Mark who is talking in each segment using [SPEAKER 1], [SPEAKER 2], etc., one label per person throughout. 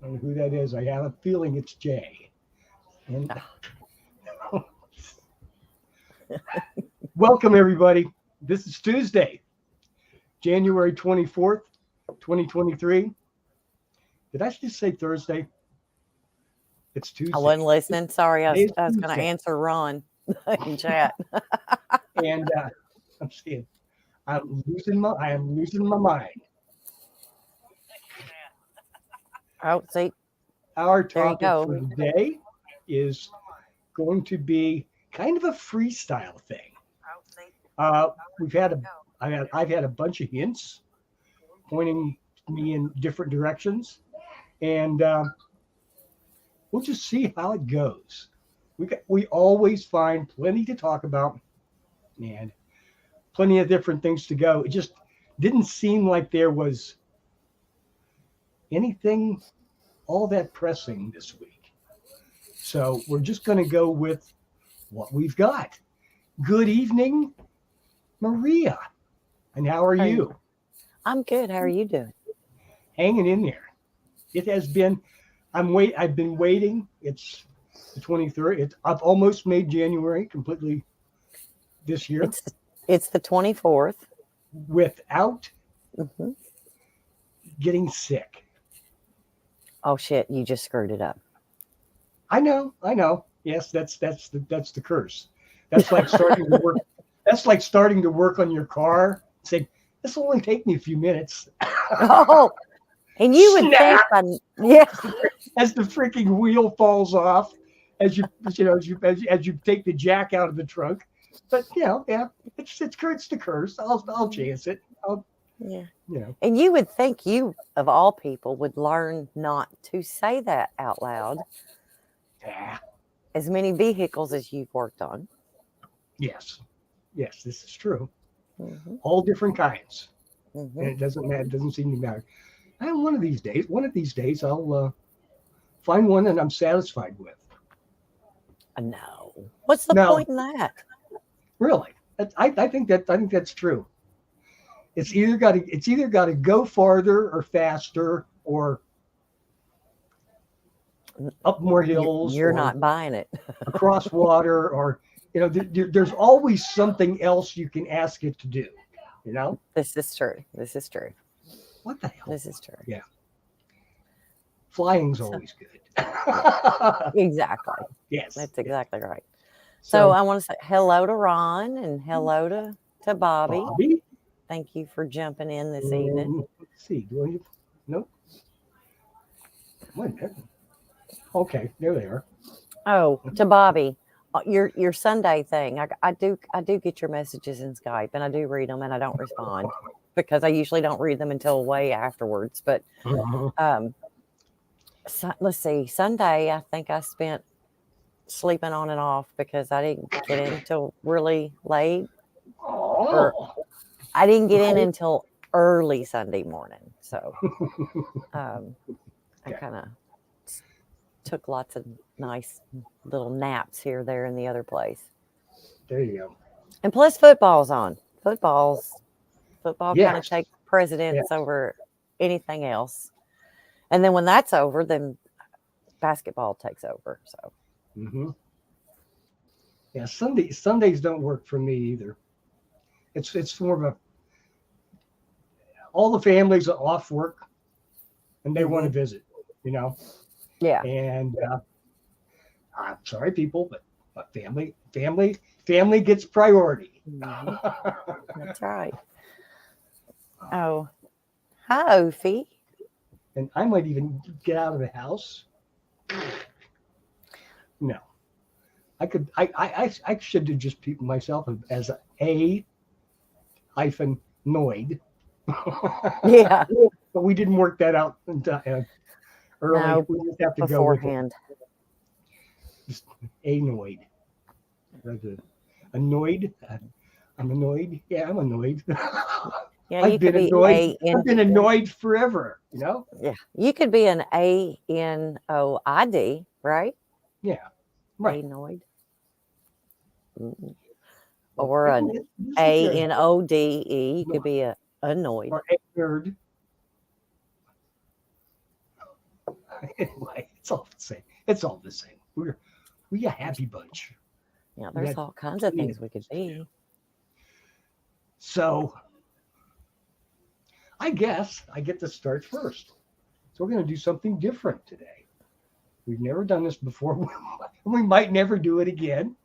[SPEAKER 1] I don't know who that is. I have a feeling it's Jay. And welcome, everybody. This is Tuesday, January 24th, 2023. Did I just say Thursday? It's
[SPEAKER 2] I wasn't
[SPEAKER 1] Tuesday.
[SPEAKER 2] listening. Sorry,
[SPEAKER 1] Today is
[SPEAKER 2] I was going to
[SPEAKER 1] Tuesday.
[SPEAKER 2] answer Ron in chat.
[SPEAKER 1] And I'm saying, I am losing my mind.
[SPEAKER 2] Oh, see,
[SPEAKER 1] Our
[SPEAKER 2] there you
[SPEAKER 1] topic
[SPEAKER 2] go.
[SPEAKER 1] for today is going to be kind of a freestyle thing. Uh, we've had a, I've had a bunch of hints pointing me in different directions, and we'll just see how it goes. We always find plenty to talk about and plenty of different things to go. It just didn't seem like there was anything all that pressing this week. So we're just going to go with what we've got. Good evening, Maria. And how are
[SPEAKER 2] How are you?
[SPEAKER 1] you?
[SPEAKER 2] I'm good. How are you doing?
[SPEAKER 1] Hanging in there. It has been. I've been waiting. It's the 23rd. I've almost made January completely this year
[SPEAKER 2] It's it's the 24th.
[SPEAKER 1] without
[SPEAKER 2] Hmm.
[SPEAKER 1] getting sick.
[SPEAKER 2] Oh shit! You just screwed it up.
[SPEAKER 1] I know. I know. Yes, that's the curse. That's like starting to work. That's like starting to work on your car. Saying this will only take me a few minutes.
[SPEAKER 2] Oh, and you would think,
[SPEAKER 1] Snap!
[SPEAKER 2] yeah.
[SPEAKER 1] As the freaking wheel falls off, as you take the jack out of the trunk. But yeah, it's the curse. I'll chance it. I'll
[SPEAKER 2] Yeah.
[SPEAKER 1] you know.
[SPEAKER 2] And you would think you, of all people, would learn not to say that out loud.
[SPEAKER 1] Ah,
[SPEAKER 2] As many vehicles as you've worked on.
[SPEAKER 1] yes, yes, this is true.
[SPEAKER 2] Hmm.
[SPEAKER 1] All different kinds, and
[SPEAKER 2] Hmm.
[SPEAKER 1] it doesn't matter. It doesn't seem to matter. And one of these days, I'll find one that I'm satisfied with.
[SPEAKER 2] No. What's the
[SPEAKER 1] No,
[SPEAKER 2] point in that?
[SPEAKER 1] really, I think that's true. It's either got to go farther or faster or up more hills
[SPEAKER 2] You're
[SPEAKER 1] or
[SPEAKER 2] not buying it.
[SPEAKER 1] across water or there's always something else you can ask it to do. You know
[SPEAKER 2] This is true. This is true.
[SPEAKER 1] what the hell?
[SPEAKER 2] This is true.
[SPEAKER 1] Yeah, flying's
[SPEAKER 2] So,
[SPEAKER 1] always good.
[SPEAKER 2] exactly.
[SPEAKER 1] Yes,
[SPEAKER 2] That's
[SPEAKER 1] yes.
[SPEAKER 2] exactly right. So
[SPEAKER 1] So
[SPEAKER 2] I want to say hello to Ron and hello to Bobby.
[SPEAKER 1] Bobby,
[SPEAKER 2] Thank you for jumping in this evening.
[SPEAKER 1] let's see. Do I? Nope. Wait a minute. Okay, there they are.
[SPEAKER 2] Oh, to Bobby, your Sunday thing. I do get your messages in Skype and I do read them and I don't respond because I usually don't read them until way afterwards. But
[SPEAKER 1] Uh-huh.
[SPEAKER 2] um, let's see. Sunday, I think I spent sleeping on and off because I didn't get in till really late, or
[SPEAKER 1] Oh,
[SPEAKER 2] I didn't get in until early Sunday morning. So um, I
[SPEAKER 1] okay.
[SPEAKER 2] kind of took lots of nice little naps here, there, and the other place.
[SPEAKER 1] There you go.
[SPEAKER 2] And plus, football's on. Football kind of
[SPEAKER 1] Yes,
[SPEAKER 2] takes precedence
[SPEAKER 1] yes.
[SPEAKER 2] over anything else. And then when that's over, then basketball takes over. So
[SPEAKER 1] Hmm. Yeah, Sundays don't work for me either. It's more of a all the families are off work and they want to
[SPEAKER 2] hmm
[SPEAKER 1] visit, you know.
[SPEAKER 2] yeah,
[SPEAKER 1] And I'm sorry, people, but family gets priority.
[SPEAKER 2] hmm that's right. Oh, hi, Ophi.
[SPEAKER 1] And I might even get out of the house. No, I could. I should have just people myself as a hyphen noid.
[SPEAKER 2] Yeah,
[SPEAKER 1] But we didn't work that out early.
[SPEAKER 2] no,
[SPEAKER 1] We just have to go with it.
[SPEAKER 2] beforehand.
[SPEAKER 1] Just annoyed. Annoyed. I'm annoyed. Yeah, I'm annoyed.
[SPEAKER 2] Yeah,
[SPEAKER 1] I've
[SPEAKER 2] you could
[SPEAKER 1] been
[SPEAKER 2] be
[SPEAKER 1] annoyed.
[SPEAKER 2] A
[SPEAKER 1] I've
[SPEAKER 2] N.
[SPEAKER 1] been annoyed forever.
[SPEAKER 2] Yeah, you could be an ANOID, right?
[SPEAKER 1] Yeah. Right.
[SPEAKER 2] Anoid, mm,
[SPEAKER 1] Or
[SPEAKER 2] or an
[SPEAKER 1] just if you're
[SPEAKER 2] ANODE. You could be a annoyed.
[SPEAKER 1] or a nerd. Anyway, it's all the same. It's all the same. We a happy bunch.
[SPEAKER 2] Yeah,
[SPEAKER 1] We
[SPEAKER 2] there's
[SPEAKER 1] got
[SPEAKER 2] all kinds of
[SPEAKER 1] plenty
[SPEAKER 2] things we could
[SPEAKER 1] to do.
[SPEAKER 2] be.
[SPEAKER 1] So I guess I get to start first. So we're going to do something different today. We've never done this before. We might never do it again.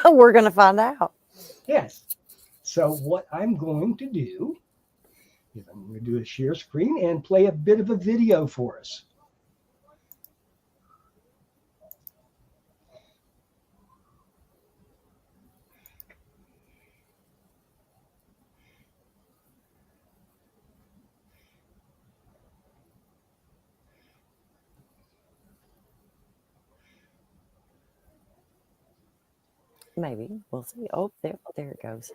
[SPEAKER 2] We're going to find out.
[SPEAKER 1] Yes. So what I'm going to do is I'm going to do a share screen and play a bit of a video for us.
[SPEAKER 2] Maybe. We'll see. Oh, there it goes.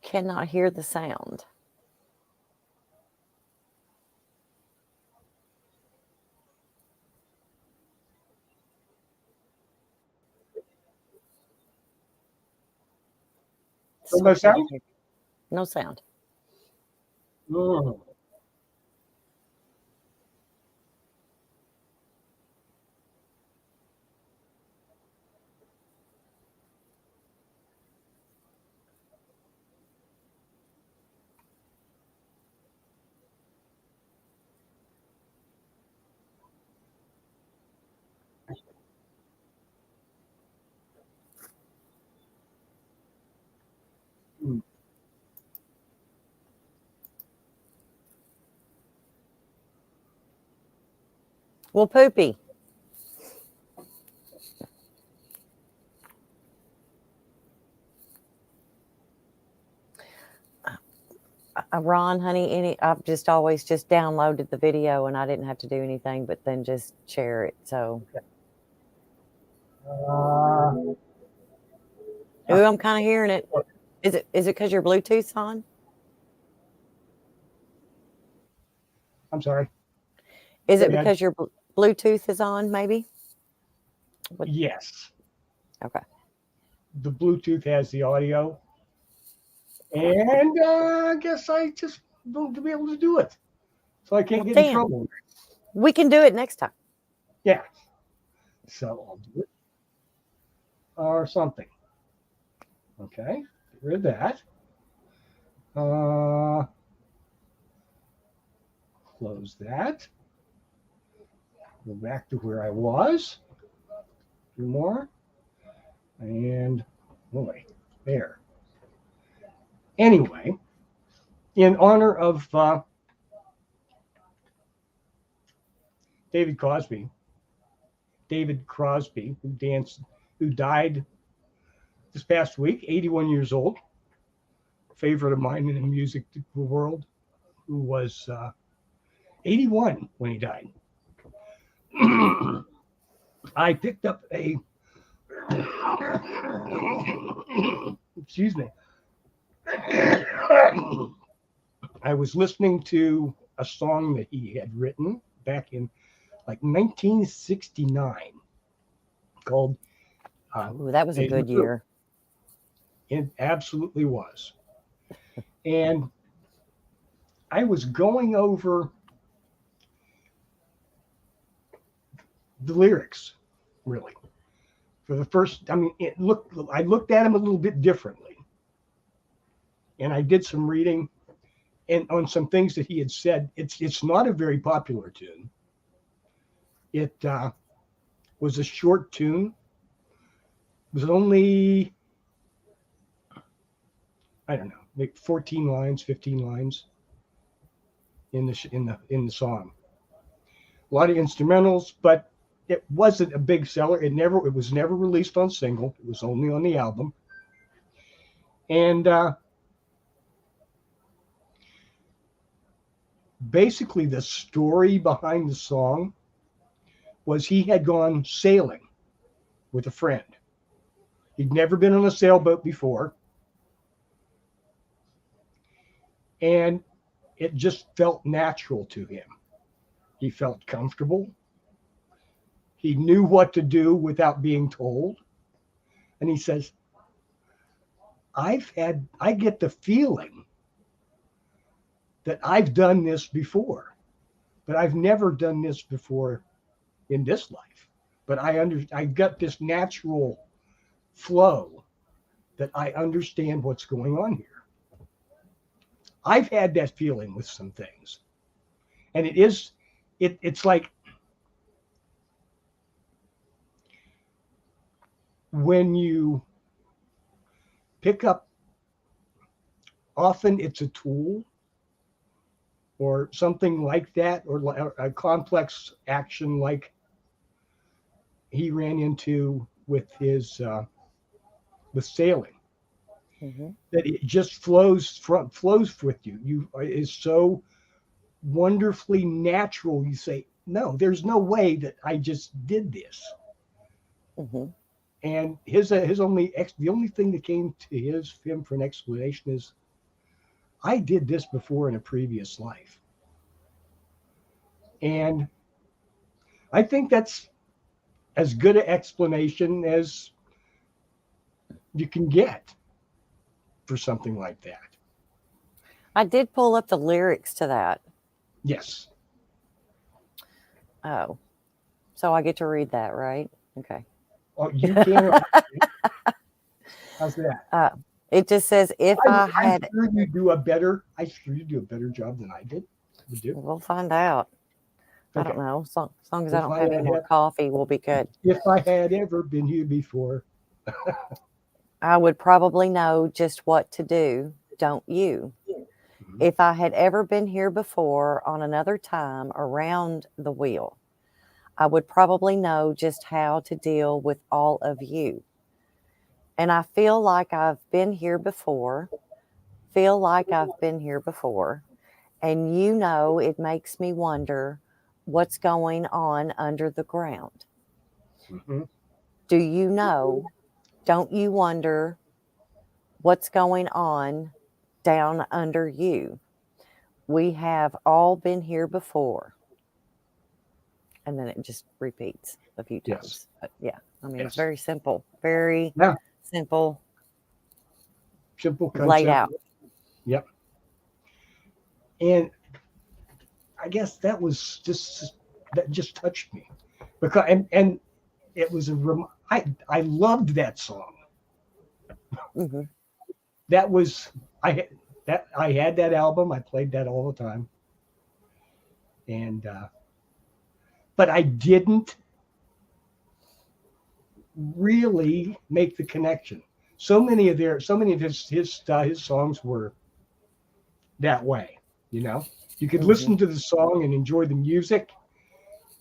[SPEAKER 2] Cannot hear the sound.
[SPEAKER 1] No sound?
[SPEAKER 2] No sound.
[SPEAKER 1] Mm. Mm.
[SPEAKER 2] Well, Poopy. Ron, honey, I've just always just downloaded the video and I didn't have to do anything but then just share it. So, ooh, I'm kind of hearing it. Is it because your Bluetooth's on?
[SPEAKER 1] I'm sorry.
[SPEAKER 2] Is
[SPEAKER 1] Go
[SPEAKER 2] it
[SPEAKER 1] ahead.
[SPEAKER 2] because your Bluetooth is on? Maybe.
[SPEAKER 1] Yes.
[SPEAKER 2] Okay.
[SPEAKER 1] The Bluetooth has the audio, and I guess I just don't be able to do it, so I can't get in trouble.
[SPEAKER 2] We can do it next time.
[SPEAKER 1] Yeah. So I'll do it or something. Okay. Get rid of that. Close that. Go back to where I was. Do more. And boy, there. Anyway, in honor of David Crosby, who died this past week, 81 years old, favorite of mine in the music world, who was 81 when he died. I picked up a excuse me. I was listening to a song that he had written back in like 1969 called
[SPEAKER 2] Ooh, that was a good year.
[SPEAKER 1] It absolutely was. And I was going over the lyrics, really. For the first, I mean, I looked at him a little bit differently. And I did some reading and on some things that he had said. It's not a very popular tune. It was a short tune. It was only, I don't know, like 14 lines, 15 lines in the song. A lot of instrumentals, but it wasn't a big seller. It was never released on single. It was only on the album. And basically the story behind the song was he had gone sailing with a friend. He'd never been on a sailboat before. And it just felt natural to him. He felt comfortable. He knew what to do without being told. And he says, I get the feeling that I've done this before, but I've never done this before in this life. But I got this natural flow that I understand what's going on here. I've had that feeling with some things. And it's like when you pick up, often it's a tool or something like that, or a complex action like he ran into with his with sailing.
[SPEAKER 2] Mm-hmm.
[SPEAKER 1] That it just flows with you. You is so wonderfully natural. You say, no, there's no way that I just did this.
[SPEAKER 2] Mm-hmm.
[SPEAKER 1] And the only thing that came to him for an explanation is, I did this before in a previous life. And I think that's as good an explanation as you can get for something like that.
[SPEAKER 2] I did pull up the lyrics to that.
[SPEAKER 1] Yes.
[SPEAKER 2] Oh, so I get to read that, right? Okay.
[SPEAKER 1] Oh, you can. How's that?
[SPEAKER 2] It just says, if I had,
[SPEAKER 1] I'm sure you do a better job than I did. Would do.
[SPEAKER 2] we'll find out. I
[SPEAKER 1] Okay.
[SPEAKER 2] don't know. As long as I
[SPEAKER 1] If
[SPEAKER 2] don't
[SPEAKER 1] I
[SPEAKER 2] have any
[SPEAKER 1] had
[SPEAKER 2] more
[SPEAKER 1] had-
[SPEAKER 2] coffee, we'll be good.
[SPEAKER 1] If I had ever been here before,
[SPEAKER 2] I would probably know just what to do, don't you?
[SPEAKER 1] Mhm.
[SPEAKER 2] If I had ever been here before on another time around the wheel, I would probably know just how to deal with all of you. And I feel like I've been here before, and you know, it makes me wonder what's going on under the ground.
[SPEAKER 1] Mhm.
[SPEAKER 2] Do you know? Don't you wonder what's going on down under you? We have all been here before. And then it just repeats a few
[SPEAKER 1] Yes.
[SPEAKER 2] times. But yeah, I mean, it's
[SPEAKER 1] Yes.
[SPEAKER 2] very simple, very
[SPEAKER 1] Yeah.
[SPEAKER 2] simple,
[SPEAKER 1] Simple concept.
[SPEAKER 2] laid out.
[SPEAKER 1] Yep. And I guess that just touched me because and it was I loved that song.
[SPEAKER 2] Mm-hmm.
[SPEAKER 1] That was I had that album. I played that all the time, and but I didn't really make the connection. So many of his songs were that way. You know, you could
[SPEAKER 2] Mm-hmm.
[SPEAKER 1] listen to the song and enjoy the music,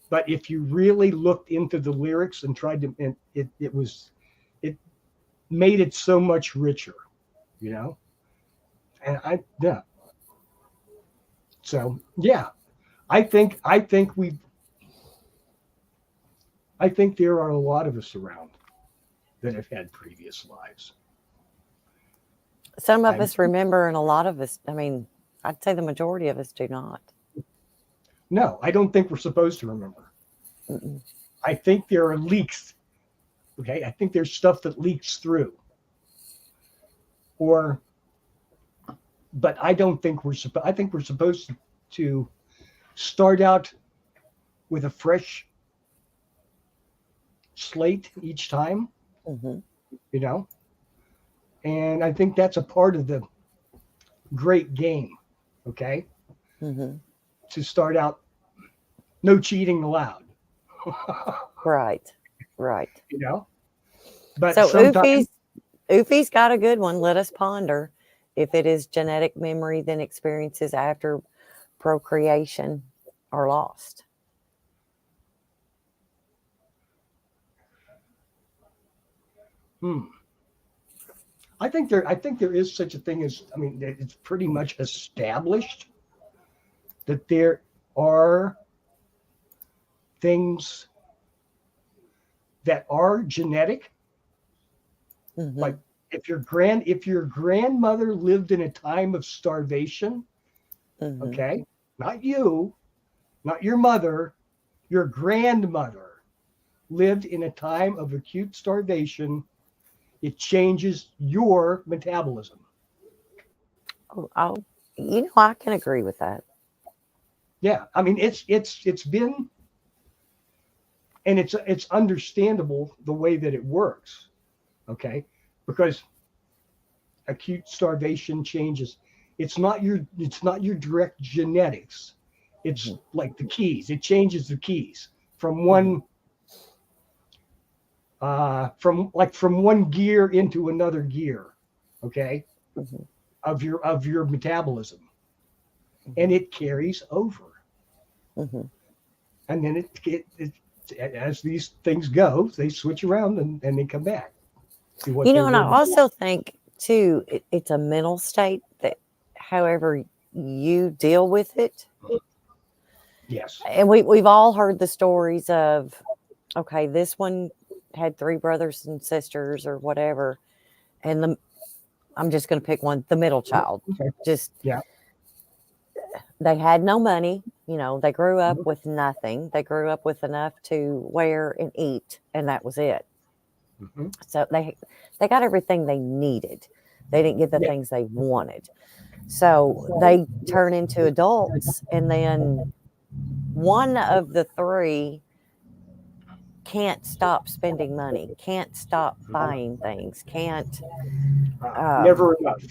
[SPEAKER 1] but if you really looked into the lyrics and tried to, and it made it so much richer. You know, and yeah. So yeah, I think there are a lot of us around that have had previous lives.
[SPEAKER 2] Some of
[SPEAKER 1] I'm,
[SPEAKER 2] us remember, and a lot of us, I mean, I'd say the majority of us do not.
[SPEAKER 1] no, I don't think we're supposed to remember.
[SPEAKER 2] Mm-mm.
[SPEAKER 1] I think there are leaks. Okay, I think there's stuff that leaks through, but I don't think I think we're supposed to start out with a fresh slate each time.
[SPEAKER 2] Mm-hmm.
[SPEAKER 1] You know, and I think that's a part of the great game. Okay,
[SPEAKER 2] Mm-hmm.
[SPEAKER 1] to start out, no cheating allowed.
[SPEAKER 2] Right. Right.
[SPEAKER 1] You know, but
[SPEAKER 2] So
[SPEAKER 1] sometimes
[SPEAKER 2] Oofy's got a good one. Let us ponder. If it is genetic memory, then experiences after procreation are lost.
[SPEAKER 1] I think there is such a thing as, I mean, it's pretty much established that there are things that are genetic.
[SPEAKER 2] Mm-hmm.
[SPEAKER 1] Like if your grandmother lived in a time of starvation,
[SPEAKER 2] Mm-hmm.
[SPEAKER 1] okay, not you, not your mother, your grandmother lived in a time of acute starvation, It changes your metabolism.
[SPEAKER 2] Oh, I can agree with that.
[SPEAKER 1] Yeah, I mean it's been, and it's understandable the way that it works. Okay, because acute starvation changes. It's not your direct genetics. It's
[SPEAKER 2] Mhm,
[SPEAKER 1] like the keys. It changes the keys from
[SPEAKER 2] mhm,
[SPEAKER 1] one gear into another gear. Okay,
[SPEAKER 2] mhm,
[SPEAKER 1] of your metabolism, and
[SPEAKER 2] mhm,
[SPEAKER 1] it carries over.
[SPEAKER 2] mhm.
[SPEAKER 1] And then it as these things go, they switch around and they come back to what they
[SPEAKER 2] And I
[SPEAKER 1] were before.
[SPEAKER 2] also think too, it's a mental state that, however you deal with it,
[SPEAKER 1] Yes.
[SPEAKER 2] and we've all heard the stories of, okay, this one had three brothers and sisters or whatever, and I'm just going to pick one, the middle child,
[SPEAKER 1] Okay.
[SPEAKER 2] just
[SPEAKER 1] Yeah.
[SPEAKER 2] they had no money. They grew up
[SPEAKER 1] Mhm.
[SPEAKER 2] with nothing. They grew up with enough to wear and eat, and that was it.
[SPEAKER 1] Mhm.
[SPEAKER 2] So they got everything they needed. They didn't get the
[SPEAKER 1] Yeah.
[SPEAKER 2] things they wanted. So they turn into adults, and then one of the three can't stop spending money, can't stop buying things, can't. Um,
[SPEAKER 1] Never enough.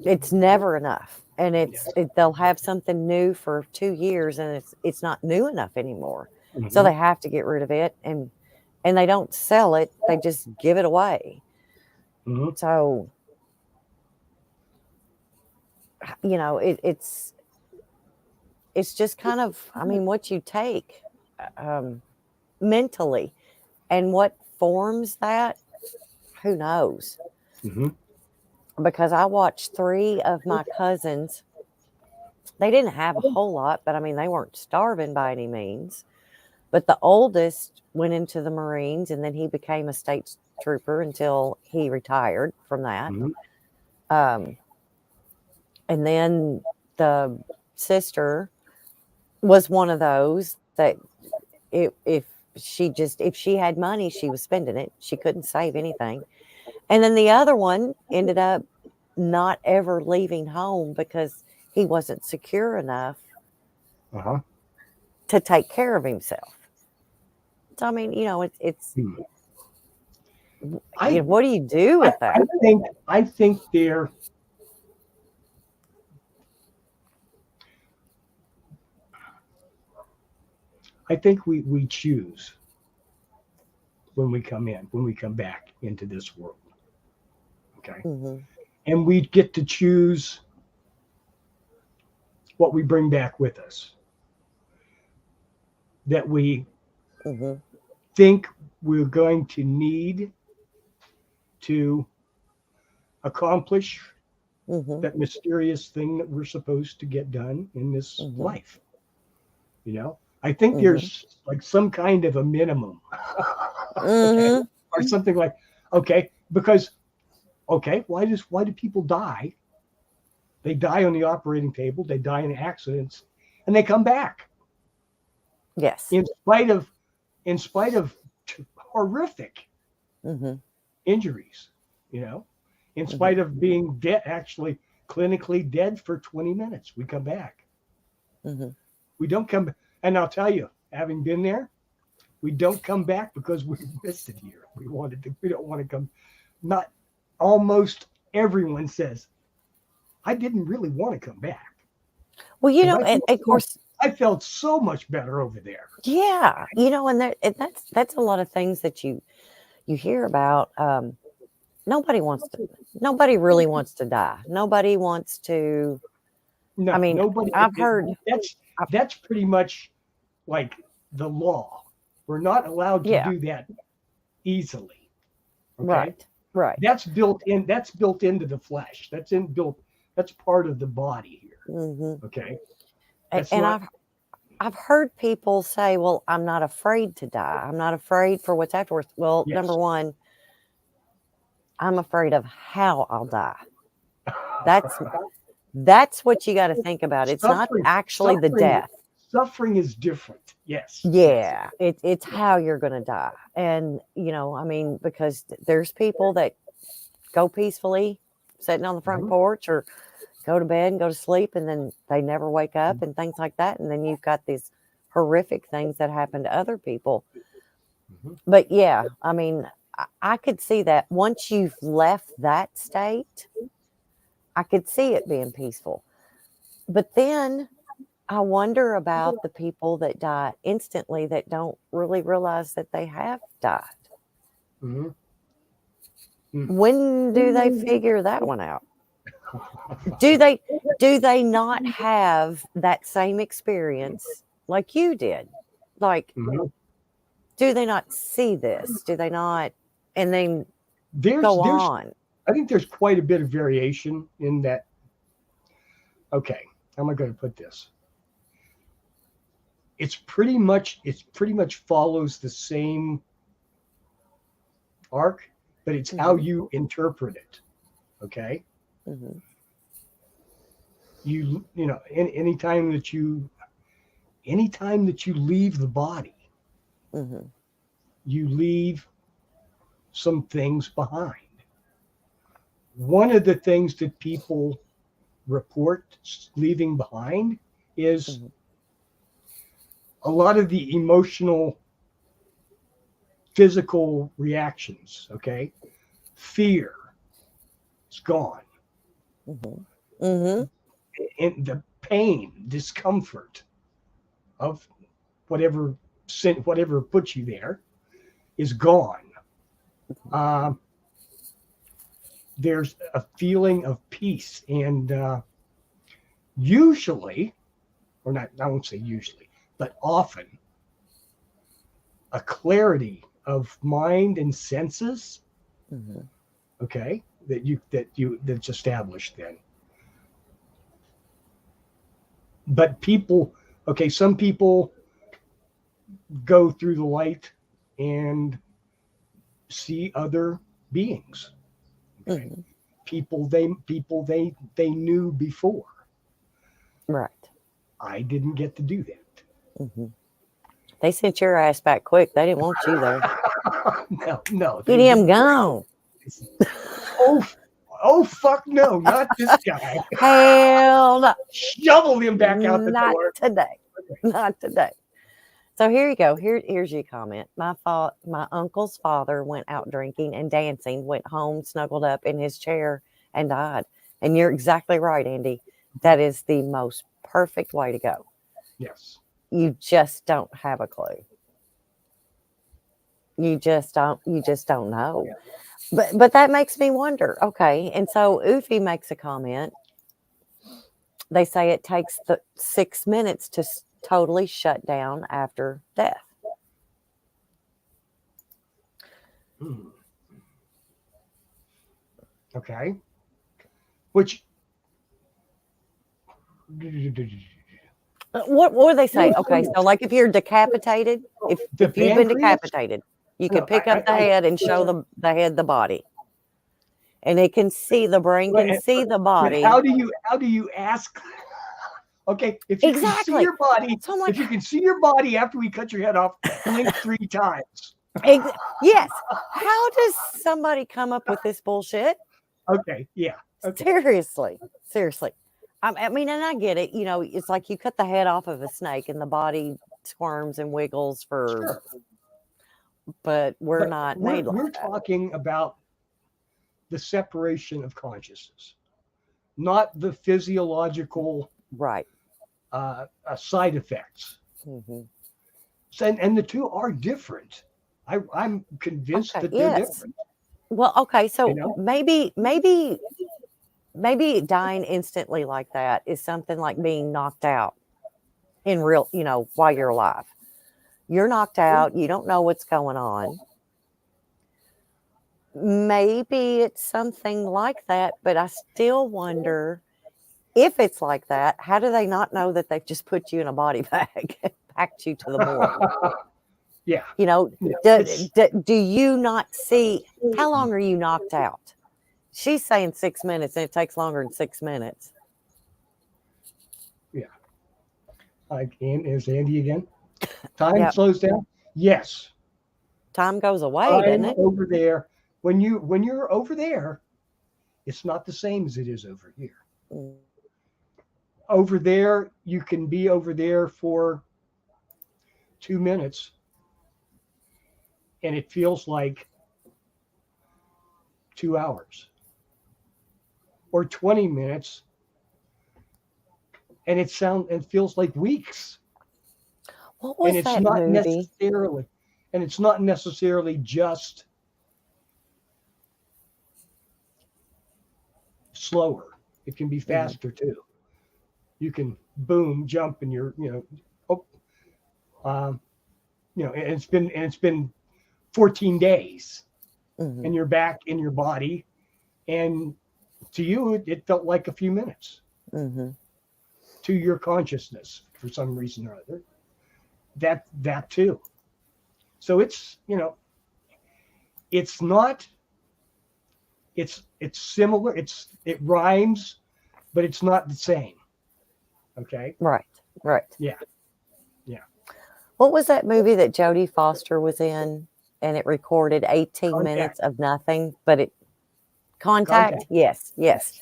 [SPEAKER 2] it's never enough, and
[SPEAKER 1] Yes.
[SPEAKER 2] they'll have something new for 2 years, and it's not new enough anymore. So
[SPEAKER 1] Hmm.
[SPEAKER 2] they have to get rid of it, and they don't sell it; they just give it away.
[SPEAKER 1] Hmm.
[SPEAKER 2] So it's just kind of, I mean, what you take um, mentally, and what forms that, who knows?
[SPEAKER 1] Hmm.
[SPEAKER 2] Because I watched three of my cousins. They didn't have a whole lot, but I mean, they weren't starving by any means. But the oldest went into the Marines, and then he became a state trooper until he retired from that.
[SPEAKER 1] Hmm.
[SPEAKER 2] Um, and then the sister was one of those that if she had money, she was spending it. She couldn't save anything. And then the other one ended up not ever leaving home because he wasn't secure enough
[SPEAKER 1] Uh-huh.
[SPEAKER 2] to take care of himself. So I mean, it's
[SPEAKER 1] Hmm. I
[SPEAKER 2] what do you do
[SPEAKER 1] I
[SPEAKER 2] with
[SPEAKER 1] I
[SPEAKER 2] that?
[SPEAKER 1] think we choose when we come back into this world. Okay.
[SPEAKER 2] Hmm.
[SPEAKER 1] And we get to choose what we bring back with us, that we
[SPEAKER 2] Hmm.
[SPEAKER 1] think we're going to need to accomplish
[SPEAKER 2] Hmm.
[SPEAKER 1] that mysterious thing that we're supposed to get done in this
[SPEAKER 2] Hmm.
[SPEAKER 1] life. I think
[SPEAKER 2] Hmm.
[SPEAKER 1] there's like some kind of a minimum. Okay,
[SPEAKER 2] Hmm.
[SPEAKER 1] or something like, okay, because okay, why do people die? They die on the operating table, they die in accidents, and they come back
[SPEAKER 2] Yes.
[SPEAKER 1] in spite of horrific
[SPEAKER 2] Hmm.
[SPEAKER 1] injuries, you know, in
[SPEAKER 2] Hmm.
[SPEAKER 1] spite of being dead, actually clinically dead for 20 minutes. We come back.
[SPEAKER 2] Hmm.
[SPEAKER 1] We don't come, and I'll tell you, having been there, we don't come back because we missed it here. We don't want to come. Not almost everyone says, I didn't really want to come back
[SPEAKER 2] Well,
[SPEAKER 1] because
[SPEAKER 2] and of course,
[SPEAKER 1] I felt so much better over there.
[SPEAKER 2] yeah, and that's a lot of things that you hear about. Nobody really wants to die. Nobody wants to. I
[SPEAKER 1] No,
[SPEAKER 2] mean,
[SPEAKER 1] nobody.
[SPEAKER 2] I've heard. I've,
[SPEAKER 1] That's pretty much like the law. We're not allowed to
[SPEAKER 2] yeah,
[SPEAKER 1] do that easily. Okay,
[SPEAKER 2] right, right.
[SPEAKER 1] that's built in. That's built into the flesh. That's part of the body here.
[SPEAKER 2] Hmm.
[SPEAKER 1] Okay,
[SPEAKER 2] And,
[SPEAKER 1] that's
[SPEAKER 2] and
[SPEAKER 1] not.
[SPEAKER 2] I've heard people say, "Well, I'm not afraid to die. I'm not afraid for what's afterwards." Well, number
[SPEAKER 1] Yes.
[SPEAKER 2] one, I'm afraid of how I'll die. That's That's what you got to think about. It's not
[SPEAKER 1] Suffering,
[SPEAKER 2] actually the
[SPEAKER 1] suffering,
[SPEAKER 2] death.
[SPEAKER 1] suffering is different. Yes.
[SPEAKER 2] Yeah, it's how you're going to die. And, I mean, because there's people that go peacefully sitting on the front porch or go to bed and go to sleep, and then they never wake up and things like that. And then you've got these horrific things that happen to other people. But yeah, I mean, I could see that once you've left that state, I could see it being peaceful. But then I wonder about the people that die instantly that don't really realize that they have died. When do they figure that one out? Do they not have that same experience like you did? Like, do they not see this? Do they not? And then go on.
[SPEAKER 1] I think there's quite a bit of variation in that. Okay, how am I going to put this? It's pretty much follows the same arc, but it's how you interpret it. Okay. You know, anytime that you leave the body, you leave some things behind. One of the things that people report leaving behind is a lot of the emotional, physical reactions. Okay. Fear is gone. And the pain, discomfort of whatever put you there is gone. There's a feeling of peace, and usually, or not, I won't say usually, but often, a clarity of mind and senses. Okay, that's established then. But some people go through the light and see other beings. Okay? People they knew before.
[SPEAKER 2] Right.
[SPEAKER 1] I didn't get to do that.
[SPEAKER 2] They sent your ass back quick. They didn't want you there.
[SPEAKER 1] No.
[SPEAKER 2] Get him gone.
[SPEAKER 1] Oh, fuck no, not this guy.
[SPEAKER 2] Hell no.
[SPEAKER 1] Shovel him back out the door.
[SPEAKER 2] Not today. So here you go. Here's your comment. My uncle's father went out drinking and dancing, went home, snuggled up in his chair, and died. And you're exactly right, Andy. That is the most perfect way to go.
[SPEAKER 1] Yes.
[SPEAKER 2] You just don't have a clue. You just don't know. Yeah. But that makes me wonder. Okay. And so Ufi makes a comment. They say it takes 6 minutes to totally shut down after death.
[SPEAKER 1] Okay. Which
[SPEAKER 2] what do they say? Okay, so like if you're decapitated, if you've been decapitated, you can pick up the head and show the head the body. And it can see, the brain can see the body.
[SPEAKER 1] How do you ask? Okay, if you can see your body, if you can see your body after we cut your head off, blink 3 times.
[SPEAKER 2] Yes. How does somebody come up with this bullshit?
[SPEAKER 1] Okay, yeah. Okay.
[SPEAKER 2] Seriously. I mean, and I get it. You know, it's like you cut the head off of a snake and the body squirms and wiggles for. Sure. But we're not made like that. We're
[SPEAKER 1] talking about the separation of consciousness, not the physiological side effects. And the two are different. I'm convinced that they're different.
[SPEAKER 2] Well, okay, so maybe dying instantly like that is something like being knocked out in real, while you're alive. You're knocked out. You don't know what's going on. Maybe it's something like that, but I still wonder if it's like that, how do they not know that they've just put you in a body bag and packed you to the morgue?
[SPEAKER 1] Yeah.
[SPEAKER 2] Do you not see, how long are you knocked out? She's saying 6 minutes, and it takes longer than 6 minutes.
[SPEAKER 1] Yeah. Is Andy again? Time
[SPEAKER 2] Yep.
[SPEAKER 1] slows down. Yes,
[SPEAKER 2] Time goes away, doesn't
[SPEAKER 1] time
[SPEAKER 2] it?
[SPEAKER 1] over there. When you're over there, it's not the same as it is over here.
[SPEAKER 2] Mm.
[SPEAKER 1] Over there, you can be over there for 2 minutes, and it feels like 2 hours, or 20 minutes, and it feels like weeks.
[SPEAKER 2] What
[SPEAKER 1] And
[SPEAKER 2] was
[SPEAKER 1] it's
[SPEAKER 2] that
[SPEAKER 1] not
[SPEAKER 2] movie?
[SPEAKER 1] necessarily, and it's not necessarily just slower. It can be
[SPEAKER 2] Mhm.
[SPEAKER 1] faster too. You can boom, jump, and oh, um, and it's been 14 days,
[SPEAKER 2] Mhm.
[SPEAKER 1] and you're back in your body, and to you, it felt like a few minutes
[SPEAKER 2] Mhm.
[SPEAKER 1] to your consciousness for some reason or other. That too. So it's not. It's similar. It rhymes, but it's not the same. Okay.
[SPEAKER 2] Right. Right.
[SPEAKER 1] Yeah. Yeah.
[SPEAKER 2] What was that movie that Jodie Foster was in and it recorded 18
[SPEAKER 1] Contact.
[SPEAKER 2] minutes of nothing, but it Contact?
[SPEAKER 1] Contact.
[SPEAKER 2] Yes. Yes.
[SPEAKER 1] Yes.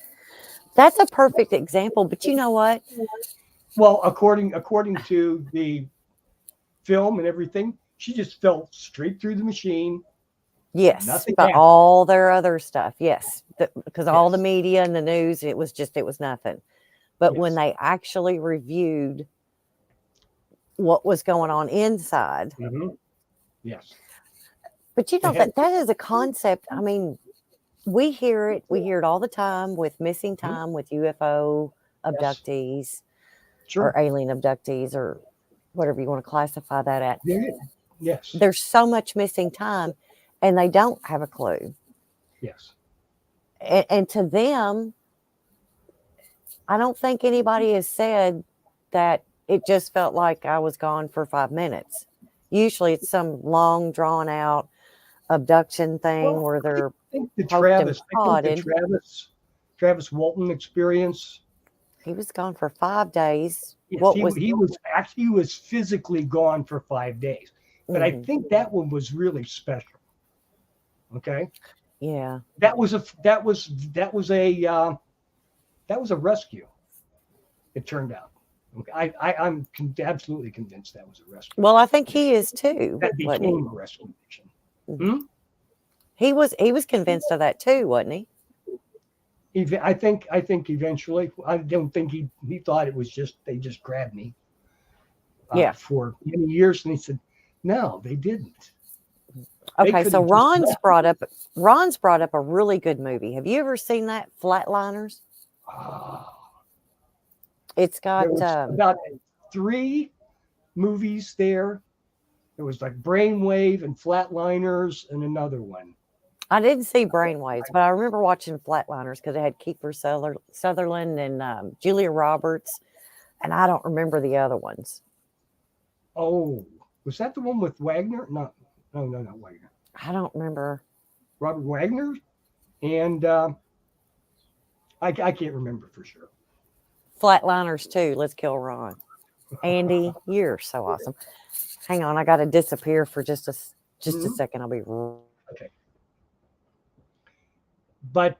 [SPEAKER 2] That's a perfect example, but you know what?
[SPEAKER 1] Well, according to the film and everything, she just fell straight through the machine.
[SPEAKER 2] Yes,
[SPEAKER 1] Nothing
[SPEAKER 2] but
[SPEAKER 1] happened.
[SPEAKER 2] all their other stuff, yes, because all the
[SPEAKER 1] Yes.
[SPEAKER 2] media and the news, it was nothing. But when
[SPEAKER 1] Yes.
[SPEAKER 2] they actually reviewed what was going on inside,
[SPEAKER 1] Hmm. Yes.
[SPEAKER 2] but you
[SPEAKER 1] They
[SPEAKER 2] know
[SPEAKER 1] had.
[SPEAKER 2] that is a concept. I mean, we hear it all the time with missing
[SPEAKER 1] Mhm.
[SPEAKER 2] time, with UFO
[SPEAKER 1] Yes.
[SPEAKER 2] abductees or
[SPEAKER 1] Sure.
[SPEAKER 2] alien abductees or whatever you want to classify that at.
[SPEAKER 1] There you. Yes.
[SPEAKER 2] There's so much missing time, and they don't have a clue.
[SPEAKER 1] Yes.
[SPEAKER 2] And to them, I don't think anybody has said that it just felt like I was gone for 5 minutes. Usually it's some long, drawn out abduction thing
[SPEAKER 1] Well,
[SPEAKER 2] where
[SPEAKER 1] I
[SPEAKER 2] they're
[SPEAKER 1] think the
[SPEAKER 2] poked and
[SPEAKER 1] Travis. I think the
[SPEAKER 2] prodded.
[SPEAKER 1] Travis Walton experience.
[SPEAKER 2] He was gone for 5 days.
[SPEAKER 1] Yes,
[SPEAKER 2] What
[SPEAKER 1] he
[SPEAKER 2] was,
[SPEAKER 1] he was actually he was physically gone for 5 days, but I
[SPEAKER 2] mhm,
[SPEAKER 1] think that one was really special. Okay,
[SPEAKER 2] yeah.
[SPEAKER 1] that was a rescue. It turned out. Okay, I'm absolutely convinced that was a rescue.
[SPEAKER 2] Well, I think he is too,
[SPEAKER 1] That
[SPEAKER 2] wasn't he?
[SPEAKER 1] became a rescue mission.
[SPEAKER 2] Mhm.
[SPEAKER 1] Hmm?
[SPEAKER 2] He was convinced of that too, wasn't he?
[SPEAKER 1] I think eventually. I don't think he thought it was just they just grabbed me
[SPEAKER 2] Yeah.
[SPEAKER 1] for many years, and he said, no, they didn't. They
[SPEAKER 2] Okay,
[SPEAKER 1] could
[SPEAKER 2] so
[SPEAKER 1] have just left.
[SPEAKER 2] Ron's brought up a really good movie. Have you ever seen that Flatliners?
[SPEAKER 1] Ah,
[SPEAKER 2] It's
[SPEAKER 1] there
[SPEAKER 2] got
[SPEAKER 1] was about three movies there. There was like Brainwave and Flatliners and another one.
[SPEAKER 2] I didn't see Brainwaves, but I remember watching Flatliners because it had Kiefer Sutherland and Julia Roberts, and I don't remember the other ones.
[SPEAKER 1] Oh, was that the one with Wagner? No, no, no, not Wagner.
[SPEAKER 2] I don't remember.
[SPEAKER 1] Robert Wagner, and I can't remember for sure.
[SPEAKER 2] Flatliners too. Let's kill Ron. Andy, you're so awesome. Hang on, I got to disappear for just a
[SPEAKER 1] Mhm.
[SPEAKER 2] second. I'll be.
[SPEAKER 1] Okay, but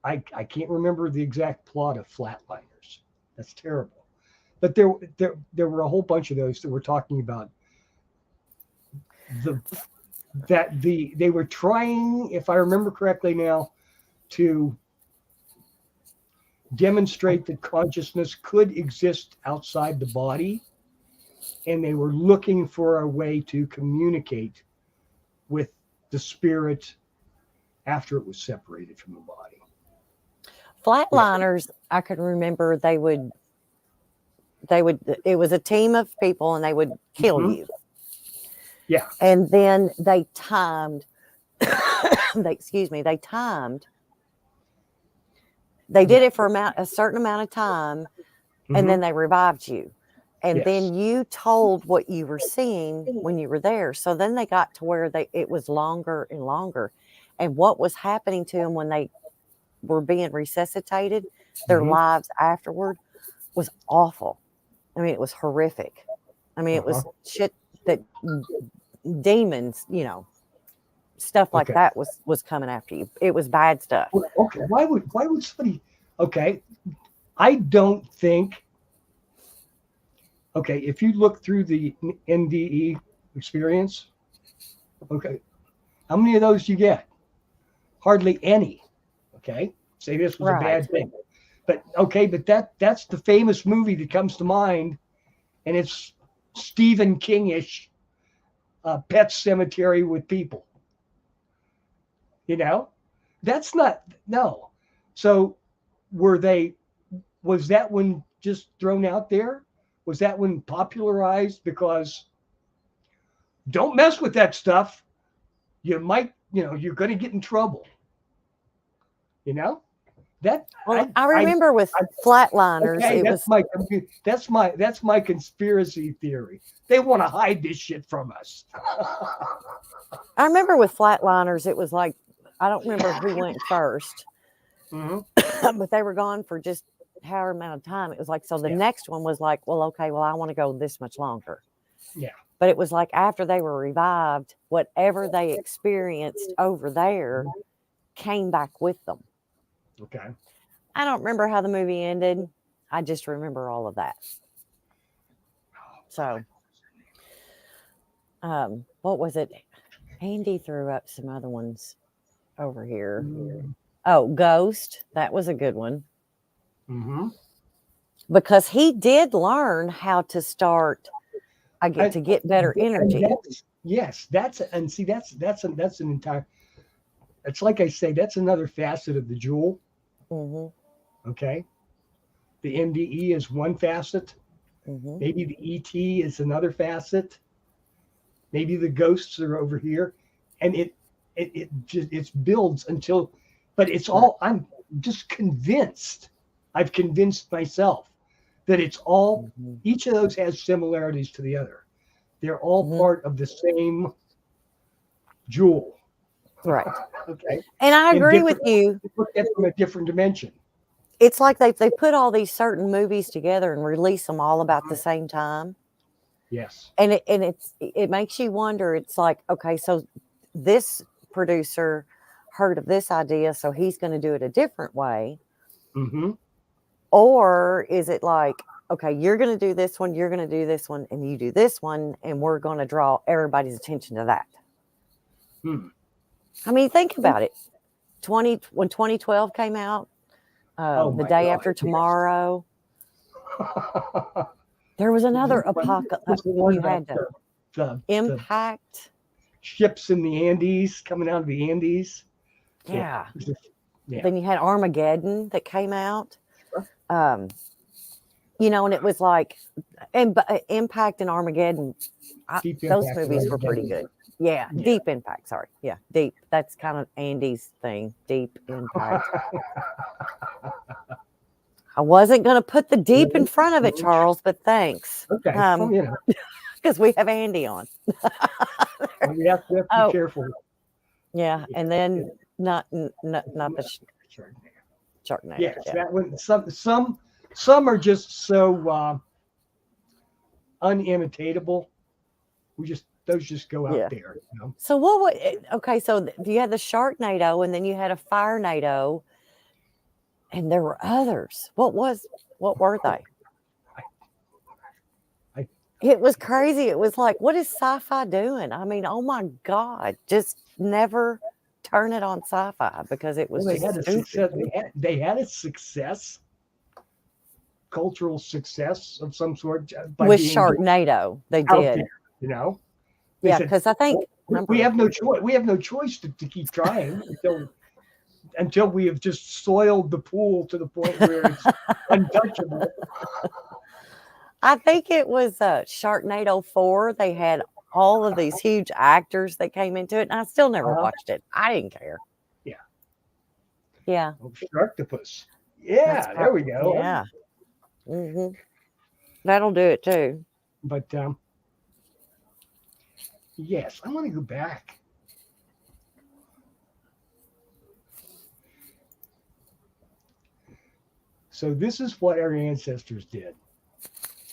[SPEAKER 1] I can't remember the exact plot of Flatliners. That's terrible. But there were a whole bunch of those that were talking about the they were trying, if I remember correctly now, to demonstrate that consciousness could exist outside the body, and they were looking for a way to communicate with the spirit after it was separated from the body. Yeah.
[SPEAKER 2] Flatliners, I could remember they would it was a team of people and they would kill
[SPEAKER 1] Mhm.
[SPEAKER 2] you.
[SPEAKER 1] Yeah.
[SPEAKER 2] And then they timed they timed. They did
[SPEAKER 1] Yeah.
[SPEAKER 2] it for a certain amount of time and
[SPEAKER 1] Hmm.
[SPEAKER 2] then they revived you. And
[SPEAKER 1] Yes.
[SPEAKER 2] then you told what you were seeing when you were there. So then they got to where it was longer and longer. And what was happening to them when they were being resuscitated, their
[SPEAKER 1] Hmm.
[SPEAKER 2] lives afterward was awful. I mean, it was horrific. I mean, it was
[SPEAKER 1] Uh-huh.
[SPEAKER 2] shit that demons, stuff like
[SPEAKER 1] Okay.
[SPEAKER 2] that was coming after you. It was bad stuff.
[SPEAKER 1] Well, okay. Why would somebody? Okay. I don't think. Okay. If you look through the NDE experience, okay, how many of those do you get? Hardly any. Okay. Say this was a
[SPEAKER 2] Right.
[SPEAKER 1] bad thing. But okay, but that's the famous movie that comes to mind, and it's Stephen Kingish, Pet Cemetery with People. You know, that's not no. So were they? Was that one just thrown out there? Was that one popularized because don't mess with that stuff? You might, you're going to get in trouble. You know that
[SPEAKER 2] Well, I remember with
[SPEAKER 1] I
[SPEAKER 2] Flatliners,
[SPEAKER 1] okay.
[SPEAKER 2] it
[SPEAKER 1] That's
[SPEAKER 2] was.
[SPEAKER 1] my conspiracy theory. They want to hide this shit from us.
[SPEAKER 2] I remember with Flatliners, it was like I don't remember who went first,
[SPEAKER 1] Mm-hmm.
[SPEAKER 2] but they were gone for just however amount of time. It was like so. The
[SPEAKER 1] Yeah.
[SPEAKER 2] next one was like, well, okay, well, I want to go this much longer.
[SPEAKER 1] Yeah.
[SPEAKER 2] But it was like after they were revived, whatever they experienced over there came back with them.
[SPEAKER 1] Okay.
[SPEAKER 2] I don't remember how the movie ended. I just remember all of that. So, what was it? Andy threw up some other ones over here. Oh, Ghost. That was a good one.
[SPEAKER 1] Mm-hmm.
[SPEAKER 2] Because he did learn how to start. To get better energy.
[SPEAKER 1] That's an entire. It's like I say, that's another facet of the jewel.
[SPEAKER 2] Mm-hmm.
[SPEAKER 1] Okay, the NDE is one facet.
[SPEAKER 2] Mm-hmm.
[SPEAKER 1] Maybe the ET is another facet. Maybe the ghosts are over here, and it builds until, but it's all. I'm just convinced. I've convinced myself that it's all.
[SPEAKER 2] Mm-hmm.
[SPEAKER 1] Each of those has similarities to the other. They're all
[SPEAKER 2] Mm-hmm.
[SPEAKER 1] part of the same jewel.
[SPEAKER 2] Right.
[SPEAKER 1] Okay.
[SPEAKER 2] And I agree with you.
[SPEAKER 1] Look at it from a different dimension.
[SPEAKER 2] It's like they put all these certain movies together and release them all about the same time.
[SPEAKER 1] Yes.
[SPEAKER 2] And it makes you wonder. It's like, okay, so this producer heard of this idea, so he's going to do it a different way.
[SPEAKER 1] Mm-hmm.
[SPEAKER 2] Or is it like, okay, you're going to do this one, you're going to do this one, and you do this one, and we're going to draw everybody's attention to that. I mean, think about it. When 2012 came out, the day after tomorrow, there was another apocalypse. You had
[SPEAKER 1] the
[SPEAKER 2] Impact.
[SPEAKER 1] Ships in the Andes coming out of the Andes.
[SPEAKER 2] Yeah.
[SPEAKER 1] Yeah.
[SPEAKER 2] Then you had Armageddon that came out.
[SPEAKER 1] Sure.
[SPEAKER 2] And it was like, Impact and Armageddon. Those movies were pretty good. Yeah, Deep Impact. Sorry. Yeah, Deep. That's kind of Andy's thing. Deep Impact. I wasn't going to put the deep in front of it, Charles, but thanks.
[SPEAKER 1] Okay.
[SPEAKER 2] Because we have Andy on.
[SPEAKER 1] We have to be careful.
[SPEAKER 2] Yeah, and then not the Sharknado.
[SPEAKER 1] Yes, that one. Some are just so unimitatable. Those just go out there.
[SPEAKER 2] So so you had the Sharknado, and then you had a Firenado, and there were others. What were they? It was crazy. It was like, what is sci-fi doing? I mean, oh my God, just never turn it on sci-fi because it was.
[SPEAKER 1] They had a success. They had a success, cultural success of some sort
[SPEAKER 2] with Sharknado. They did.
[SPEAKER 1] There,
[SPEAKER 2] Yeah, because I think
[SPEAKER 1] we have no choice. We have no choice to keep trying until we have just soiled the pool to the point where it's untouchable.
[SPEAKER 2] I think it was Sharknado 4. They had all of these huge actors that came into it, and I still never watched it. I didn't care.
[SPEAKER 1] Yeah.
[SPEAKER 2] Yeah.
[SPEAKER 1] Oh, Sharktopus. Yeah, there we go.
[SPEAKER 2] Yeah. Mm-hmm. That'll do it too.
[SPEAKER 1] But yes, I want to go back. So this is what our ancestors did.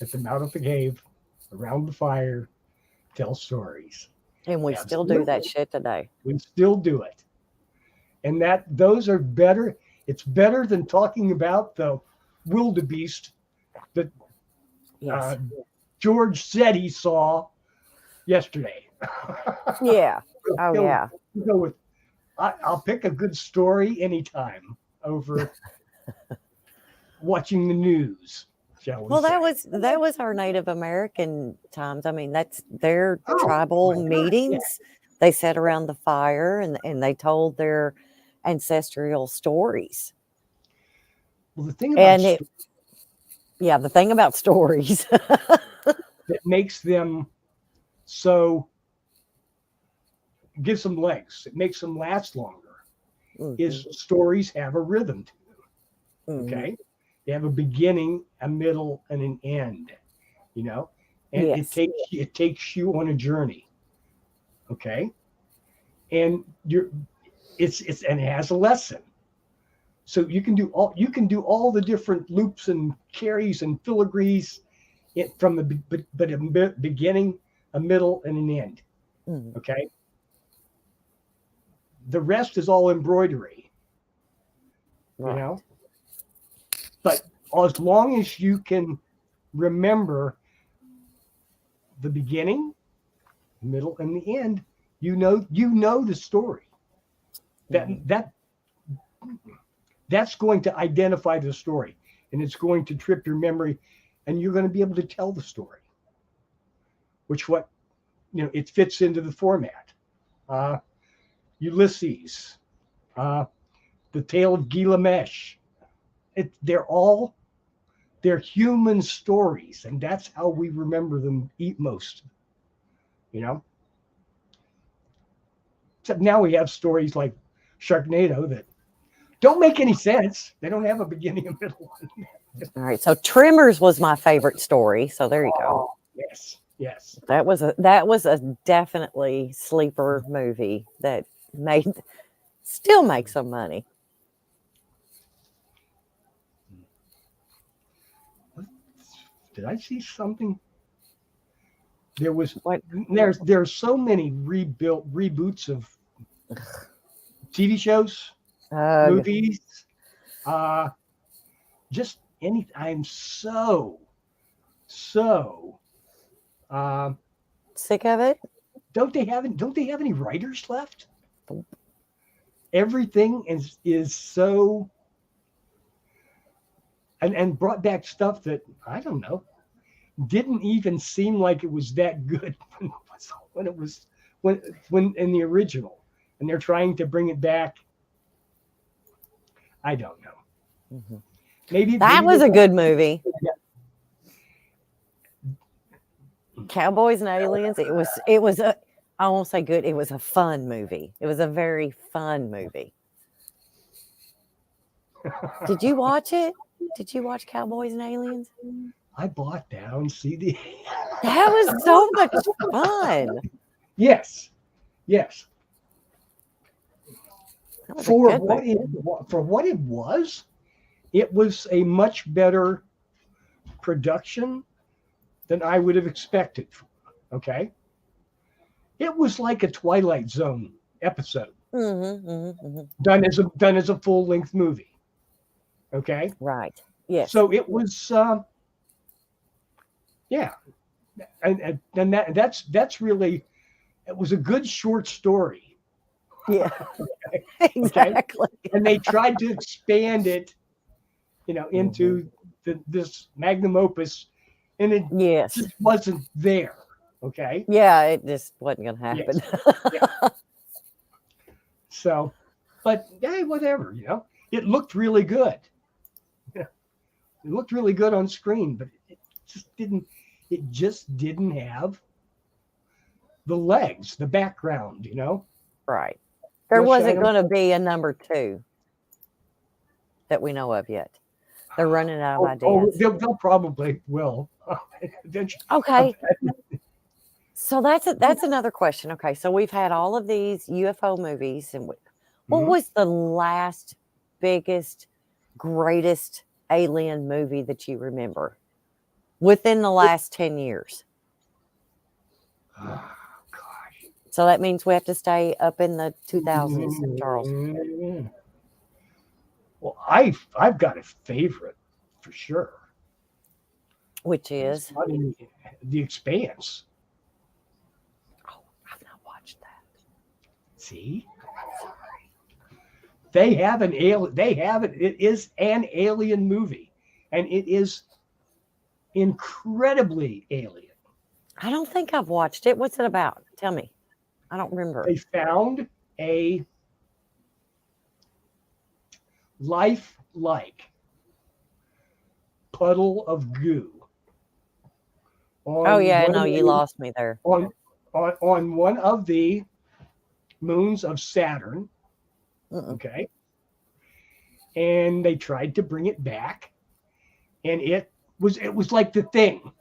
[SPEAKER 1] at the mouth of the cave, around the fire, tell stories.
[SPEAKER 2] And we still do that shit today.
[SPEAKER 1] We still do it. And those are better. It's better than talking about the wildebeest that
[SPEAKER 2] Yes.
[SPEAKER 1] George said he saw yesterday.
[SPEAKER 2] Yeah. Oh, yeah.
[SPEAKER 1] Go with, I'll pick a good story anytime over watching the news.
[SPEAKER 2] Well, that was our Native American times. I mean, that's their tribal meetings. Yeah. They sat around the fire and they told their ancestral stories.
[SPEAKER 1] Well, the thing about
[SPEAKER 2] the thing about stories
[SPEAKER 1] that makes them so gives them legs, it makes them last longer, is stories have a rhythm to them. Okay. They have a beginning, a middle, and an end, and it takes you on a journey. Okay. And it has a lesson. So you can do all the different loops and carries and filigrees from but a beginning, a middle, and an end. Okay. The rest is all embroidery.
[SPEAKER 2] Right.
[SPEAKER 1] But as long as you can remember the beginning, middle, and the end, you know the story. That's going to identify the story, and it's going to trip your memory, and you're going to be able to tell the story. It fits into the format. Ulysses, the Tale of Gilgamesh. They're human stories, and that's how we remember them most. Except now we have stories like Sharknado that don't make any sense. They don't have a beginning and middle.
[SPEAKER 2] All right, so Tremors was my favorite story. So there you go.
[SPEAKER 1] Yes.
[SPEAKER 2] That was a definitely sleeper movie that still makes some money.
[SPEAKER 1] Did I see something? There's so many reboots of TV shows, movies, just any. I'm so
[SPEAKER 2] sick of it.
[SPEAKER 1] Don't they have any writers left? Everything is so and brought back stuff that I don't know didn't even seem like it was that good when in the original, and they're trying to bring it back. I don't know. Maybe
[SPEAKER 2] that was a good movie. Cowboys and Aliens. It was I won't say good. It was a fun movie. It was a very fun movie. Did you watch it? Did you watch Cowboys and Aliens?
[SPEAKER 1] I bought that on CD.
[SPEAKER 2] That was so much fun.
[SPEAKER 1] Yes. For what it was a much better production than I would have expected. Okay. It was like a Twilight Zone episode done as a full-length movie. Okay.
[SPEAKER 2] Right. Yes.
[SPEAKER 1] So it was, and that's really, it was a good short story.
[SPEAKER 2] Yeah. Exactly.
[SPEAKER 1] And they tried to expand it, into this magnum opus, and it just wasn't there. Okay.
[SPEAKER 2] Yeah, it just wasn't going to happen.
[SPEAKER 1] Yes. So, but hey, whatever, it looked really good. It looked really good on screen, but it just didn't have the legs, the background,
[SPEAKER 2] Right. There wasn't going to be a number 2 that we know of yet. They're running out of ideas.
[SPEAKER 1] They'll probably will.
[SPEAKER 2] Okay. So that's another question. Okay, so we've had all of these UFO movies, and what was the last biggest, greatest alien movie that you remember? within the last 10 years.
[SPEAKER 1] Oh, gosh.
[SPEAKER 2] So that means we have to stay up in the 2000s, Charles.
[SPEAKER 1] Well, I've got a favorite for sure.
[SPEAKER 2] Which
[SPEAKER 1] It's
[SPEAKER 2] is?
[SPEAKER 1] not in The Expanse.
[SPEAKER 2] Oh, I've not watched that.
[SPEAKER 1] See? They have an alien. They have it. It is an alien movie, and it is incredibly alien.
[SPEAKER 2] I don't think I've watched it. What's it about? Tell me. I don't remember.
[SPEAKER 1] They found a lifelike puddle of goo.
[SPEAKER 2] Oh yeah, no, you lost me there.
[SPEAKER 1] On one of the moons of Saturn. Okay. And they tried to bring it back, and it was like The Thing.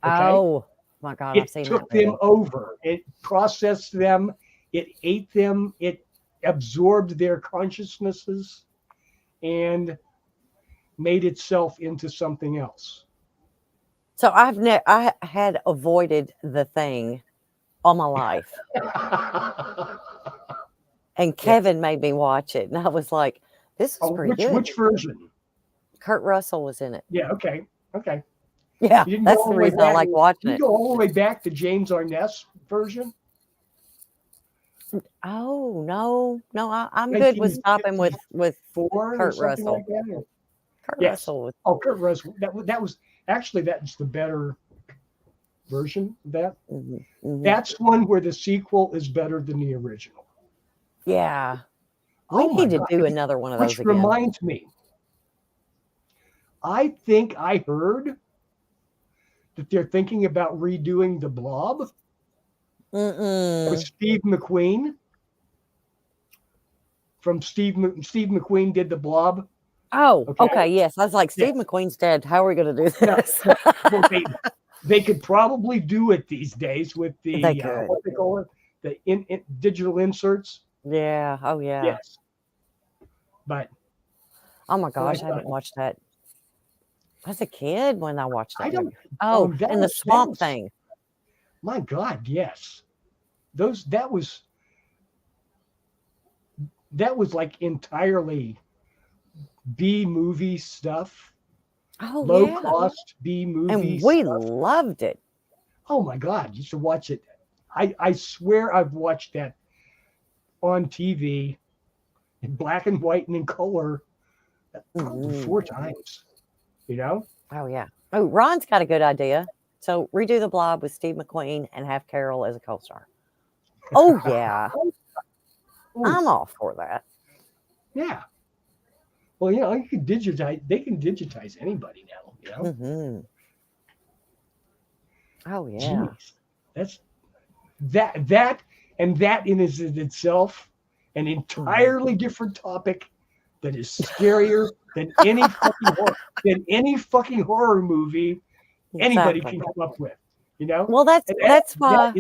[SPEAKER 1] Okay?
[SPEAKER 2] Oh my God, I've seen
[SPEAKER 1] that. It took
[SPEAKER 2] movie.
[SPEAKER 1] them over. It processed them. It ate them. It absorbed their consciousnesses and made itself into something else.
[SPEAKER 2] So I had avoided The Thing all my life. And Kevin made me watch it, and I was like, "This is pretty good."
[SPEAKER 1] Which version?
[SPEAKER 2] Kurt Russell was in it.
[SPEAKER 1] Yeah. Okay.
[SPEAKER 2] Yeah, that's the reason I like watching it.
[SPEAKER 1] You go all the way back to James Arnett's version.
[SPEAKER 2] Oh no, I'm good with stopping with
[SPEAKER 1] Kurt
[SPEAKER 2] Russell.
[SPEAKER 1] Like that,
[SPEAKER 2] Kurt Russell.
[SPEAKER 1] Kurt Russell. That was actually that's the better version of that. Mm-hmm. That's one where the sequel is better than the original.
[SPEAKER 2] Yeah. We need to do another one of those again.
[SPEAKER 1] Which reminds me, I think I heard that they're thinking about redoing The Blob with Steve McQueen. From Steve McQueen did The Blob.
[SPEAKER 2] Oh, okay. Yes. I was like, Steve McQueen's dead. How are we going to do this?
[SPEAKER 1] No. Well, they could probably do it these days with the what they call it, the digital inserts.
[SPEAKER 2] Yeah. Oh, yeah.
[SPEAKER 1] Yes. But
[SPEAKER 2] oh my gosh, I haven't watched that. I was a kid when I watched that.
[SPEAKER 1] I don't.
[SPEAKER 2] And the swamp thing.
[SPEAKER 1] My God, yes. That was like entirely B movie stuff.
[SPEAKER 2] Oh,
[SPEAKER 1] low cost B movie.
[SPEAKER 2] And we loved it.
[SPEAKER 1] Oh my God, you should watch it. I swear I've watched that on TV in black and white and in color probably 4 times. You know?
[SPEAKER 2] Oh yeah. Oh, Ron's got a good idea. So redo The Blob with Steve McQueen and have Carol as a co-star. Oh yeah. I'm all for that.
[SPEAKER 1] Yeah. Well, you know, you can digitize. They can digitize anybody now. You know.
[SPEAKER 2] Mm-hmm. Oh yeah.
[SPEAKER 1] Jeez. That's that in itself an entirely different topic that is scarier than any fucking horror movie anybody can come up with. You know.
[SPEAKER 2] Well, that's why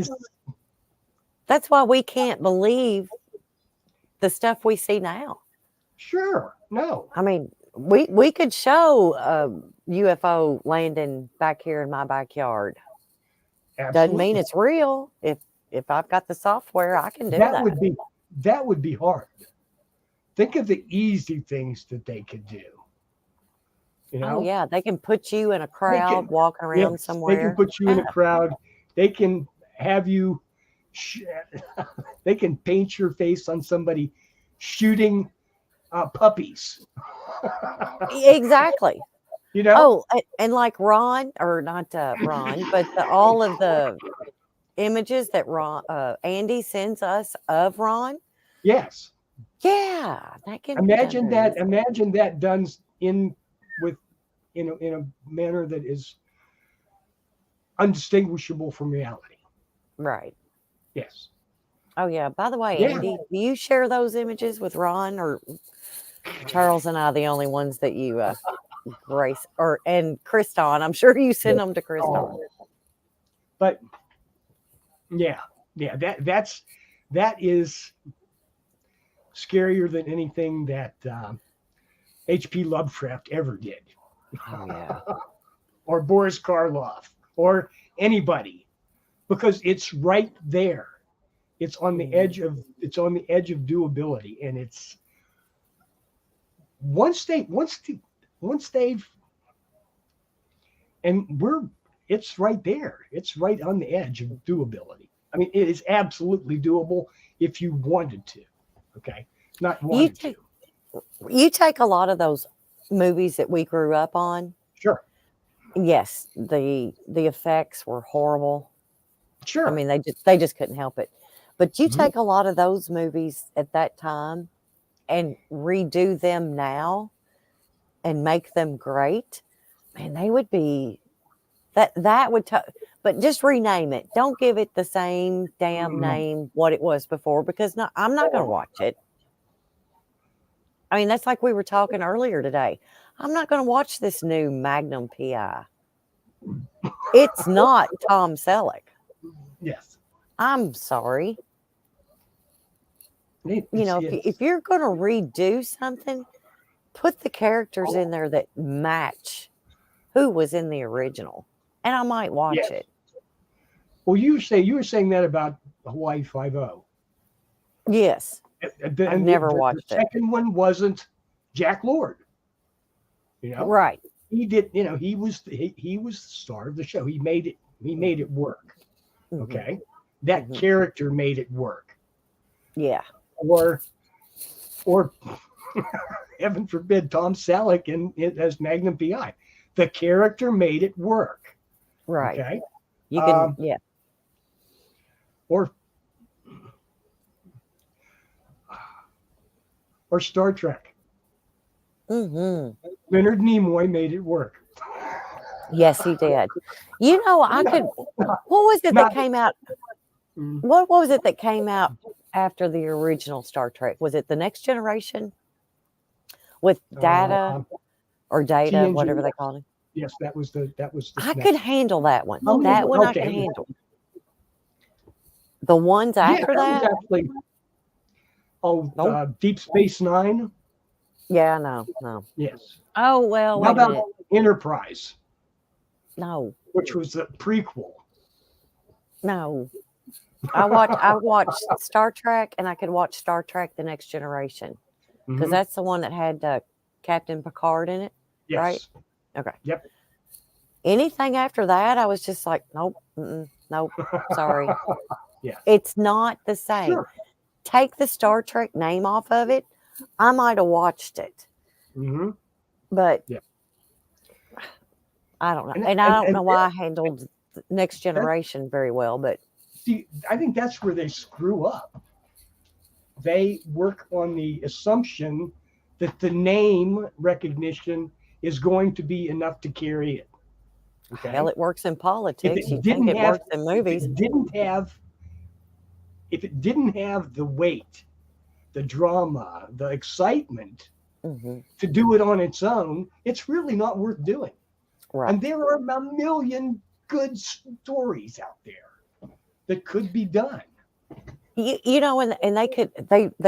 [SPEAKER 2] we can't believe the stuff we see now.
[SPEAKER 1] Sure. No.
[SPEAKER 2] I mean, we could show a UFO landing back here in my backyard.
[SPEAKER 1] Absolutely.
[SPEAKER 2] Doesn't mean it's real. If I've got the software, I can do that.
[SPEAKER 1] That would be hard. Think of the easy things that they could do. You know?
[SPEAKER 2] Oh yeah, they can put you in a crowd walking around somewhere.
[SPEAKER 1] They can put you in a crowd. They can have you. They can paint your face on somebody shooting puppies.
[SPEAKER 2] Exactly.
[SPEAKER 1] You know.
[SPEAKER 2] Oh, and like Ron, or not Ron, but all of the images that Andy sends us of Ron.
[SPEAKER 1] Yes.
[SPEAKER 2] Yeah, that can
[SPEAKER 1] imagine that. Imagine that done in a manner that is undistinguishable from reality.
[SPEAKER 2] Right.
[SPEAKER 1] Yes.
[SPEAKER 2] Oh yeah. By the way, Andy, do you share those images with Ron, or Charles and I the only ones that you grace, and Kriston? I'm sure you send them to Kriston.
[SPEAKER 1] But yeah, that is scarier than anything that H.P. Lovecraft ever did.
[SPEAKER 2] Oh yeah.
[SPEAKER 1] or Boris Karloff or anybody, because it's right there. It's on the edge of doability, and it's once they've and it's right there. It's right on the edge of doability. I mean, it is absolutely doable if you wanted to. Okay, not wanted to.
[SPEAKER 2] You take a lot of those movies that we grew up on.
[SPEAKER 1] Sure.
[SPEAKER 2] Yes, the effects were horrible.
[SPEAKER 1] Sure.
[SPEAKER 2] I mean, they just couldn't help it. But you take a lot of those movies at that time and redo them now and make them great, man, they would be that would but just rename it. Don't give it the same damn name what it was before, because I'm not going to watch it. I mean, that's like we were talking earlier today. I'm not going to watch this new Magnum PI. It's not Tom Selleck.
[SPEAKER 1] Yes.
[SPEAKER 2] I'm sorry.
[SPEAKER 1] Yes.
[SPEAKER 2] If you're going to redo something, put the characters in there that match who was in the original, and I might watch it.
[SPEAKER 1] Well, you were saying that about Hawaii Five-0.
[SPEAKER 2] Yes. I've never watched it.
[SPEAKER 1] The second one wasn't Jack Lord.
[SPEAKER 2] Right.
[SPEAKER 1] He did. He was the star of the show. He made it work. Okay, that character made it work.
[SPEAKER 2] Yeah.
[SPEAKER 1] Or heaven forbid, Tom Selleck as Magnum PI. The character made it work.
[SPEAKER 2] Right.
[SPEAKER 1] Okay.
[SPEAKER 2] You can,
[SPEAKER 1] Or Star Trek.
[SPEAKER 2] Leonard
[SPEAKER 1] Nimoy made it work.
[SPEAKER 2] Yes, he did. What was it that came out? What was it that came out after the original Star Trek? Was it The Next Generation with Data or Data,
[SPEAKER 1] TNG,
[SPEAKER 2] whatever they called it?
[SPEAKER 1] Yes, that was the.
[SPEAKER 2] I could handle that one. That one I could handle. The ones after that?
[SPEAKER 1] Actually, Deep Space Nine.
[SPEAKER 2] Yeah, no.
[SPEAKER 1] Yes.
[SPEAKER 2] Oh well.
[SPEAKER 1] How about Enterprise?
[SPEAKER 2] No.
[SPEAKER 1] Which was the prequel.
[SPEAKER 2] No. I watched Star Trek, and I could watch Star Trek: The Next Generation, because that's the one that had Captain Picard in it, right? Okay.
[SPEAKER 1] Yep.
[SPEAKER 2] Anything after that, I was just like, nope, nope, sorry.
[SPEAKER 1] Yeah.
[SPEAKER 2] It's not the same.
[SPEAKER 1] Sure.
[SPEAKER 2] Take the Star Trek name off of it, I might have watched it. But I don't know. And I don't know why I handled Next Generation very well, but
[SPEAKER 1] see, I think that's where they screw up. They work on the assumption that the name recognition is going to be enough to carry it. Okay?
[SPEAKER 2] Hell, it works in politics. You think it works in movies.
[SPEAKER 1] If it didn't have the weight, the drama, the excitement to do it on its own, it's really not worth doing.
[SPEAKER 2] Right.
[SPEAKER 1] And there are a million good stories out there that could be done.
[SPEAKER 2] And they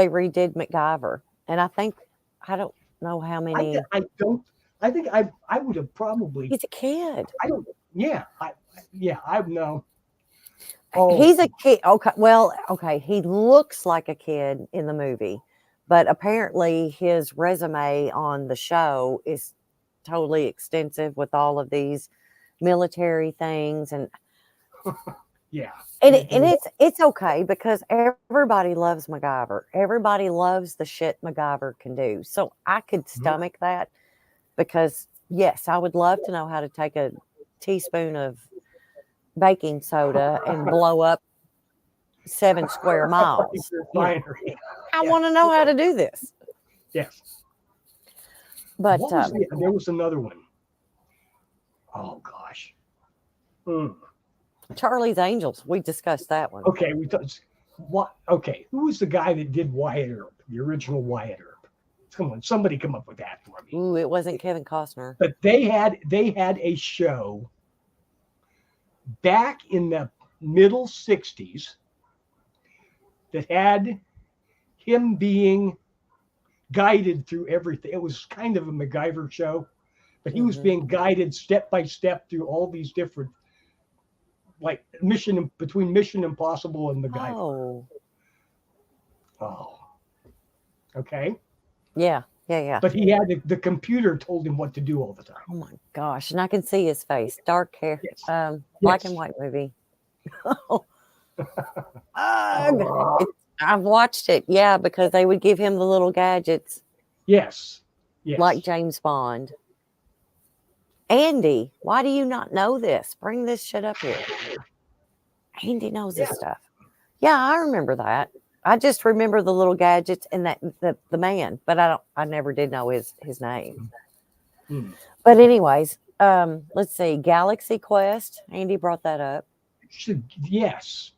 [SPEAKER 2] redid MacGyver, and I don't know how many.
[SPEAKER 1] I think I would have probably.
[SPEAKER 2] He's a kid.
[SPEAKER 1] I don't. Yeah. I know.
[SPEAKER 2] He's a kid. Okay. Well, okay. He looks like a kid in the movie, but apparently his resume on the show is totally extensive with all of these military things and.
[SPEAKER 1] Yeah.
[SPEAKER 2] And it's okay, because everybody loves MacGyver. Everybody loves the shit MacGyver can do. So I could stomach that, because yes, I would love to know how to take a teaspoon of baking soda and blow up 7 square miles. I want to know how to do this.
[SPEAKER 1] Yes.
[SPEAKER 2] But
[SPEAKER 1] there was another one. Oh gosh.
[SPEAKER 2] Charlie's Angels. We discussed that one.
[SPEAKER 1] Okay, Okay, who was the guy that did Wyatt Earp, the original Wyatt Earp? Come on, somebody come up with that for me.
[SPEAKER 2] Ooh, it wasn't Kevin Costner.
[SPEAKER 1] But they had a show back in the middle 60s that had him being guided through everything. It was kind of a MacGyver show, but he was being guided step by step through all these different, like between Mission Impossible and MacGyver. Oh. Okay.
[SPEAKER 2] Yeah.
[SPEAKER 1] But he had the computer told him what to do all the time.
[SPEAKER 2] Oh my gosh. And I can see his face. Dark hair.
[SPEAKER 1] Yes.
[SPEAKER 2] Black and white movie. I've watched it. Yeah, because they would give him the little gadgets.
[SPEAKER 1] Yes.
[SPEAKER 2] Like James Bond. Andy, why do you not know this? Bring this shit up here. Andy knows this stuff. Yeah, I remember that. I just remember the little gadgets and that the man, but I never did know his name. But anyways, let's see. Galaxy Quest. Andy brought that up.
[SPEAKER 1] Yes.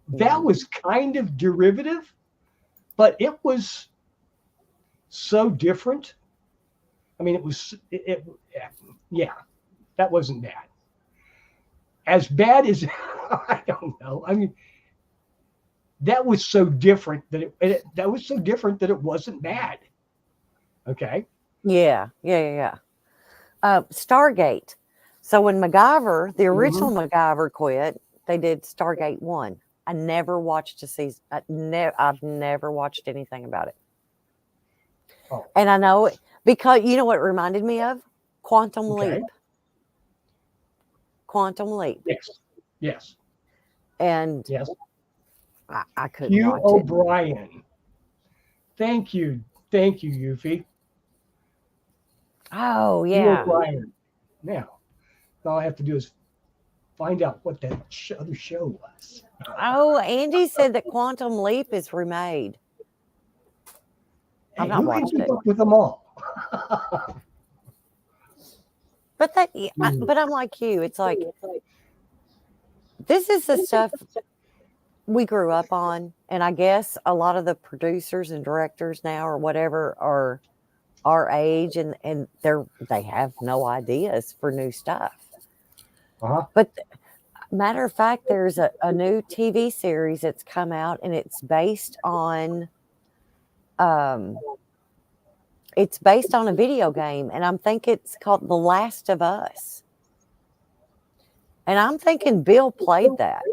[SPEAKER 1] That was kind of derivative, but it was so different. I mean, that wasn't bad. As bad as, I don't know. I mean, that was so different that it wasn't bad. Okay.
[SPEAKER 2] Yeah. Stargate. So when MacGyver, the original MacGyver quit, they did Stargate 1. I never watched a season. I've never watched anything about it.
[SPEAKER 1] Oh.
[SPEAKER 2] And I know it because you know what it reminded me of? Quantum Leap. Quantum Leap.
[SPEAKER 1] Yes.
[SPEAKER 2] And
[SPEAKER 1] yes.
[SPEAKER 2] I couldn't
[SPEAKER 1] Hugh
[SPEAKER 2] watch
[SPEAKER 1] O'Brien. Thank you, Yuffie.
[SPEAKER 2] Oh, yeah.
[SPEAKER 1] Hugh O'Brien. Now, all I have to do is find out what that other show was.
[SPEAKER 2] Oh, Andy said that Quantum Leap is remade. I've not watched it.
[SPEAKER 1] With them all.
[SPEAKER 2] But but I'm like you. It's like this is the stuff we grew up on, and I guess a lot of the producers and directors now or whatever are our age, and they have no ideas for new stuff. But matter of fact, there's a new TV series that's come out, and it's based on a video game, and I'm thinking it's called The Last of Us. And I'm thinking Bill played that.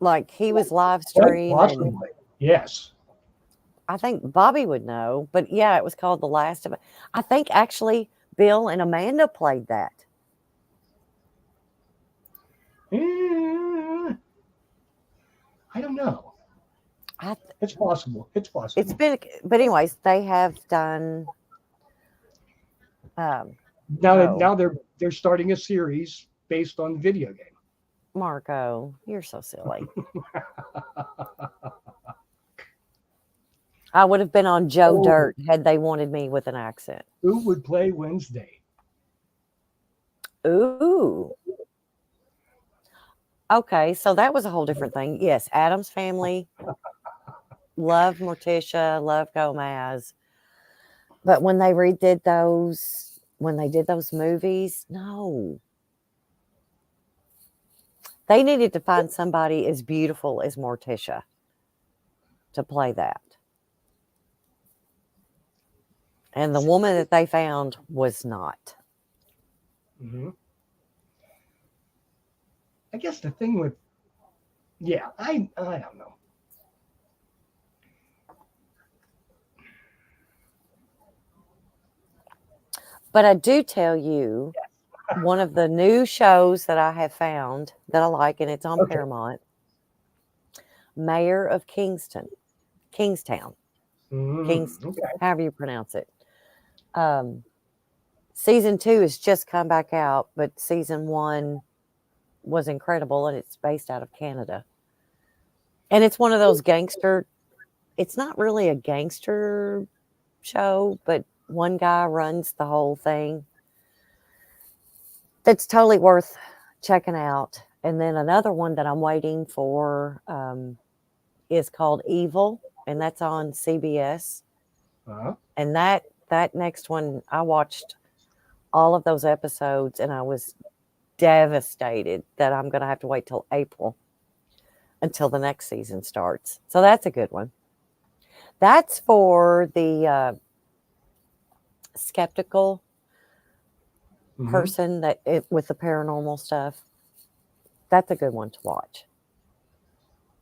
[SPEAKER 2] Like he was live streaming.
[SPEAKER 1] Yes.
[SPEAKER 2] I think Bobby would know, but yeah, it was called The Last of Us. I think actually Bill and Amanda played that.
[SPEAKER 1] I don't know. It's possible.
[SPEAKER 2] It's been, but anyways, they have done.
[SPEAKER 1] Now they're starting a series based on the video game.
[SPEAKER 2] Marco, you're so silly. I would have been on Joe Dirt had they wanted me with an accent.
[SPEAKER 1] Who would play Wednesday?
[SPEAKER 2] Ooh. Okay, so that was a whole different thing. Yes, Addams Family. Love Morticia, love Gomez. But when they did those movies, no. They needed to find somebody as beautiful as Morticia to play that. And the woman that they found was not.
[SPEAKER 1] Mm-hmm. I guess the thing with, I don't know.
[SPEAKER 2] But I do tell you, one of the new shows that I have found that I like, and it's on Paramount, Mayor of Kingstown. However you pronounce it. Season 2 has just come back out, but season 1 was incredible, and it's based out of Canada. And it's one of those it's not really a gangster show, but one guy runs the whole thing. That's totally worth checking out. And then another one that I'm waiting for is called Evil, and that's on CBS. And that next one, I watched all of those episodes, and I was devastated that I'm going to have to wait till April until the next season starts. So that's a good one. That's for the skeptical
[SPEAKER 1] Mhm.
[SPEAKER 2] person with the paranormal stuff, that's a good one to watch.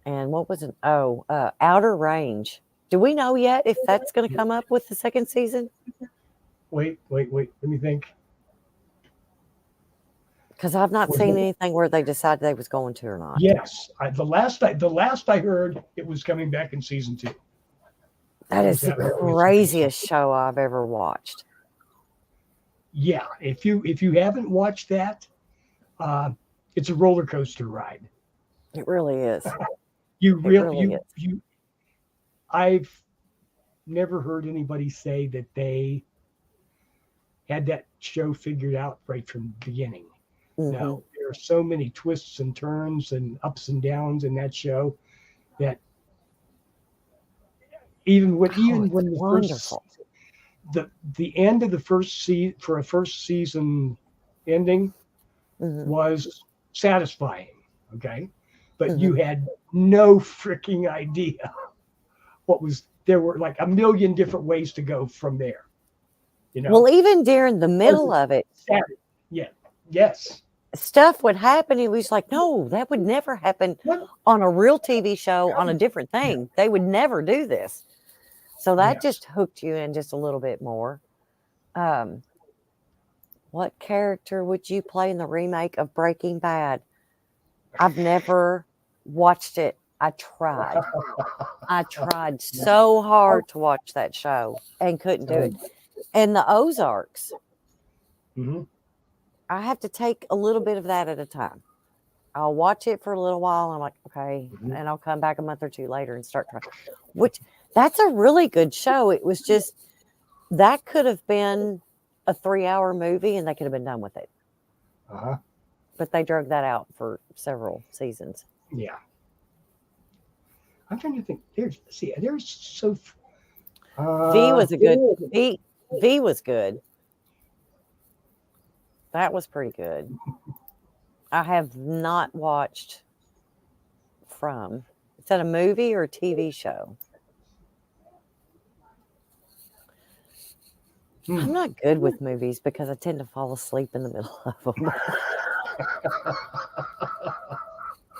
[SPEAKER 2] And what was it? Oh, Outer Range. Do we know yet if that's going to come up with the second season?
[SPEAKER 1] Wait. Let me think.
[SPEAKER 2] Because I've not
[SPEAKER 1] Was
[SPEAKER 2] seen
[SPEAKER 1] it-
[SPEAKER 2] anything where they decided they was going to or not.
[SPEAKER 1] Yes, the last I heard, it was coming back in season 2.
[SPEAKER 2] That is
[SPEAKER 1] Was
[SPEAKER 2] the
[SPEAKER 1] that what it was saying?
[SPEAKER 2] craziest show I've ever watched.
[SPEAKER 1] Yeah, if you haven't watched that, it's a roller coaster ride.
[SPEAKER 2] It really is.
[SPEAKER 1] You
[SPEAKER 2] It
[SPEAKER 1] real
[SPEAKER 2] really is.
[SPEAKER 1] you. I've never heard anybody say that they had that show figured out right from the beginning.
[SPEAKER 2] Mhm.
[SPEAKER 1] No, there are so many twists and turns and ups and downs in that show that even when
[SPEAKER 2] it's
[SPEAKER 1] the
[SPEAKER 2] wonderful.
[SPEAKER 1] the end of the for a first season ending
[SPEAKER 2] Mhm.
[SPEAKER 1] was satisfying, okay? But
[SPEAKER 2] Mhm.
[SPEAKER 1] you had no freaking idea what was there were like a million different ways to go from there. You know?
[SPEAKER 2] Well, even during the middle of it,
[SPEAKER 1] Yeah. Yes.
[SPEAKER 2] stuff would happen. He was like, no, that would never happen
[SPEAKER 1] What?
[SPEAKER 2] on a real TV show on a different thing. They would never do this. So that
[SPEAKER 1] Yes.
[SPEAKER 2] just hooked you in just a little bit more. What character would you play in the remake of Breaking Bad? I've never watched it. I tried. I tried so hard to watch that show and couldn't do it. And the Ozarks,
[SPEAKER 1] Mm-hmm.
[SPEAKER 2] I have to take a little bit of that at a time. I'll watch it for a little while. And I'm like, okay.
[SPEAKER 1] Mhm.
[SPEAKER 2] And I'll come back a month or two later and start trying. Which that's a really good show. It was just that could have been a 3-hour movie and they could have been done with it.
[SPEAKER 1] Uh-huh.
[SPEAKER 2] But they drug that out for several seasons.
[SPEAKER 1] Yeah. I'm trying to think. There's so.
[SPEAKER 2] V was a good V was good. That was pretty good. I have not watched From. Is that a movie or a TV show? I'm not good with movies because I tend to fall asleep in the middle of them.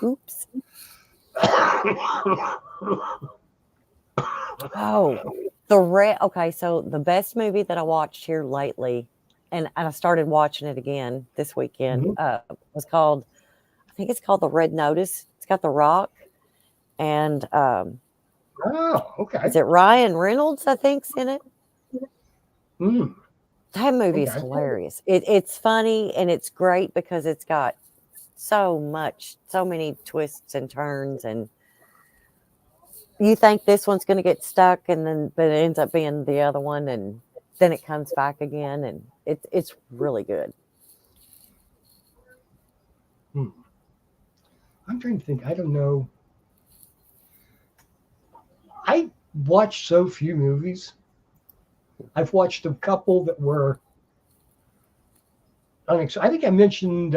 [SPEAKER 2] Oops. Oh, okay, so the best movie that I watched here lately, and I started watching it again this weekend, was called, I think it's called The Red Notice. It's got The Rock and
[SPEAKER 1] Oh, okay.
[SPEAKER 2] is it Ryan Reynolds, I think's in it?
[SPEAKER 1] Mm.
[SPEAKER 2] That movie is
[SPEAKER 1] Okay.
[SPEAKER 2] hilarious. It's funny and it's great because it's got so many twists and turns, and you think this one's going to get stuck, but it ends up being the other one, and then it comes back again, and it's really good.
[SPEAKER 1] I'm trying to think. I don't know. I watch so few movies. I've watched a couple that were unexpected. I think I mentioned.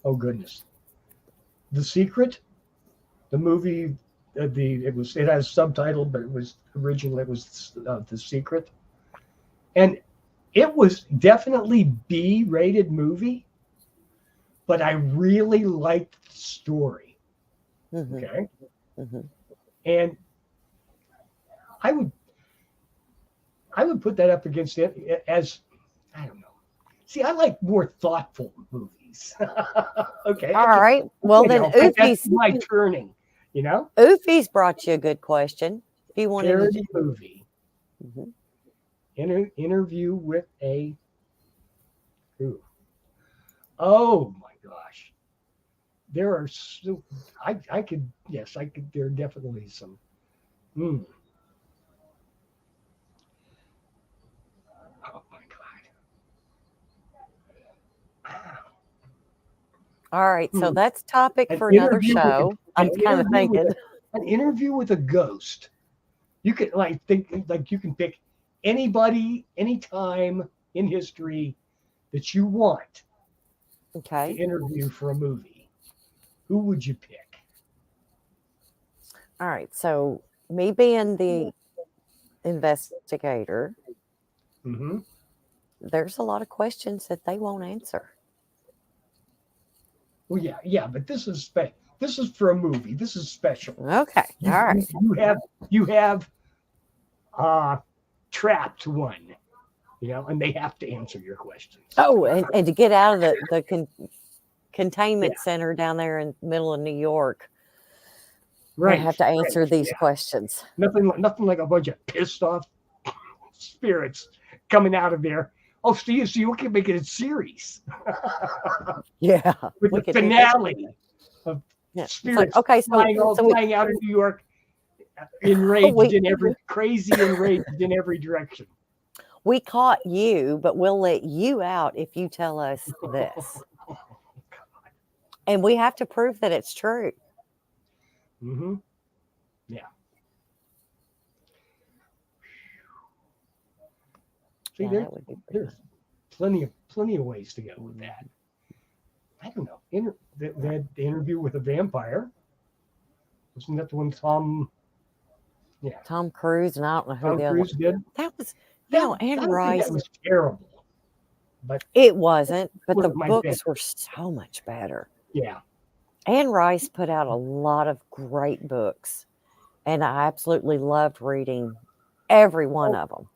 [SPEAKER 1] Oh goodness, The Secret, the movie. It has subtitle, but it was The Secret, and it was definitely B-rated movie, but I really liked the story.
[SPEAKER 2] Mm-hmm.
[SPEAKER 1] Okay,
[SPEAKER 2] Mm-hmm.
[SPEAKER 1] and I would put that up against it as, I don't know. See, I like more thoughtful movies. Okay.
[SPEAKER 2] All right. Well, then
[SPEAKER 1] That's my turning,
[SPEAKER 2] Oofy's brought you a good question. If you wanted
[SPEAKER 1] parody movie.
[SPEAKER 2] Mm-hmm.
[SPEAKER 1] Interview with a who? Oh my gosh. There are so I could there are definitely some. Oh my God.
[SPEAKER 2] All right, so that's topic for another show. I'm kind of thinking
[SPEAKER 1] an interview with a ghost. You could you can pick anybody, anytime in history that you want to interview for a movie. Who would you pick?
[SPEAKER 2] All right, so me being the investigator,
[SPEAKER 1] Mm-hmm.
[SPEAKER 2] There's a lot of questions that they won't answer.
[SPEAKER 1] Well, yeah, but this is this is for a movie. This is special.
[SPEAKER 2] Okay.
[SPEAKER 1] You,
[SPEAKER 2] All right.
[SPEAKER 1] you have uh trapped one, and they have to answer your questions.
[SPEAKER 2] Oh, and to get out of the
[SPEAKER 1] Yeah,
[SPEAKER 2] containment center down there in the middle of New York, they
[SPEAKER 1] right,
[SPEAKER 2] have to
[SPEAKER 1] right.
[SPEAKER 2] answer these
[SPEAKER 1] Yeah,
[SPEAKER 2] questions.
[SPEAKER 1] nothing like a bunch of pissed off spirits coming out of there. Oh, so you can make it a series
[SPEAKER 2] Yeah,
[SPEAKER 1] with
[SPEAKER 2] we
[SPEAKER 1] the
[SPEAKER 2] could do that.
[SPEAKER 1] finale of
[SPEAKER 2] Yeah, it's like
[SPEAKER 1] spirits
[SPEAKER 2] okay, so
[SPEAKER 1] flying out of New York, enraged
[SPEAKER 2] we
[SPEAKER 1] in every crazy enraged in every direction.
[SPEAKER 2] we caught you, but we'll let you out if you tell us this, and we have to prove that it's true.
[SPEAKER 1] Mm-hmm. Yeah. See,
[SPEAKER 2] Yeah, that would be pretty.
[SPEAKER 1] there's plenty of ways to go with that. I don't know. That interview with a vampire, wasn't that the one Tom? Yeah,
[SPEAKER 2] Tom Cruise, and I don't know who
[SPEAKER 1] Tom
[SPEAKER 2] the other one.
[SPEAKER 1] Cruise did.
[SPEAKER 2] That was,
[SPEAKER 1] That
[SPEAKER 2] Anne
[SPEAKER 1] I don't think
[SPEAKER 2] Rice.
[SPEAKER 1] that was terrible, but
[SPEAKER 2] It wasn't, but the
[SPEAKER 1] wasn't my
[SPEAKER 2] books
[SPEAKER 1] favorite.
[SPEAKER 2] were so much better.
[SPEAKER 1] Yeah.
[SPEAKER 2] Anne Rice put out a lot of great books, and I absolutely loved reading every one of them.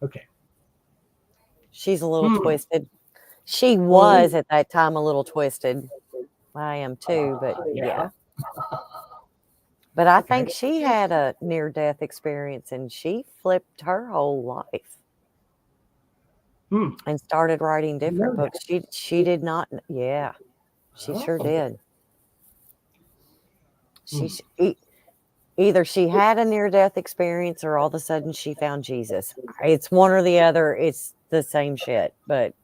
[SPEAKER 1] Okay.
[SPEAKER 2] She's a little
[SPEAKER 1] Hmm.
[SPEAKER 2] twisted. She was at that time a little twisted. I am too, but yeah. But I think she had a near-death experience, and she flipped her whole life and started writing different books. She did not. Yeah, she sure did. Either she had a near-death experience, or all of a sudden she found Jesus. It's one or the other. It's the same shit. But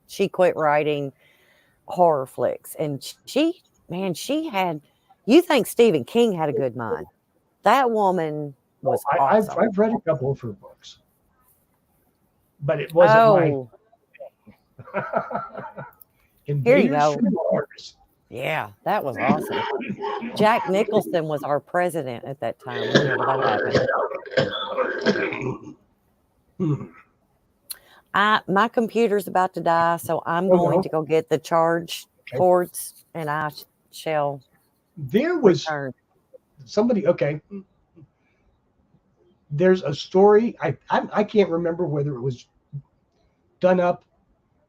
[SPEAKER 2] she quit writing horror flicks, and she had. You think Stephen King had a good mind? That woman was awesome.
[SPEAKER 1] I've read a couple of her books, but it wasn't my.
[SPEAKER 2] Here you go.
[SPEAKER 1] From Mars.
[SPEAKER 2] Yeah, that was awesome. Jack Nicholson was our president at that time, whenever that happened. My computer's about to die, so I'm going to go get the charge cords, and I shall.
[SPEAKER 1] There was
[SPEAKER 2] return.
[SPEAKER 1] Somebody. Okay. There's a story. I can't remember whether it was done up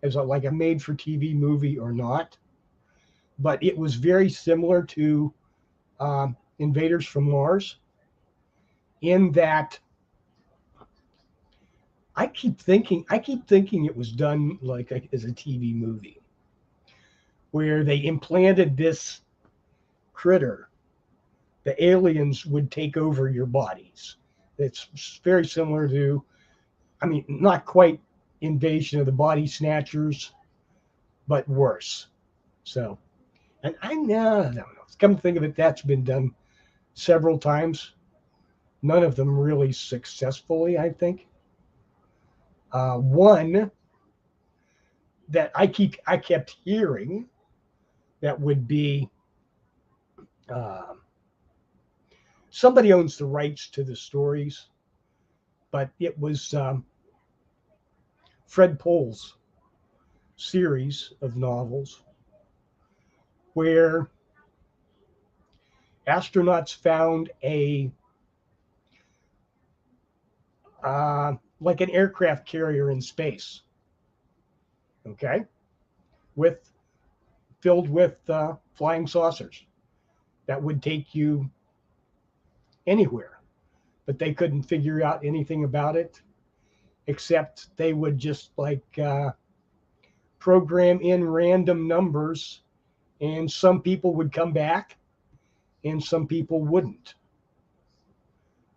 [SPEAKER 1] as like a made-for-TV movie or not, but it was very similar to Invaders from Mars, in that I keep thinking it was done like as a TV movie, where they implanted this critter. The aliens would take over your bodies. It's very similar to, I mean, not quite Invasion of the Body Snatchers, but worse. So, and I don't know. Come to think of it, that's been done several times. None of them really successfully, I think. One that I kept hearing that would be somebody owns the rights to the stories, but it was Fred Pohl's series of novels where astronauts found like an aircraft carrier in space, okay, filled with flying saucers that would take you anywhere, but they couldn't figure out anything about it, except they would just like program in random numbers, and some people would come back and some people wouldn't.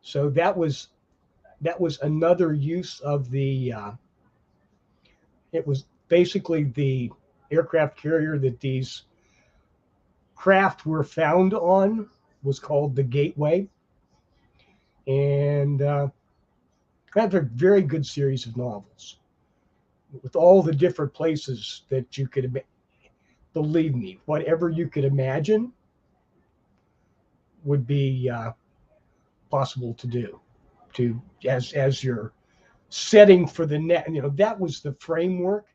[SPEAKER 1] So that was another use of it was basically the aircraft carrier that these craft were found on was called the Gateway, and that's a very good series of novels with all the different places that you could believe me, whatever you could imagine would be possible to do. to as your setting for the net. That was the framework.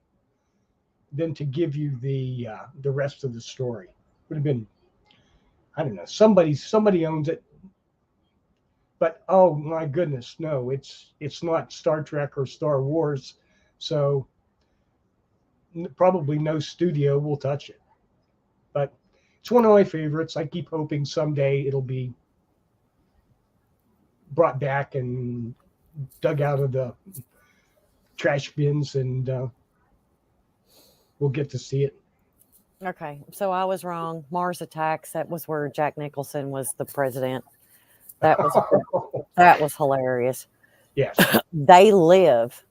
[SPEAKER 1] Then to give you the rest of the story would have been, I don't know, somebody owns it. But oh my goodness, no, it's not Star Trek or Star Wars, so probably no studio will touch it. But it's one of my favorites. I keep hoping someday it'll be brought back and dug out of the trash bins, and we'll get to see it.
[SPEAKER 2] Okay, so I was wrong. Mars Attacks, that was where Jack Nicholson was the president. That was hilarious.
[SPEAKER 1] Yes.
[SPEAKER 2] They Live.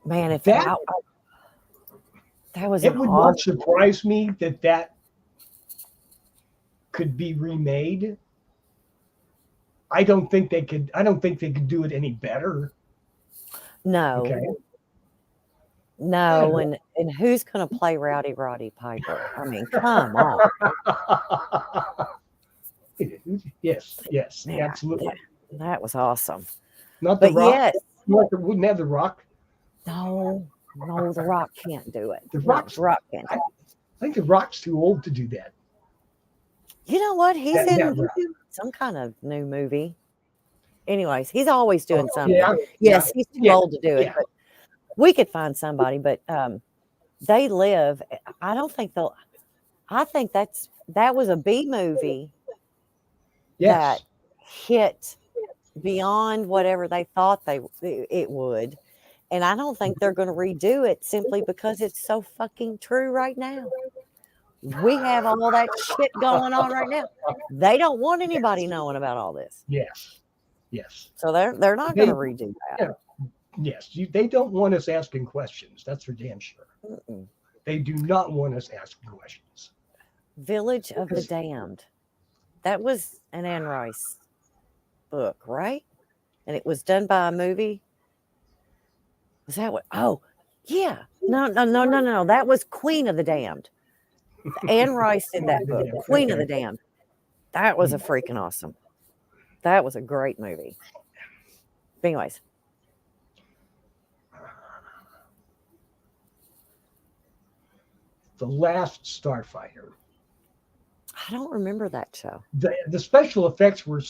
[SPEAKER 2] Man, if that was
[SPEAKER 1] it would not surprise me that could be remade. I don't think they could do it any better.
[SPEAKER 2] No.
[SPEAKER 1] Okay.
[SPEAKER 2] No, and who's going to play Rowdy Roddy Piper? I mean, come on.
[SPEAKER 1] Yes,
[SPEAKER 2] Yeah,
[SPEAKER 1] absolutely.
[SPEAKER 2] That was awesome.
[SPEAKER 1] Not the Rock.
[SPEAKER 2] Yes.
[SPEAKER 1] Wouldn't have the Rock.
[SPEAKER 2] No, the Rock can't do it.
[SPEAKER 1] The Rock
[SPEAKER 2] can't do it.
[SPEAKER 1] I think the Rock's too old to do that.
[SPEAKER 2] You know what? He's in some kind of new movie. Anyways, he's always doing something. Yes, he's too old to do it. But we could find somebody, but They Live. I don't think they'll. I think that was a B movie that hit beyond whatever they thought it would, and I don't think they're going to redo it simply because it's so fucking true right now. We have all that shit going on right now. They don't want anybody knowing about all this.
[SPEAKER 1] Yes.
[SPEAKER 2] So they're not going to redo that.
[SPEAKER 1] Yeah. Yes, they don't want us asking questions. That's for damn sure.
[SPEAKER 2] Mm-mm.
[SPEAKER 1] They do not want us asking questions.
[SPEAKER 2] Village of the Damned. That was an Anne Rice book, right? And it was done by a movie. Was that what? Oh, yeah. No. That was Queen of the Damned. Anne Rice did that book, Queen of the Damned. That was a freaking awesome. That was a great movie. But anyways.
[SPEAKER 1] The Last Starfighter.
[SPEAKER 2] I don't remember that show.
[SPEAKER 1] The special effects were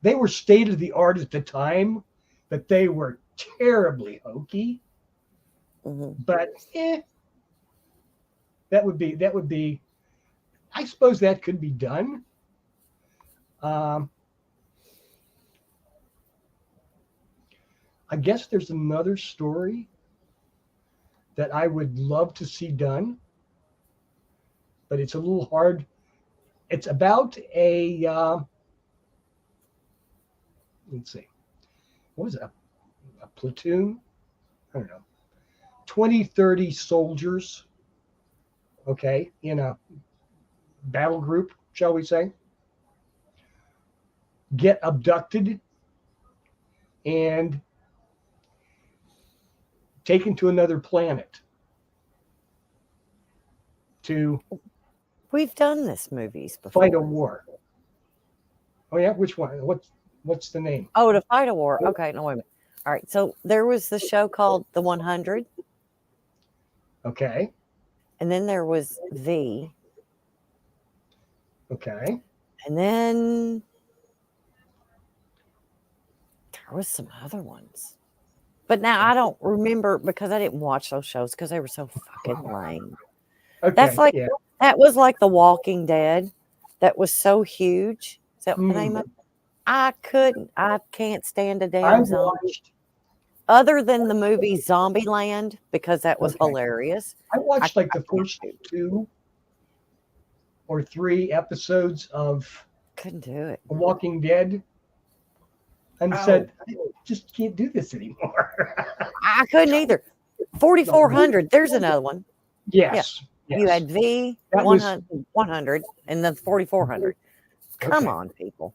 [SPEAKER 1] they were state of the art at the time, but they were terribly hokey.
[SPEAKER 2] Mm-hmm.
[SPEAKER 1] But that would be. I suppose that could be done. I guess there's another story that I would love to see done, but it's a little hard. It's about a, let's see, what was it? A platoon? I don't know. 20, 30 soldiers, okay, in a battle group, shall we say, get abducted and taken to another planet to
[SPEAKER 2] We've done this movies before.
[SPEAKER 1] Fight a war. Oh yeah, which one? What's the name?
[SPEAKER 2] Oh, to fight a war. Okay, no wait a minute. All right, so there was the show called The 100.
[SPEAKER 1] Okay.
[SPEAKER 2] And then there was V.
[SPEAKER 1] Okay.
[SPEAKER 2] And then there was some other ones. But now I don't remember because I didn't watch those shows because they were so fucking lame.
[SPEAKER 1] Okay.
[SPEAKER 2] That's like that was like The Walking Dead. That was so huge. Is that the name of it? I can't stand a damn zombie. Other than the movie Zombieland, because that was hilarious.
[SPEAKER 1] I watched like the first 2 or 3 episodes of
[SPEAKER 2] couldn't do it.
[SPEAKER 1] The Walking Dead and said, I just can't do this anymore.
[SPEAKER 2] I couldn't either. 4,400. There's another one.
[SPEAKER 1] Yes.
[SPEAKER 2] You had V, 100, and then 4,400. Come on, people.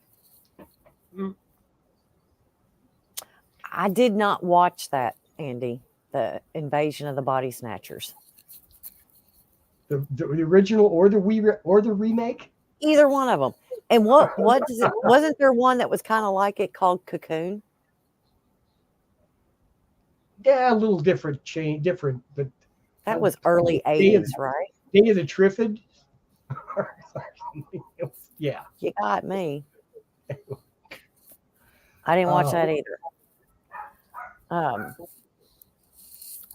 [SPEAKER 2] I did not watch that, Andy, the Invasion of the Body Snatchers.
[SPEAKER 1] The original or the remake?
[SPEAKER 2] Either one of them. And what does it? Wasn't there one that was kind of like it called Cocoon?
[SPEAKER 1] Yeah, a little different, but
[SPEAKER 2] That was early
[SPEAKER 1] Day of,
[SPEAKER 2] '80s, right?
[SPEAKER 1] Day of the Trifid. Yeah.
[SPEAKER 2] You got me. I didn't watch that either.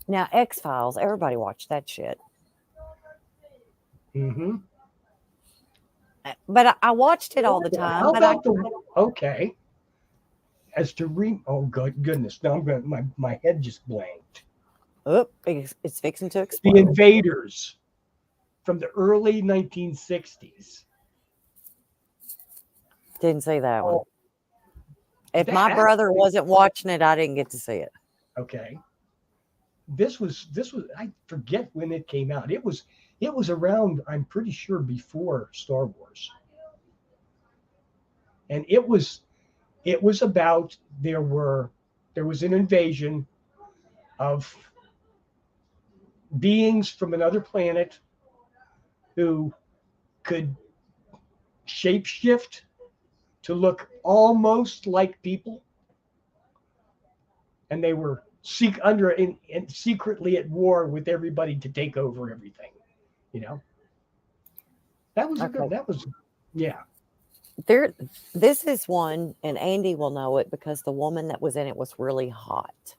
[SPEAKER 2] Now X-Files, everybody watched that shit.
[SPEAKER 1] Mm-hmm.
[SPEAKER 2] But I watched it all the time.
[SPEAKER 1] How
[SPEAKER 2] But
[SPEAKER 1] about okay? As to goodness, now my head just blanked.
[SPEAKER 2] it's fixing to explode.
[SPEAKER 1] The Invaders from the early 1960s.
[SPEAKER 2] Didn't see that one.
[SPEAKER 1] Oh,
[SPEAKER 2] If my brother wasn't watching it, I didn't get to see it.
[SPEAKER 1] Okay. This was I forget when it came out. It was around, I'm pretty sure, before Star Wars. And it was about there was an invasion of beings from another planet who could shapeshift to look almost like people, and they were secretly at war with everybody to take over everything. That was
[SPEAKER 2] Okay.
[SPEAKER 1] yeah.
[SPEAKER 2] This is one, and Andy will know it because the woman that was in it was really hot.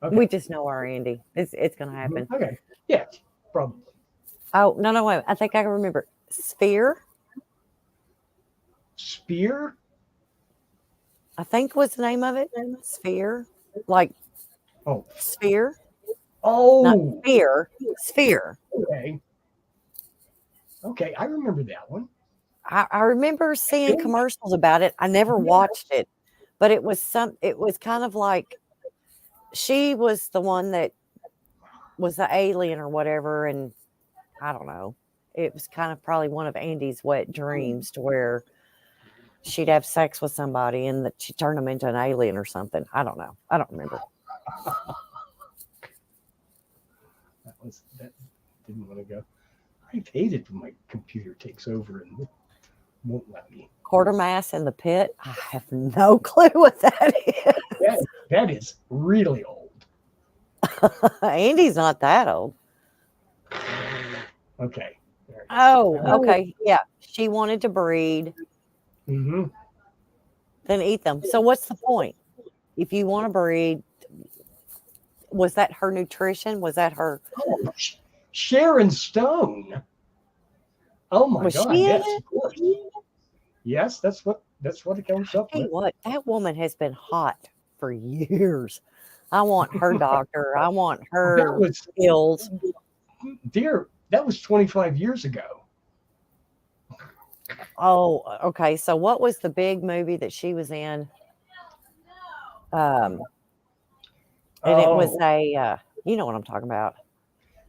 [SPEAKER 1] Okay.
[SPEAKER 2] We just know our Andy. It's gonna happen.
[SPEAKER 1] Okay. Yeah, probably.
[SPEAKER 2] Oh, no, wait. I think I remember. Sphere? I think was the name of it. Sphere? Like Sphere?
[SPEAKER 1] Oh.
[SPEAKER 2] Not Sphere. Sphere.
[SPEAKER 1] Okay, I remember that one.
[SPEAKER 2] I remember seeing commercials about it. I never watched it, but it was kind of like she was the one that was the alien or whatever, and I don't know. It was kind of probably one of Andy's wet dreams to where she'd have sex with somebody and that she turned them into an alien or something. I don't know. I don't remember.
[SPEAKER 1] That didn't want to go. I hate it when my computer takes over and won't let me.
[SPEAKER 2] Quartermass in the Pit? I have no clue what that is.
[SPEAKER 1] That is really old.
[SPEAKER 2] Andy's not that old.
[SPEAKER 1] Okay.
[SPEAKER 2] Oh, okay. Yeah. She wanted to breed.
[SPEAKER 1] Mm-hmm.
[SPEAKER 2] Then eat them. So what's the point? If you want to breed, was that her nutrition? Was that her?
[SPEAKER 1] Oh, Sharon Stone. Oh my God! Yes, of course. Yes, that's what it comes up with.
[SPEAKER 2] What, that woman has been hot for years. I want her doctor. I want her skills.
[SPEAKER 1] Dear, that was 25 years ago.
[SPEAKER 2] Oh, okay. So what was the big movie that she was in? And it was you know what I'm talking about.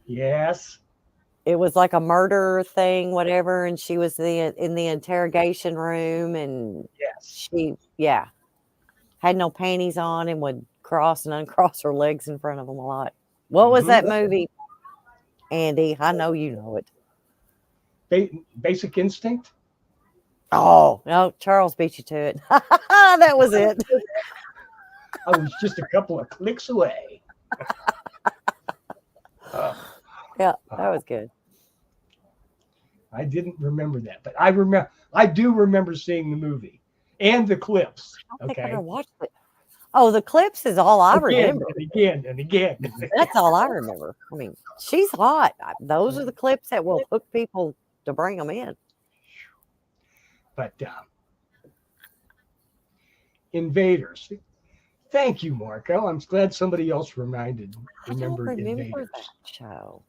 [SPEAKER 1] Yes.
[SPEAKER 2] It was like a murder thing, whatever, and she was in the interrogation room, and she had no panties on and would cross and uncross her legs in front of them a lot. What was that movie, Andy? I know you know
[SPEAKER 1] it. Basic Instinct.
[SPEAKER 2] Oh no, Charles beat you to it. That was it.
[SPEAKER 1] I was just a couple of clicks away.
[SPEAKER 2] Yeah, that was good.
[SPEAKER 1] I didn't remember that, but I do remember seeing the movie and the clips.
[SPEAKER 2] I don't think I ever watched it. Oh, the clips is all I remember.
[SPEAKER 1] And again.
[SPEAKER 2] That's all I remember. I mean, she's hot. Those are the clips that will hook people to bring them in.
[SPEAKER 1] But Invaders. Thank you, Marco. I'm glad somebody else remembered Invaders.
[SPEAKER 2] That show.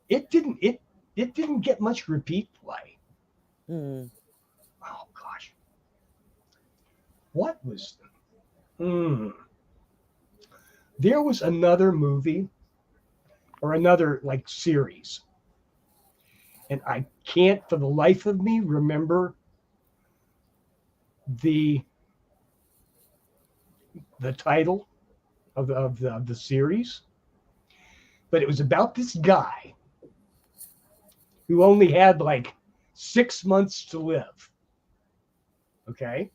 [SPEAKER 1] It didn't get much repeat play.
[SPEAKER 2] Mm.
[SPEAKER 1] Oh gosh. What was there was another movie or another like series, and I can't for the life of me remember the title of the series, but it was about this guy who only had like 6 months to live. Okay,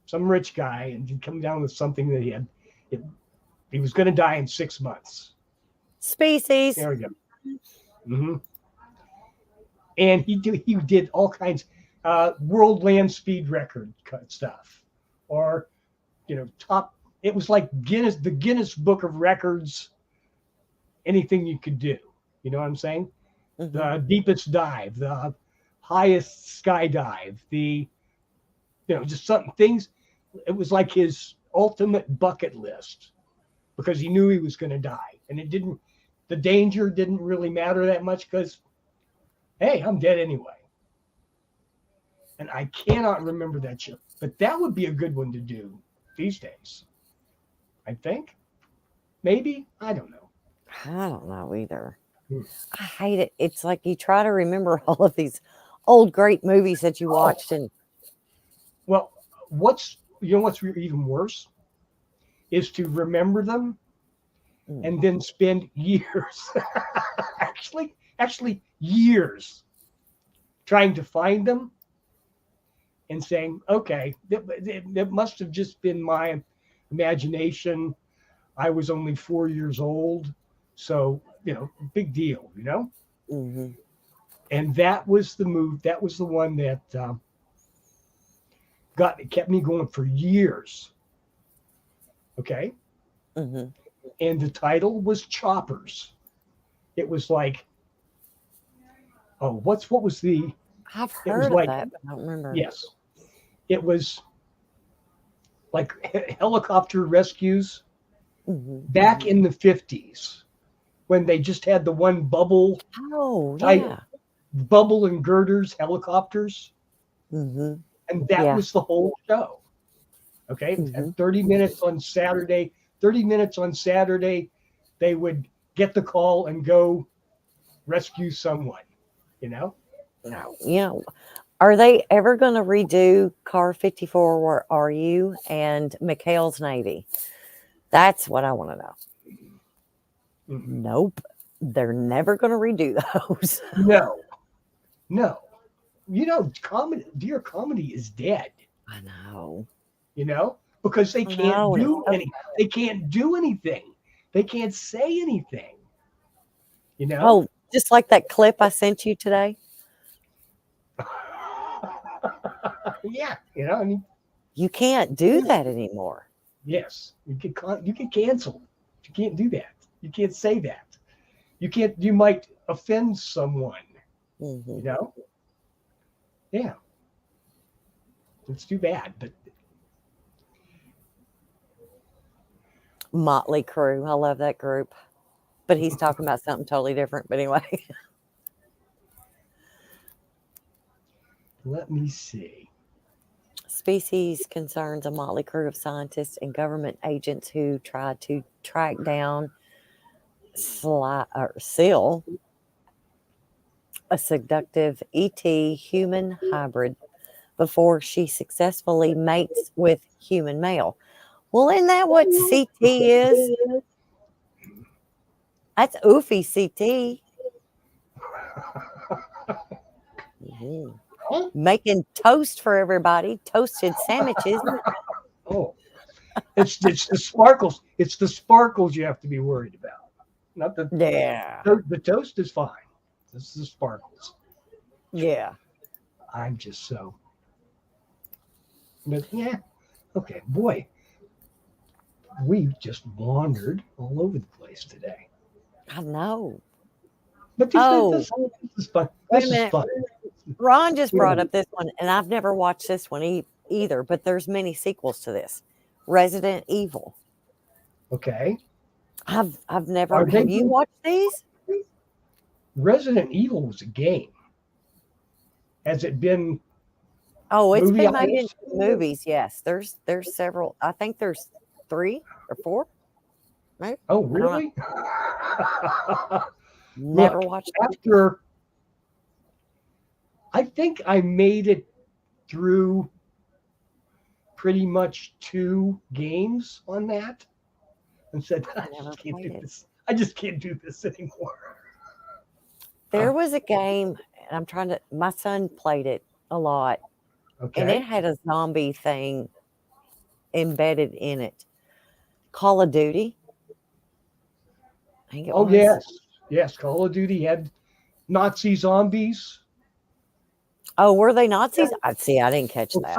[SPEAKER 1] some rich guy, and he'd come down with something that he was going to die in 6 months.
[SPEAKER 2] Species.
[SPEAKER 1] There we go. Mm-hmm. And he did all kinds world land speed record stuff, or top. It was like the Guinness Book of Records. Anything you could do, you know what I'm saying?
[SPEAKER 2] Mm-hmm.
[SPEAKER 1] The deepest dive, the highest skydive, just something things. It was like his ultimate bucket list because he knew he was going to die, and the danger didn't really matter that much because, hey, I'm dead anyway. And I cannot remember that show, but that would be a good one to do these days. I think, maybe, I don't know.
[SPEAKER 2] I don't know either. I hate it. It's like you try to remember all of these old great movies that you watched, and
[SPEAKER 1] well, what's even worse is to remember them and then spend years, actually years, trying to find them and saying, okay, that must have just been my imagination. I was only 4 years old, so big deal,
[SPEAKER 2] Mm-hmm.
[SPEAKER 1] And that was the move. That was the one that kept me going for years. Okay.
[SPEAKER 2] Mm-hmm.
[SPEAKER 1] And the title was Choppers. It was like, what was the?
[SPEAKER 2] I've heard of that, but I don't remember.
[SPEAKER 1] Yes, it was like helicopter rescues back in the 50s when they just had the one bubble.
[SPEAKER 2] Oh, yeah.
[SPEAKER 1] Bubble and girders helicopters.
[SPEAKER 2] Mm-hmm.
[SPEAKER 1] And that was the whole show. Okay. Mm-hmm. 30 minutes on Saturday, they would get the call and go rescue someone, No.
[SPEAKER 2] Are they ever going to redo Car 54, Where Are You? And McHale's Navy? That's what I want to know. Mm-hmm. Nope. They're never going to redo those.
[SPEAKER 1] No. Dear Comedy is dead.
[SPEAKER 2] I know.
[SPEAKER 1] Because they can't do anything. They can't do anything. They can't say anything.
[SPEAKER 2] Oh, just like that clip I sent you today.
[SPEAKER 1] Yeah,
[SPEAKER 2] you can't do that anymore.
[SPEAKER 1] Yes, you can cancel. You can't do that. You can't say that. You might offend someone.
[SPEAKER 2] Mm-hmm.
[SPEAKER 1] Yeah, it's too bad. But
[SPEAKER 2] Motley Crue, I love that group, but he's talking about something totally different. But anyway.
[SPEAKER 1] Let me see.
[SPEAKER 2] Species concerns a motley crew of scientists and government agents who tried to track down Seal, a seductive ET human hybrid, before she successfully mates with human male. Well, isn't that what CT is? That's Oofy CT. Mm-hmm. Making toast for everybody, toasted sandwiches.
[SPEAKER 1] Oh, it's the sparkles. It's the sparkles you have to be worried about. Not the The toast is fine. This is the sparkles.
[SPEAKER 2] Yeah.
[SPEAKER 1] I'm just so. But yeah, okay, boy. We just wandered all over the place today.
[SPEAKER 2] I know.
[SPEAKER 1] But this is fun. This is fun.
[SPEAKER 2] Ron just brought up this one, and I've never watched this one either, but there's many sequels to this. Resident Evil.
[SPEAKER 1] Okay.
[SPEAKER 2] Have you watched these?
[SPEAKER 1] Resident Evil was a game. Has it been?
[SPEAKER 2] Oh, it's been made into movies. Yes, there's several. I think there's 3 or 4. Maybe.
[SPEAKER 1] Oh, really?
[SPEAKER 2] Never watched
[SPEAKER 1] after. I think I made it through pretty much 2 games on that and said, I just can't do this anymore.
[SPEAKER 2] There was a game, and I'm trying to. My son played it a lot, and it
[SPEAKER 1] Okay.
[SPEAKER 2] had a zombie thing embedded in it. Call of Duty, I think it
[SPEAKER 1] Oh
[SPEAKER 2] was.
[SPEAKER 1] yes, yes. Call of Duty had Nazi zombies.
[SPEAKER 2] Oh, were they Nazis? I see. I didn't catch
[SPEAKER 1] Well,
[SPEAKER 2] that.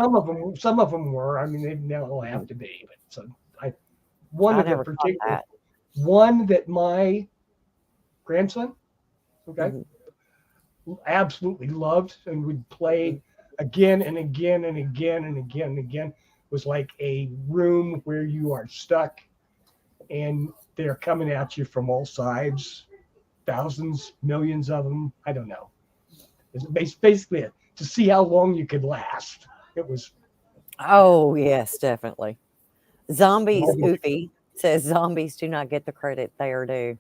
[SPEAKER 1] some of them were. I mean, they didn't all have to be, but so I one
[SPEAKER 2] I
[SPEAKER 1] of the
[SPEAKER 2] never caught
[SPEAKER 1] particular
[SPEAKER 2] that.
[SPEAKER 1] one that my grandson, okay,
[SPEAKER 2] Mhm.
[SPEAKER 1] absolutely loved and would play again and again and again and again and again was like a room where you are stuck and they're coming at you from all sides, thousands, millions of them. I don't know. It's basically to see how long you could last. It was
[SPEAKER 2] Oh yes, definitely. Zombies.
[SPEAKER 1] marvelous.
[SPEAKER 2] Oofy says zombies do not get the credit they are due.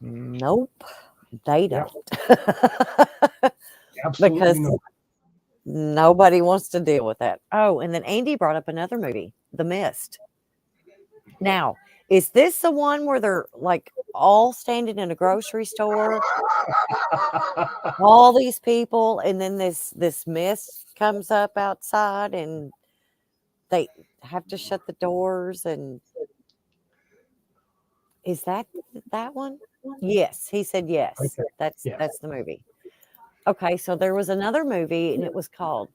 [SPEAKER 2] Nope, they
[SPEAKER 1] Yeah,
[SPEAKER 2] don't.
[SPEAKER 1] absolutely
[SPEAKER 2] Because
[SPEAKER 1] not.
[SPEAKER 2] nobody wants to deal with that. Oh, and then Andy brought up another movie, The Mist. Now, is this the one where they're like all standing in a grocery store, all these people, and then this mist comes up outside and they have to shut the doors and is that one? Yes, he said yes.
[SPEAKER 1] Okay.
[SPEAKER 2] That's
[SPEAKER 1] Yes.
[SPEAKER 2] that's the movie. Okay, so there was another movie and it was called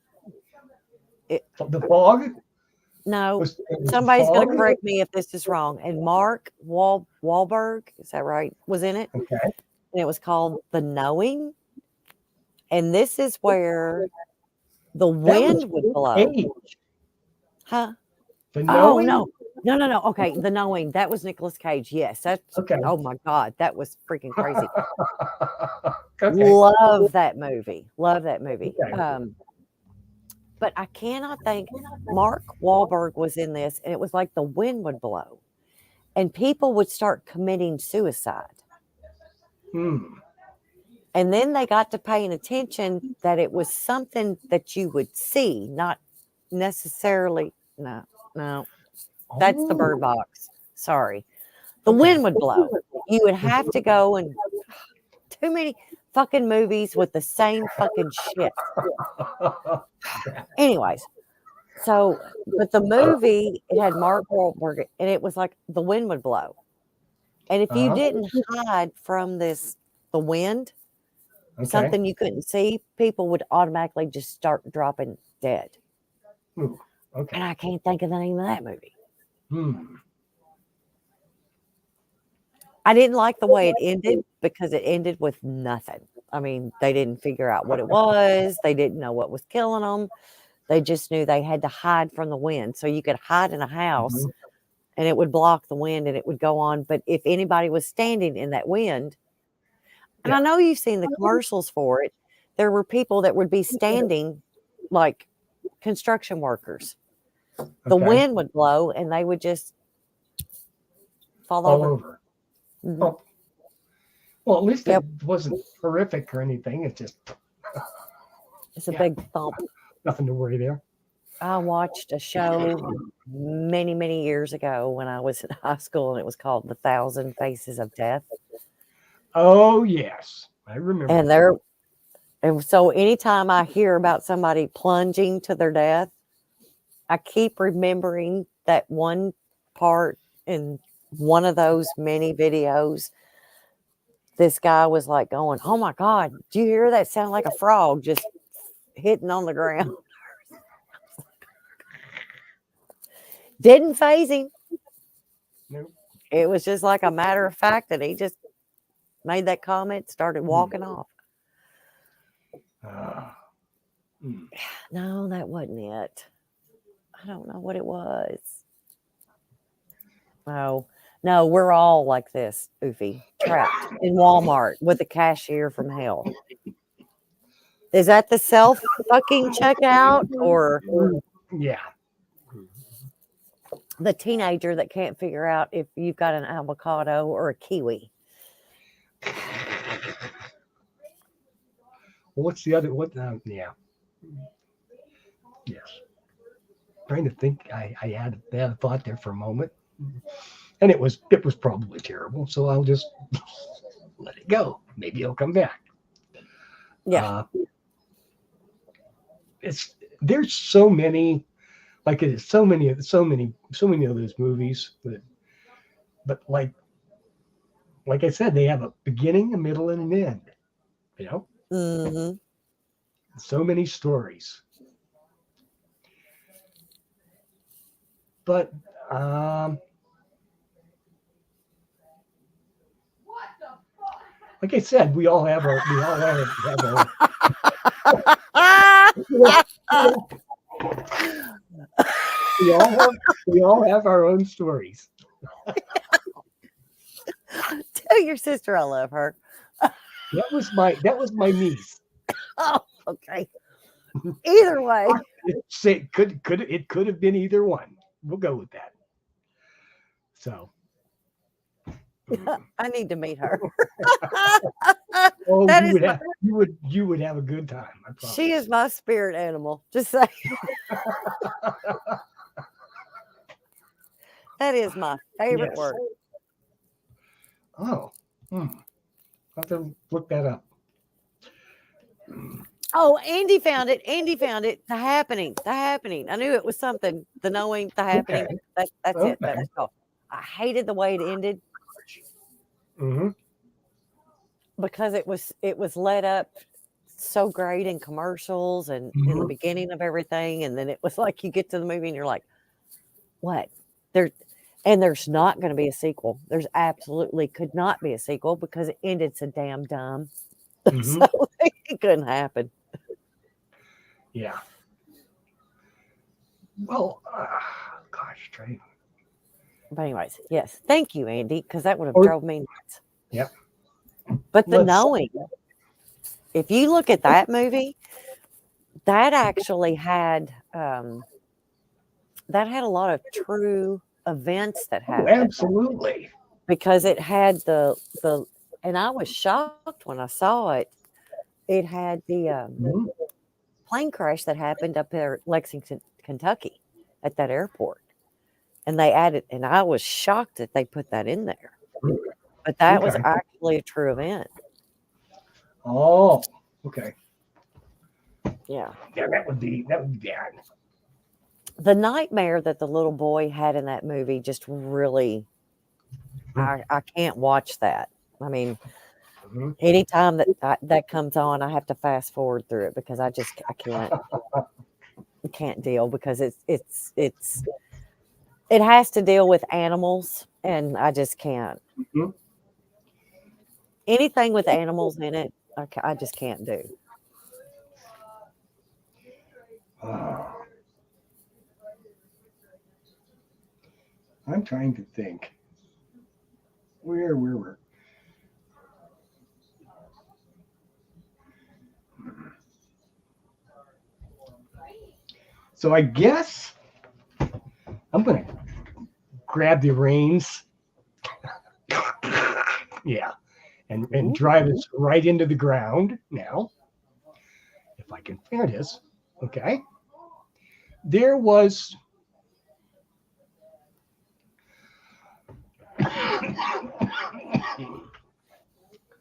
[SPEAKER 2] it,
[SPEAKER 1] The fog
[SPEAKER 2] no,
[SPEAKER 1] was the
[SPEAKER 2] somebody's going
[SPEAKER 1] fog.
[SPEAKER 2] to correct me if this is wrong. And Mark Wahlberg, is that right? Was in it,
[SPEAKER 1] Okay.
[SPEAKER 2] and it was called The Knowing. And this is where the
[SPEAKER 1] That was
[SPEAKER 2] wind would blow,
[SPEAKER 1] Cage.
[SPEAKER 2] huh?
[SPEAKER 1] The
[SPEAKER 2] Oh
[SPEAKER 1] knowing.
[SPEAKER 2] no, no, no, no. Okay, The Knowing. That was Nicolas Cage. Yes, that's.
[SPEAKER 1] Okay.
[SPEAKER 2] Oh my God, that was freaking crazy.
[SPEAKER 1] Okay.
[SPEAKER 2] Love that movie. Love that movie.
[SPEAKER 1] Okay.
[SPEAKER 2] But I cannot think. Mark Wahlberg was in this, and it was like the wind would blow, and people would start committing suicide.
[SPEAKER 1] Hmm.
[SPEAKER 2] And then they got to paying attention that it was something that you would see, not necessarily. No, no, that's the bird
[SPEAKER 1] Oh.
[SPEAKER 2] box. Sorry. The
[SPEAKER 1] Okay.
[SPEAKER 2] wind would blow. You would have to go and too many fucking movies with the same fucking shit. Anyways, so, but the movie, it had Mark Wahlberg and it was like the wind would blow. And if you
[SPEAKER 1] Uh-huh.
[SPEAKER 2] didn't hide from the wind,
[SPEAKER 1] Okay.
[SPEAKER 2] something you couldn't see, people would automatically just start dropping dead.
[SPEAKER 1] Ooh.
[SPEAKER 2] And
[SPEAKER 1] Okay.
[SPEAKER 2] I can't think of the name of that movie.
[SPEAKER 1] Hmm.
[SPEAKER 2] I didn't like the way it ended because it ended with nothing. I mean, they didn't figure out what it was. They didn't know what was killing them. They just knew they had to hide from the wind. So you could hide in a house
[SPEAKER 1] Mhm.
[SPEAKER 2] and it would block the wind and it would go on. But if anybody was standing in that wind, and I
[SPEAKER 1] Yeah.
[SPEAKER 2] know you've seen the commercials for it, there were people that would be standing like construction workers. The
[SPEAKER 1] Okay.
[SPEAKER 2] wind would blow and they would just fall
[SPEAKER 1] All
[SPEAKER 2] over.
[SPEAKER 1] over.
[SPEAKER 2] Mhm.
[SPEAKER 1] Oh. Well, at least it
[SPEAKER 2] Yep.
[SPEAKER 1] wasn't horrific or anything. It's just
[SPEAKER 2] It's a
[SPEAKER 1] yeah,
[SPEAKER 2] big thump.
[SPEAKER 1] nothing to worry there.
[SPEAKER 2] I watched a show many, many years ago when I was in high school, and it was called The Thousand Faces of Death.
[SPEAKER 1] Oh yes, I remember
[SPEAKER 2] And
[SPEAKER 1] that.
[SPEAKER 2] so anytime I hear about somebody plunging to their death, I keep remembering that one part in one of those many videos. This guy was like going, "Oh my God, do you hear that? Sound like a frog just hitting on the ground." Didn't phase him.
[SPEAKER 1] Nope.
[SPEAKER 2] It was just like a matter of fact that he just made that comment, started
[SPEAKER 1] Hmm.
[SPEAKER 2] walking off.
[SPEAKER 1] Hmm.
[SPEAKER 2] No, that wasn't it. I don't know what it was. Oh, no, we're all like this, Oofy, trapped in Walmart with a cashier from hell. Is that the self fucking checkout or
[SPEAKER 1] Yeah.
[SPEAKER 2] the teenager that can't figure out if you've got an avocado or a kiwi?
[SPEAKER 1] What's the other? What? Yeah. Yes. Trying to think. I had a thought there for a moment, and it was probably terrible. So I'll just let it go. Maybe it'll come back.
[SPEAKER 2] Yeah.
[SPEAKER 1] There's so many, like it is so many of those movies but like I said, they have a beginning, a middle, and an end. You know,
[SPEAKER 2] Mm-hmm.
[SPEAKER 1] so many stories. But like I said, we all have our we all have our own stories.
[SPEAKER 2] Tell your sister I love her.
[SPEAKER 1] That was my niece.
[SPEAKER 2] Oh, okay. Either way,
[SPEAKER 1] It could have been either one. We'll go with that. So
[SPEAKER 2] I need to meet her.
[SPEAKER 1] oh,
[SPEAKER 2] That
[SPEAKER 1] you would have a good time. I promise.
[SPEAKER 2] She is my spirit animal. Just say that is my favorite
[SPEAKER 1] Yes.
[SPEAKER 2] word.
[SPEAKER 1] Oh, I'll have to look that up.
[SPEAKER 2] Oh, Andy found it. Andy found it. The happening. The happening. I knew it was something. The knowing. The happening.
[SPEAKER 1] Okay.
[SPEAKER 2] That's
[SPEAKER 1] Okay.
[SPEAKER 2] it. That was all. I hated the way it ended
[SPEAKER 1] Mm-hmm.
[SPEAKER 2] because it was led up so great in commercials and in the
[SPEAKER 1] Mhm.
[SPEAKER 2] beginning of everything, and then it was like you get to the movie and you're like, what? There's not going to be a sequel. There's absolutely could not be a sequel because it ended so damn dumb.
[SPEAKER 1] Mhm.
[SPEAKER 2] So it couldn't happen.
[SPEAKER 1] Yeah. Well, gosh, Trey.
[SPEAKER 2] But anyways, yes, thank you, Andy, because that would have
[SPEAKER 1] Or-
[SPEAKER 2] drove me nuts.
[SPEAKER 1] Yep.
[SPEAKER 2] But the
[SPEAKER 1] Let's-
[SPEAKER 2] knowing, if you look at that movie, that actually had a lot of true events that
[SPEAKER 1] Oh,
[SPEAKER 2] happened
[SPEAKER 1] absolutely.
[SPEAKER 2] because it had the and I was shocked when I saw it. It had the
[SPEAKER 1] Mhm.
[SPEAKER 2] plane crash that happened up there at Lexington, Kentucky, at that airport, and they added, and I was shocked that they put that in there. But that was
[SPEAKER 1] Okay.
[SPEAKER 2] actually a true event.
[SPEAKER 1] Oh, okay.
[SPEAKER 2] Yeah.
[SPEAKER 1] Yeah, that would be bad.
[SPEAKER 2] The nightmare that the little boy had in that movie just really, I can't watch that. I mean,
[SPEAKER 1] Mhm.
[SPEAKER 2] anytime that comes on, I have to fast forward through it because I can't deal because it has to deal with animals and I just can't.
[SPEAKER 1] Mhm.
[SPEAKER 2] Anything with animals in it, I just can't do.
[SPEAKER 1] I'm trying to think. Where were? So I guess I'm gonna grab the reins. Yeah, and drive us right into the ground now. If I can find this, okay. There was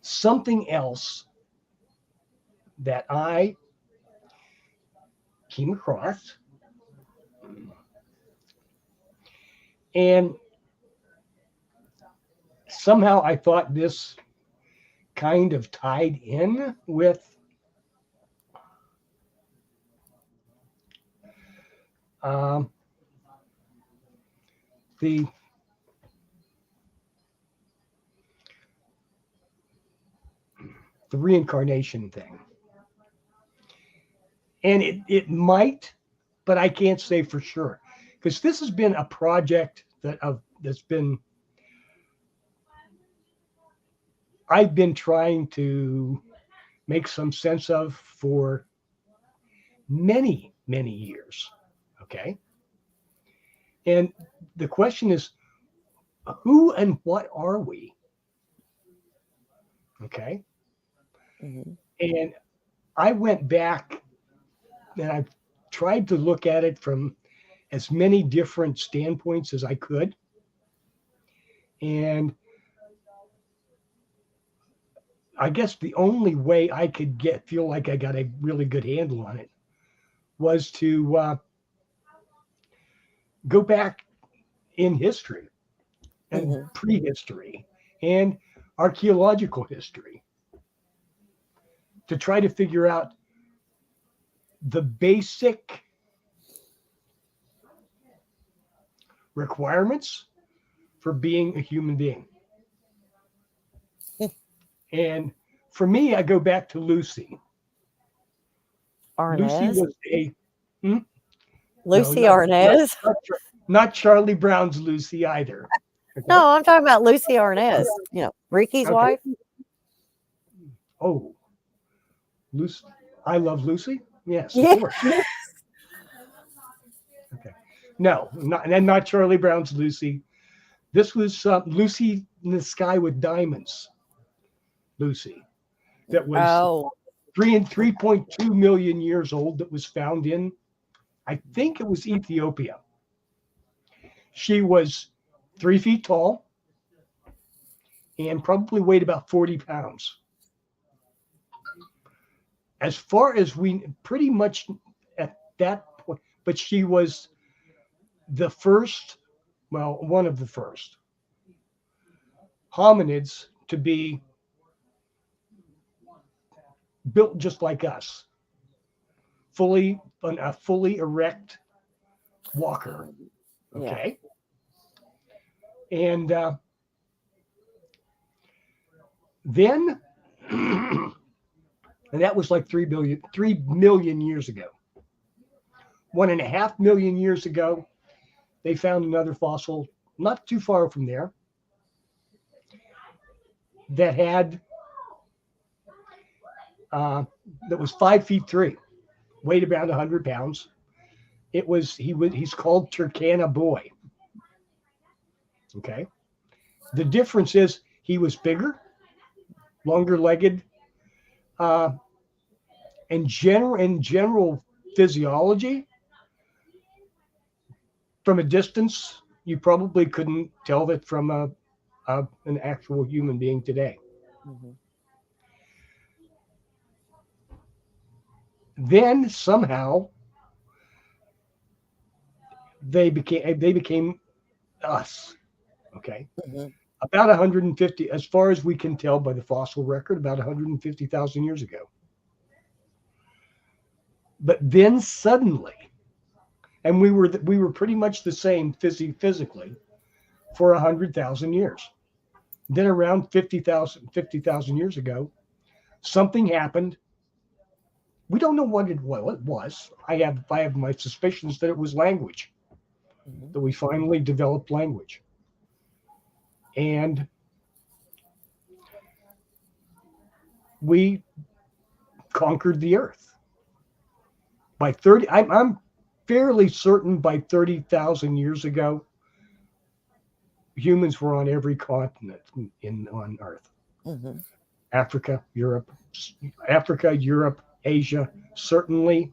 [SPEAKER 1] something else that I came across, and somehow I thought this kind of tied in with um, the reincarnation thing. And it might, but I can't say for sure because this has been a project that's been I've been trying to make some sense of for many years. Okay, and the question is, who and what are we? Okay, and I went back and I've tried to look at it from as many different standpoints as I could. And I guess the only way I could feel like I got a really good handle on it was to go back in history and prehistory and archaeological history to try to figure out the basic requirements for being a human being. And for me, I go back to Lucy.
[SPEAKER 2] Arnaz?
[SPEAKER 1] Lucy was a
[SPEAKER 2] Lucy
[SPEAKER 1] no,
[SPEAKER 2] Arnaz?
[SPEAKER 1] Not Charlie Brown's Lucy either. Okay?
[SPEAKER 2] No, I'm talking about Lucy Arnaz. You know, Ricky's wife.
[SPEAKER 1] Oh, Lucy. I Love Lucy? Yes,
[SPEAKER 2] Yeah.
[SPEAKER 1] of course. Okay. No, not Charlie Brown's Lucy. This was Lucy in the Sky with Diamonds. Lucy. That was 3.2 million years old, that was found in, I think it was Ethiopia. She was 3 feet tall and probably weighed about 40 pounds. As far as we pretty much at that point, but she was the first, well, one of the first hominids to be built just like us, a fully erect walker. Okay. Yeah. And then, and that was like 3 million years ago. 1.5 million years ago, they found another fossil not too far from there that had that was 5'3", weighed about 100 pounds. He's called Turkana Boy. Okay. The difference is he was bigger, longer legged, in general physiology. From a distance, you probably couldn't tell that from an actual human being today. Mm-hmm. Then somehow they became us. Okay. Mm-hmm. About 150, as far as we can tell by the fossil record, about 150,000 years ago. But then suddenly, and we were pretty much the same physically for 100,000 years. Then around 50,000 years ago, something happened. We don't know what it was. I have my suspicions that it was language, mm-hmm. that we finally developed language. And we conquered the earth. By 30, I'm fairly certain by 30,000 years ago, humans were on every continent on Earth. Mm-hmm. Africa, Europe, Asia, certainly.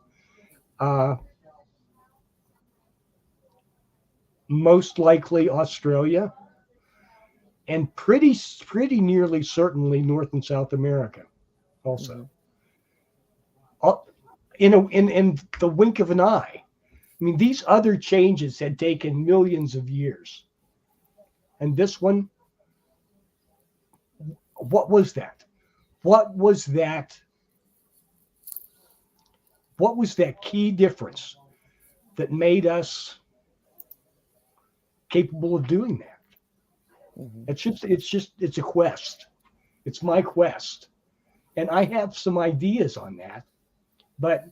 [SPEAKER 1] Most likely Australia, and pretty nearly certainly North and South America also. Mm-hmm. In the wink of an eye. I mean, these other changes had taken millions of years. And this one, what was that? What was that key difference that made us capable of doing that? Mm-hmm. It's a quest. It's my quest. And I have some ideas on that, but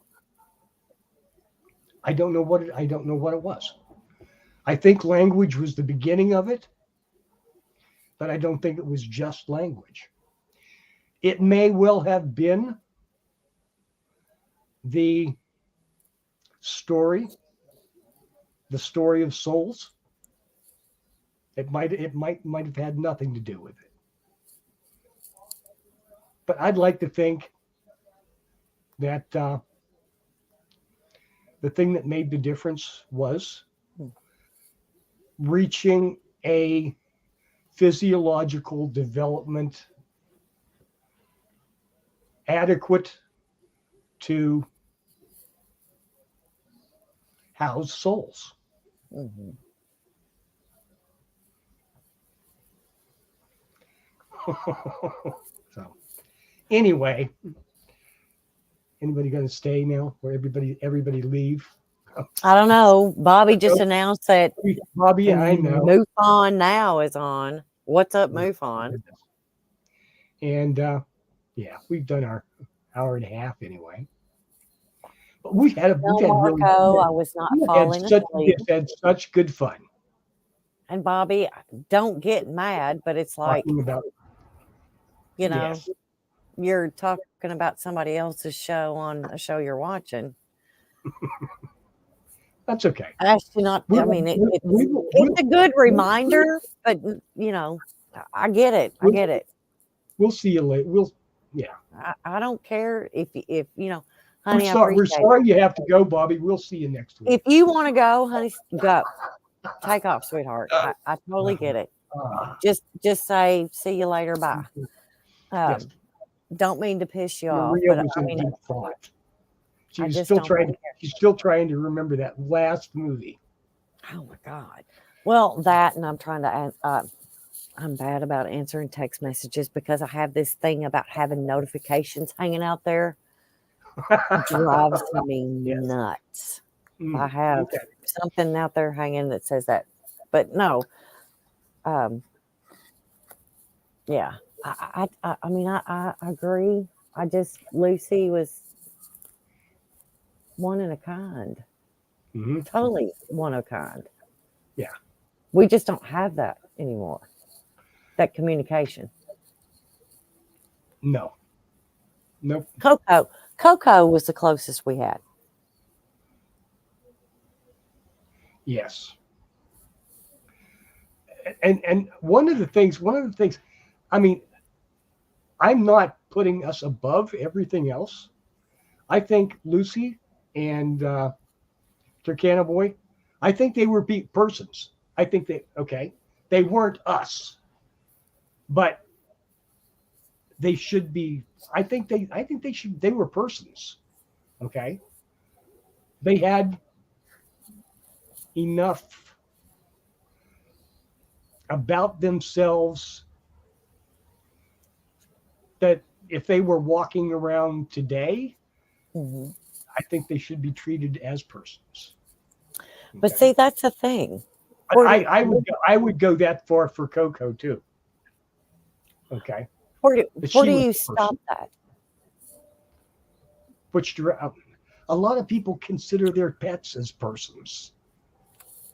[SPEAKER 1] I don't know what it was. I think language was the beginning of it, but I don't think it was just language. It may well have been the story of souls. It might have had nothing to do with it. But I'd like to think that the thing that made the difference was reaching a physiological development adequate to house souls.
[SPEAKER 2] Mhm.
[SPEAKER 1] So anyway, anybody going to stay now, or everybody leave?
[SPEAKER 2] I don't know. Bobby just announced that
[SPEAKER 1] Bobby, I know.
[SPEAKER 2] MUFON now is on. What's up, MUFON?
[SPEAKER 1] And yeah, we've done our hour and a half anyway. But we've had really,
[SPEAKER 2] I was not falling asleep.
[SPEAKER 1] We've had such good fun.
[SPEAKER 2] And Bobby, don't get mad, but it's like,
[SPEAKER 1] about,
[SPEAKER 2] you know, you're talking about somebody else's show on a show you're watching.
[SPEAKER 1] That's okay.
[SPEAKER 2] Actually, not. I mean, it's a good reminder, but you know, I get it. I get it.
[SPEAKER 1] We'll see you later.
[SPEAKER 2] I don't care if you know, honey.
[SPEAKER 1] We're sorry you have to go, Bobby. We'll see you next week.
[SPEAKER 2] If you want to go, honey, go. Take off, sweetheart. I totally get it. Just say see you later. Bye.
[SPEAKER 1] Yes.
[SPEAKER 2] Don't mean to piss you off,
[SPEAKER 1] Maria
[SPEAKER 2] but
[SPEAKER 1] was
[SPEAKER 2] I
[SPEAKER 1] in
[SPEAKER 2] mean,
[SPEAKER 1] deep thought. She's
[SPEAKER 2] She's
[SPEAKER 1] still trying to remember that last movie.
[SPEAKER 2] Oh my God. Well, that, and I'm trying to. I'm bad about answering text messages because I have this thing about having notifications hanging out there. Drives me nuts. I have something out there hanging that says that, but no. Yeah. I mean, I agree. Lucy was one in a kind.
[SPEAKER 1] Mm-hmm.
[SPEAKER 2] Totally one of a kind.
[SPEAKER 1] Yeah.
[SPEAKER 2] We just don't have that anymore. That communication.
[SPEAKER 1] No. Nope.
[SPEAKER 2] Coco was the closest we had.
[SPEAKER 1] Yes. And one of the things, I mean, I'm not putting us above everything else. I think Lucy and Turkana Boy, I think they were persons. I think they weren't us, but they should be. I think they were persons. Okay. They had enough about themselves that if they were walking around today, I think they should be treated as persons.
[SPEAKER 2] But see, that's the thing.
[SPEAKER 1] I would go that far for Coco too. Okay.
[SPEAKER 2] Where do you stop that?
[SPEAKER 1] Which a lot of people consider their pets as persons.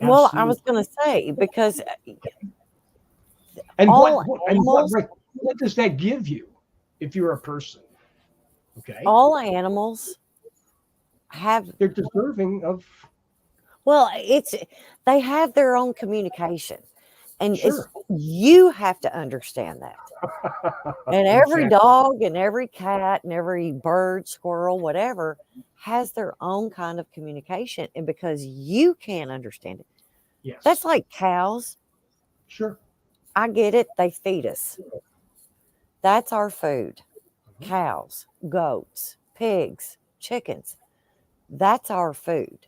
[SPEAKER 2] Well, absolutely. I was going to say, because
[SPEAKER 1] what does that give you if you're a person? Okay.
[SPEAKER 2] All animals
[SPEAKER 1] they're deserving of.
[SPEAKER 2] Well, they have their own communication, and you have to understand that. And every dog and every cat and every bird, squirrel, whatever, has their own kind of communication. And because you can't understand it, that's like cows.
[SPEAKER 1] Sure.
[SPEAKER 2] I get it. They feed us. That's our food. Cows, goats, pigs, chickens. That's our food.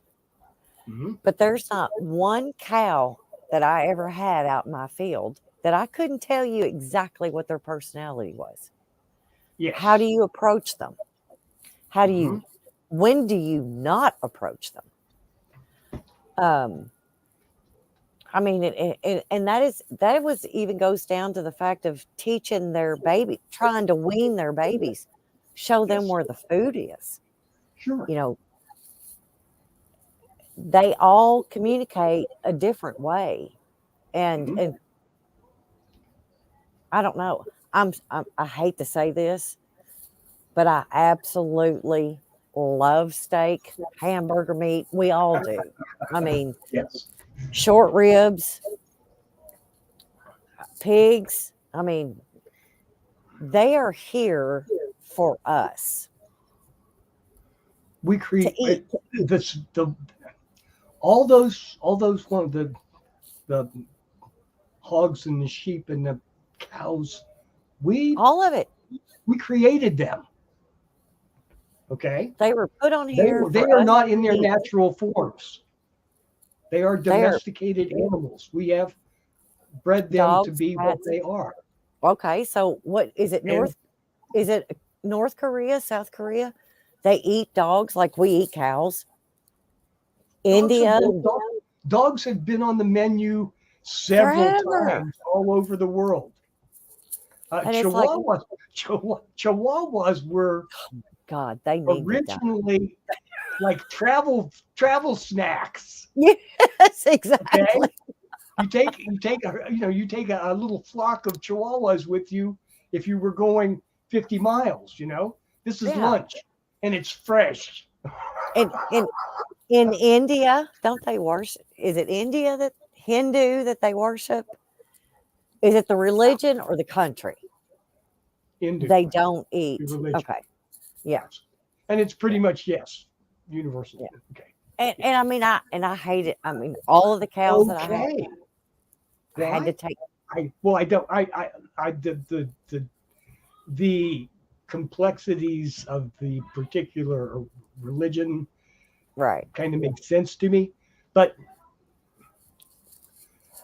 [SPEAKER 2] But there's not one cow that I ever had out in my field that I couldn't tell you exactly what their personality was.
[SPEAKER 1] Yes.
[SPEAKER 2] How do you approach them? When do you not approach them? I mean, and that goes down to the fact of teaching their baby, trying to wean their babies, show them where the food is.
[SPEAKER 1] Sure.
[SPEAKER 2] You know, they all communicate a different way, and I don't know. I hate to say this, but I absolutely love steak, hamburger meat. We all do. I mean, short ribs, pigs. I mean, they are here for us.
[SPEAKER 1] We create all those the hogs and the sheep and the cows.
[SPEAKER 2] All of it.
[SPEAKER 1] We created them. Okay,
[SPEAKER 2] They were put on here
[SPEAKER 1] they
[SPEAKER 2] for
[SPEAKER 1] are
[SPEAKER 2] us
[SPEAKER 1] not
[SPEAKER 2] to
[SPEAKER 1] in their
[SPEAKER 2] eat.
[SPEAKER 1] natural forms. They are
[SPEAKER 2] They're
[SPEAKER 1] domesticated animals. We have bred them to
[SPEAKER 2] dogs,
[SPEAKER 1] be what
[SPEAKER 2] cats.
[SPEAKER 1] they are.
[SPEAKER 2] Okay, so what is it?
[SPEAKER 1] And
[SPEAKER 2] Is it North Korea, South Korea? They eat dogs like we eat cows.
[SPEAKER 1] dogs have
[SPEAKER 2] India,
[SPEAKER 1] been dogs have been on the menu several
[SPEAKER 2] forever.
[SPEAKER 1] times all over the world.
[SPEAKER 2] And it's like,
[SPEAKER 1] Chihuahuas were
[SPEAKER 2] God, they need to die.
[SPEAKER 1] originally like travel snacks.
[SPEAKER 2] Yes,
[SPEAKER 1] Okay,
[SPEAKER 2] exactly.
[SPEAKER 1] you take a little flock of Chihuahuas with you if you were going 50 miles. This is
[SPEAKER 2] Yeah.
[SPEAKER 1] lunch and it's fresh.
[SPEAKER 2] And in India, don't they worship? Is it India that Hindu that they worship? Is it the religion or the country?
[SPEAKER 1] Into
[SPEAKER 2] They don't eat.
[SPEAKER 1] religion,
[SPEAKER 2] Okay. Yeah.
[SPEAKER 1] yes, and it's
[SPEAKER 2] Yeah.
[SPEAKER 1] pretty much yes, universal.
[SPEAKER 2] Yeah.
[SPEAKER 1] Okay,
[SPEAKER 2] And I mean I hate it. I mean, all of the cows that I had,
[SPEAKER 1] okay.
[SPEAKER 2] I had to
[SPEAKER 1] Why?
[SPEAKER 2] take.
[SPEAKER 1] I don't I the complexities of the particular religion
[SPEAKER 2] Right.
[SPEAKER 1] kind of makes sense to me, but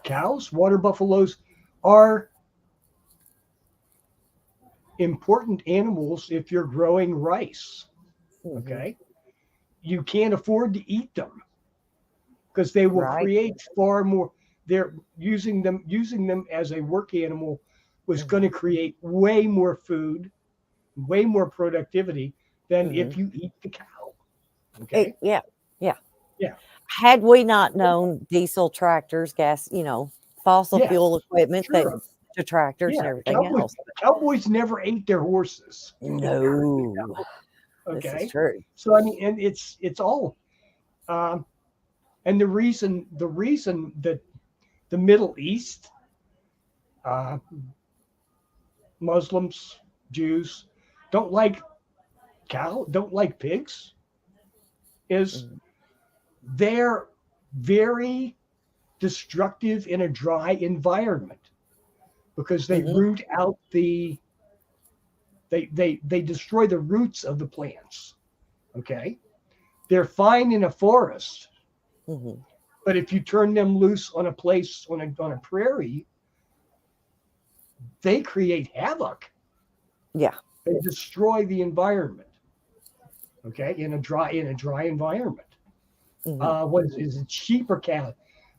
[SPEAKER 1] cows, water buffaloes are important animals if you're growing rice.
[SPEAKER 2] Mhm.
[SPEAKER 1] Okay, you can't afford to eat them because they will
[SPEAKER 2] Right.
[SPEAKER 1] create far more. They're using them as a work animal was
[SPEAKER 2] Mhm.
[SPEAKER 1] going to create way more food, way more productivity than
[SPEAKER 2] Mhm.
[SPEAKER 1] if you eat the cow. Okay,
[SPEAKER 2] Yeah. Yeah.
[SPEAKER 1] yeah,
[SPEAKER 2] Had we not known diesel tractors, gas, fossil
[SPEAKER 1] yeah,
[SPEAKER 2] fuel equipment that
[SPEAKER 1] sure,
[SPEAKER 2] to tractors and
[SPEAKER 1] yeah.
[SPEAKER 2] everything else.
[SPEAKER 1] Cowboys never ate their horses.
[SPEAKER 2] No, this is
[SPEAKER 1] Okay,
[SPEAKER 2] true.
[SPEAKER 1] so I mean, and it's all, um, and the reason that the Middle East, uh, Muslims, Jews, don't like don't like pigs is
[SPEAKER 2] Mhm.
[SPEAKER 1] they're very destructive in a dry environment because they
[SPEAKER 2] Mhm.
[SPEAKER 1] root out they destroy the roots of the plants. Okay, they're fine in a forest,
[SPEAKER 2] Mhm.
[SPEAKER 1] but if you turn them loose on a place on a prairie, they create havoc.
[SPEAKER 2] Yeah.
[SPEAKER 1] They destroy the environment. Okay, in a dry environment.
[SPEAKER 2] Mhm.
[SPEAKER 1] What is it, sheep or cattle?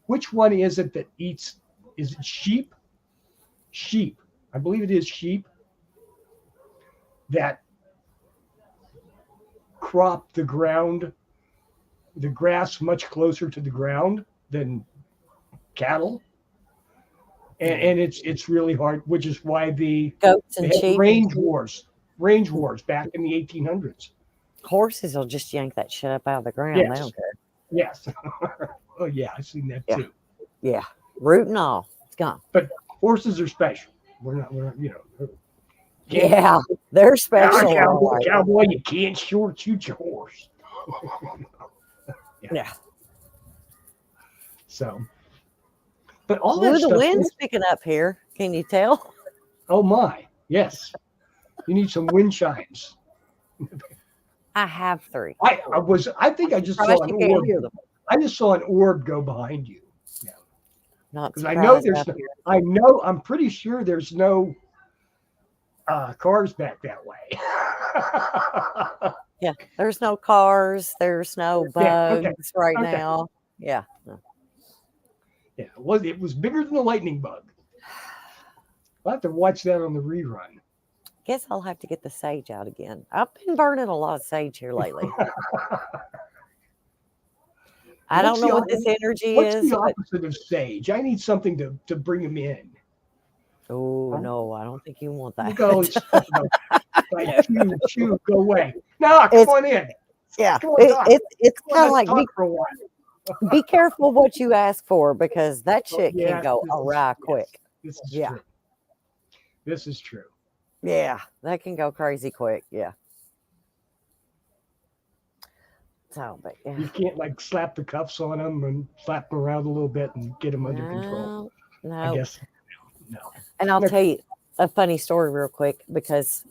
[SPEAKER 1] Which one is it that eats? Is it sheep? Sheep. I believe it is sheep that crop the grass much closer to the ground than cattle,
[SPEAKER 2] Mhm.
[SPEAKER 1] and it's really hard, which is why
[SPEAKER 2] Goats
[SPEAKER 1] they
[SPEAKER 2] and
[SPEAKER 1] had
[SPEAKER 2] sheep.
[SPEAKER 1] range wars back in the 1800s.
[SPEAKER 2] Horses will just yank that shit up out of the ground. They
[SPEAKER 1] Yes,
[SPEAKER 2] don't care.
[SPEAKER 1] yes. Oh yeah, I've seen that
[SPEAKER 2] Yeah.
[SPEAKER 1] too.
[SPEAKER 2] Yeah. Root and all. It's gone.
[SPEAKER 1] But horses are special. We're not can't
[SPEAKER 2] Yeah. They're special. All right.
[SPEAKER 1] cowboy, you can't short shoot your horse. Yeah.
[SPEAKER 2] Yeah.
[SPEAKER 1] So, but all that
[SPEAKER 2] Ooh, the
[SPEAKER 1] stuff.
[SPEAKER 2] wind's picking up here. Can you tell?
[SPEAKER 1] Oh my, yes. You need some wind chimes.
[SPEAKER 2] I have three.
[SPEAKER 1] I think I
[SPEAKER 2] I'm
[SPEAKER 1] just
[SPEAKER 2] surprised
[SPEAKER 1] saw an
[SPEAKER 2] you can't
[SPEAKER 1] orb.
[SPEAKER 2] hear them.
[SPEAKER 1] I just saw an orb go behind you. Yeah.
[SPEAKER 2] Not
[SPEAKER 1] Because I know
[SPEAKER 2] surprised up here.
[SPEAKER 1] I'm pretty sure there's no cars back that way.
[SPEAKER 2] Yeah. There's no cars. There's no
[SPEAKER 1] Yeah, okay.
[SPEAKER 2] bugs right
[SPEAKER 1] Okay.
[SPEAKER 2] now. Yeah. No.
[SPEAKER 1] Yeah, it was bigger than a lightning bug. I'll have to watch that on the rerun.
[SPEAKER 2] Guess I'll have to get the sage out again. I've been burning a lot of sage here lately. I
[SPEAKER 1] What's
[SPEAKER 2] don't know
[SPEAKER 1] the
[SPEAKER 2] what this energy
[SPEAKER 1] what's
[SPEAKER 2] is,
[SPEAKER 1] the
[SPEAKER 2] but
[SPEAKER 1] opposite of sage? I need something to bring him in.
[SPEAKER 2] oh
[SPEAKER 1] Huh?
[SPEAKER 2] no, I don't think you want that.
[SPEAKER 1] Look at all this stuff about like
[SPEAKER 2] No.
[SPEAKER 1] chew, go away. No, come
[SPEAKER 2] It's
[SPEAKER 1] on in.
[SPEAKER 2] yeah.
[SPEAKER 1] Come on, talk.
[SPEAKER 2] It's
[SPEAKER 1] Come on,
[SPEAKER 2] kind of
[SPEAKER 1] let's
[SPEAKER 2] like
[SPEAKER 1] talk for a while.
[SPEAKER 2] be careful what you ask for because that
[SPEAKER 1] Oh,
[SPEAKER 2] shit can
[SPEAKER 1] yes,
[SPEAKER 2] go awry
[SPEAKER 1] yes,
[SPEAKER 2] quick.
[SPEAKER 1] this is
[SPEAKER 2] Yeah.
[SPEAKER 1] true. This is true.
[SPEAKER 2] Yeah, that can go crazy quick. Yeah. So, but yeah.
[SPEAKER 1] You can't like slap the cuffs on them and slap them around a little bit and get them under control.
[SPEAKER 2] No,
[SPEAKER 1] I
[SPEAKER 2] no.
[SPEAKER 1] guess no.
[SPEAKER 2] And I'll
[SPEAKER 1] Okay.
[SPEAKER 2] tell you, a funny story real quick because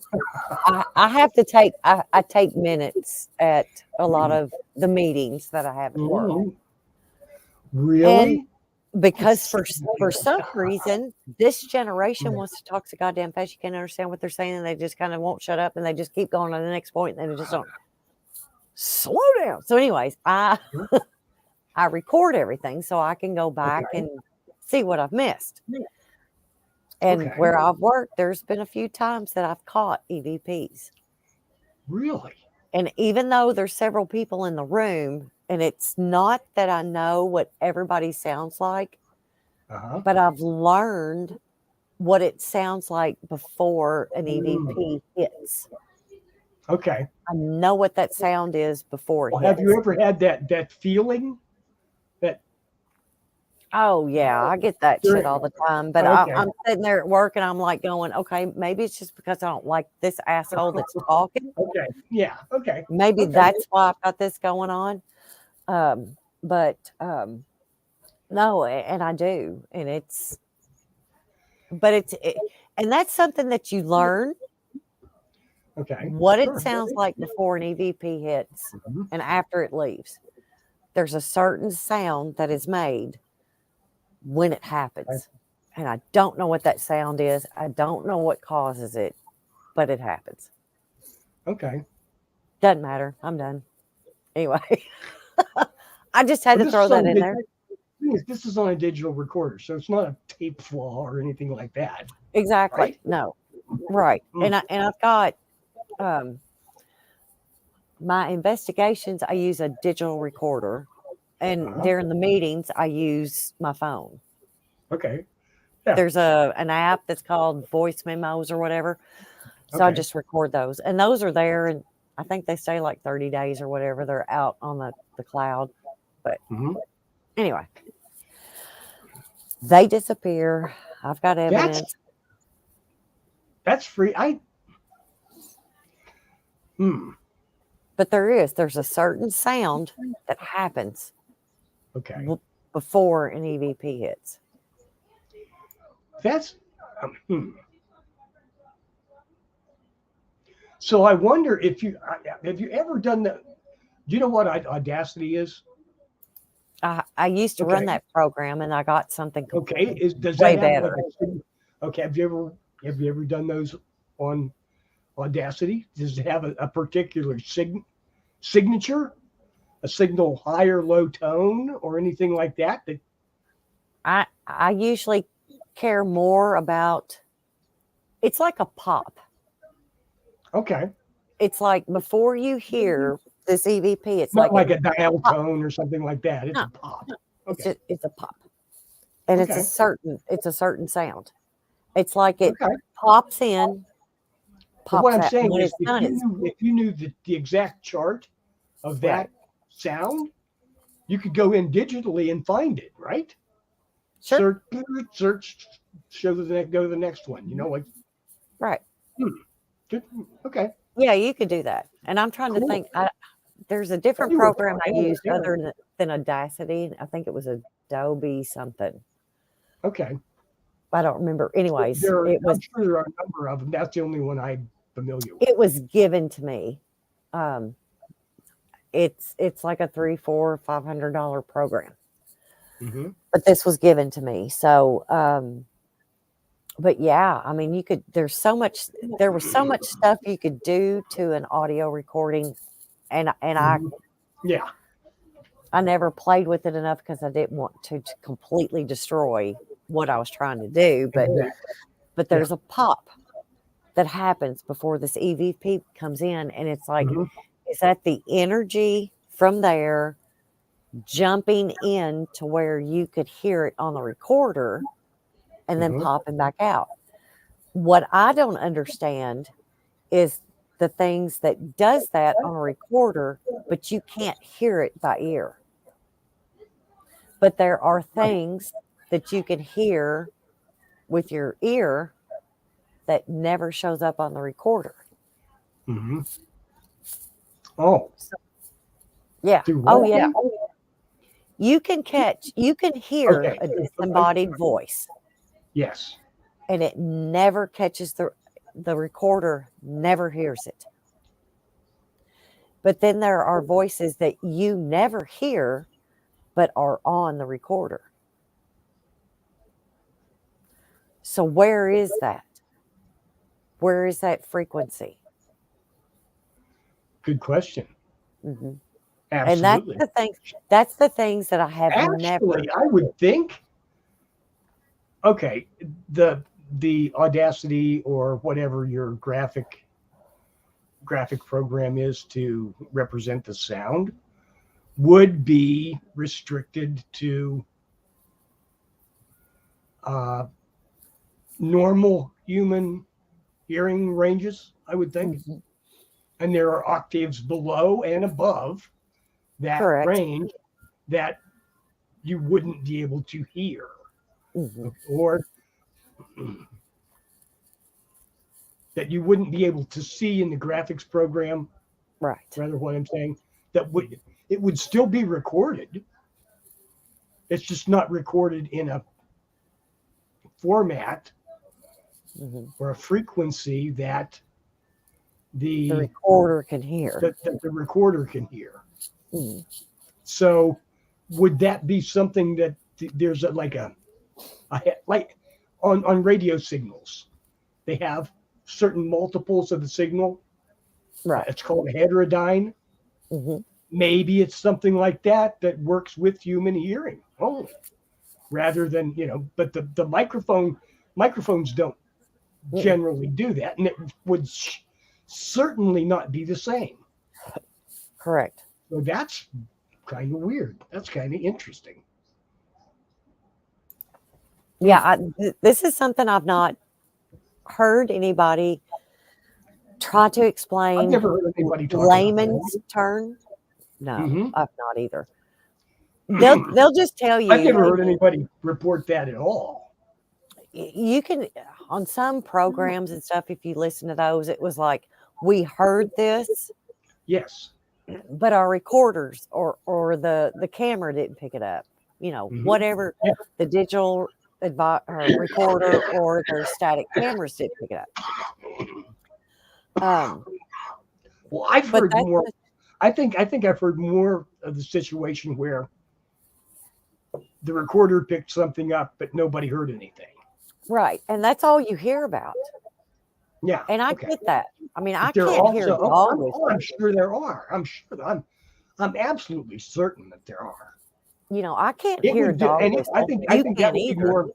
[SPEAKER 2] I have to take I take minutes at a lot of the meetings that I have at work.
[SPEAKER 1] Mhm.
[SPEAKER 2] And
[SPEAKER 1] Really?
[SPEAKER 2] because
[SPEAKER 1] That's
[SPEAKER 2] for some reason this generation wants to talk so goddamn fast you can't understand what they're saying and they just kind of won't shut up and they just keep going to the next point and they just don't slow down. So anyways, I record everything so I can go back
[SPEAKER 1] okay.
[SPEAKER 2] and see what I've missed. And
[SPEAKER 1] Okay.
[SPEAKER 2] where I've worked, there's been a few times that I've caught EVPs.
[SPEAKER 1] Really?
[SPEAKER 2] And even though there's several people in the room, and it's not that I know what everybody sounds like,
[SPEAKER 1] Uh-huh.
[SPEAKER 2] but I've learned what it sounds like before an
[SPEAKER 1] Mm.
[SPEAKER 2] EVP hits.
[SPEAKER 1] Okay.
[SPEAKER 2] I know what that sound is before it
[SPEAKER 1] Well, have you
[SPEAKER 2] hits.
[SPEAKER 1] ever had that feeling that
[SPEAKER 2] Oh, yeah, I get that shit
[SPEAKER 1] during?
[SPEAKER 2] all the time. But
[SPEAKER 1] Okay.
[SPEAKER 2] I'm sitting there at work and I'm like going, okay, maybe it's just because I don't like this asshole that's talking.
[SPEAKER 1] Okay. Yeah. Okay.
[SPEAKER 2] Maybe
[SPEAKER 1] Okay.
[SPEAKER 2] that's why I've got this going on. But no, and I do. And and that's something that you learn
[SPEAKER 1] Okay.
[SPEAKER 2] what it
[SPEAKER 1] Sure.
[SPEAKER 2] sounds like before an EVP hits
[SPEAKER 1] Mhm.
[SPEAKER 2] and after it leaves. There's a certain sound that is made when it happens. And I don't know what that sound is. I don't know what causes it, but it happens.
[SPEAKER 1] Okay.
[SPEAKER 2] Doesn't matter. I'm done. Anyway, I just had
[SPEAKER 1] Well,
[SPEAKER 2] to throw that in there.
[SPEAKER 1] this is on a digital recorder, so it's not a tape flaw or anything like that,
[SPEAKER 2] Exactly.
[SPEAKER 1] right?
[SPEAKER 2] No. Right.
[SPEAKER 1] Mm.
[SPEAKER 2] And I've got my investigations, I use a digital recorder. And
[SPEAKER 1] Uh-huh.
[SPEAKER 2] during the meetings, I use my phone.
[SPEAKER 1] Okay. Yeah.
[SPEAKER 2] There's an app that's called voice memos or whatever. So I
[SPEAKER 1] Okay.
[SPEAKER 2] just record those. And those are there. And I think they stay like 30 days or whatever. They're out on the cloud. But
[SPEAKER 1] Mhm.
[SPEAKER 2] anyway, they disappear. I've got evidence.
[SPEAKER 1] That's free.
[SPEAKER 2] But there's a certain sound that happens
[SPEAKER 1] Okay.
[SPEAKER 2] before an EVP hits.
[SPEAKER 1] That's So I wonder if have you ever done that? Do you know what Audacity is?
[SPEAKER 2] I used to run that program and I got something
[SPEAKER 1] Okay. Does
[SPEAKER 2] way
[SPEAKER 1] that have
[SPEAKER 2] better.
[SPEAKER 1] okay? Have you ever done those on Audacity? Does it have a particular signature, a signal high or low tone, or anything like that?
[SPEAKER 2] I usually care more about. It's like a pop.
[SPEAKER 1] Okay.
[SPEAKER 2] It's like before you hear this EVP, it's
[SPEAKER 1] Not like a
[SPEAKER 2] a
[SPEAKER 1] dial
[SPEAKER 2] pop.
[SPEAKER 1] tone or something like that. It's
[SPEAKER 2] No,
[SPEAKER 1] a pop.
[SPEAKER 2] it's a pop, and
[SPEAKER 1] Okay.
[SPEAKER 2] it's a certain sound. It's like it
[SPEAKER 1] Okay.
[SPEAKER 2] pops in,
[SPEAKER 1] But what
[SPEAKER 2] pops
[SPEAKER 1] I'm
[SPEAKER 2] out.
[SPEAKER 1] saying
[SPEAKER 2] When
[SPEAKER 1] is,
[SPEAKER 2] it's done, it's
[SPEAKER 1] if you knew the exact chart of
[SPEAKER 2] right.
[SPEAKER 1] that sound, you could go in digitally and find it, right?
[SPEAKER 2] Sure.
[SPEAKER 1] Search, go to the next one. You know, like
[SPEAKER 2] Right.
[SPEAKER 1] Okay.
[SPEAKER 2] Yeah, you could do that. And I'm trying to
[SPEAKER 1] Cool.
[SPEAKER 2] think. There's a different
[SPEAKER 1] You were
[SPEAKER 2] program I
[SPEAKER 1] talking
[SPEAKER 2] used
[SPEAKER 1] there.
[SPEAKER 2] other than Audacity. I think it was Adobe something.
[SPEAKER 1] Okay.
[SPEAKER 2] I don't remember. Anyways,
[SPEAKER 1] I'm
[SPEAKER 2] it was
[SPEAKER 1] sure there are a number of them. That's the only one I'm familiar with.
[SPEAKER 2] it was given to me. It's like a $300, $400, $500 program.
[SPEAKER 1] Mm-hmm.
[SPEAKER 2] But this was given to me. So but yeah, I mean there was so much stuff you could do to an audio recording and
[SPEAKER 1] Mm-hmm. Yeah.
[SPEAKER 2] I never played with it enough because I didn't want to completely destroy what I was trying to do. But there's a pop that happens before this EVP comes in, and it's like, is that the energy from there jumping in to where you could hear it on the recorder and then popping back out? What I don't understand is the things that does that on a recorder, but you can't hear it by ear. But there are things that you can hear with your ear that never shows up on the recorder.
[SPEAKER 1] Mm-hmm. Oh.
[SPEAKER 2] Yeah. Oh, yeah. You can hear a disembodied voice.
[SPEAKER 1] Yes.
[SPEAKER 2] and it never catches the recorder never hears it. But then there are voices that you never hear but are on the recorder. So where is that? Where is that frequency?
[SPEAKER 1] Good question.
[SPEAKER 2] Mm-hmm.
[SPEAKER 1] Absolutely.
[SPEAKER 2] And that's the things that I have never.
[SPEAKER 1] Actually, I would think, okay, the Audacity or whatever your graphic program is to represent the sound would be restricted to normal human hearing ranges, I would think.
[SPEAKER 2] Mm-hmm.
[SPEAKER 1] And there are octaves below and above that
[SPEAKER 2] Correct.
[SPEAKER 1] range that you wouldn't be able to hear.
[SPEAKER 2] Mm-hmm.
[SPEAKER 1] Or that you wouldn't be able to see in the graphics program.
[SPEAKER 2] Right.
[SPEAKER 1] Rather, what I'm saying, it would still be recorded. It's just not recorded in a format
[SPEAKER 2] Mm-hmm.
[SPEAKER 1] or a frequency that the
[SPEAKER 2] recorder can hear.
[SPEAKER 1] That the recorder can hear.
[SPEAKER 2] Mm-hmm.
[SPEAKER 1] So, would that be something that there's like on radio signals, they have certain multiples of the signal.
[SPEAKER 2] Right.
[SPEAKER 1] It's called a heterodyne.
[SPEAKER 2] Mm-hmm.
[SPEAKER 1] Maybe it's something like that works with human hearing only, rather than, but the microphones don't generally do that, and it would certainly not be the same.
[SPEAKER 2] Correct.
[SPEAKER 1] So that's kind of weird. That's kind of interesting.
[SPEAKER 2] Yeah, this is something I've not heard anybody try to explain.
[SPEAKER 1] I've never heard anybody talk
[SPEAKER 2] layman's term. No,
[SPEAKER 1] Mm-hmm.
[SPEAKER 2] I've not either. They'll just tell you.
[SPEAKER 1] I've never heard anybody report that at all.
[SPEAKER 2] You can, on some programs and stuff, if you listen to those, it was like, we heard this.
[SPEAKER 1] Yes.
[SPEAKER 2] But our recorders or the camera didn't pick it up.
[SPEAKER 1] Mm-hmm.
[SPEAKER 2] Whatever the digital recorder or their static cameras didn't pick it up.
[SPEAKER 1] Well, I've heard more. I think I've heard more of the situation where the recorder picked something up, but nobody heard anything.
[SPEAKER 2] Right, and that's all you hear about.
[SPEAKER 1] Yeah,
[SPEAKER 2] and I get that. I mean, I
[SPEAKER 1] there
[SPEAKER 2] can't hear dog.
[SPEAKER 1] I'm sure there are. I'm absolutely certain that there are.
[SPEAKER 2] I can't hear dog.
[SPEAKER 1] I think that would be more.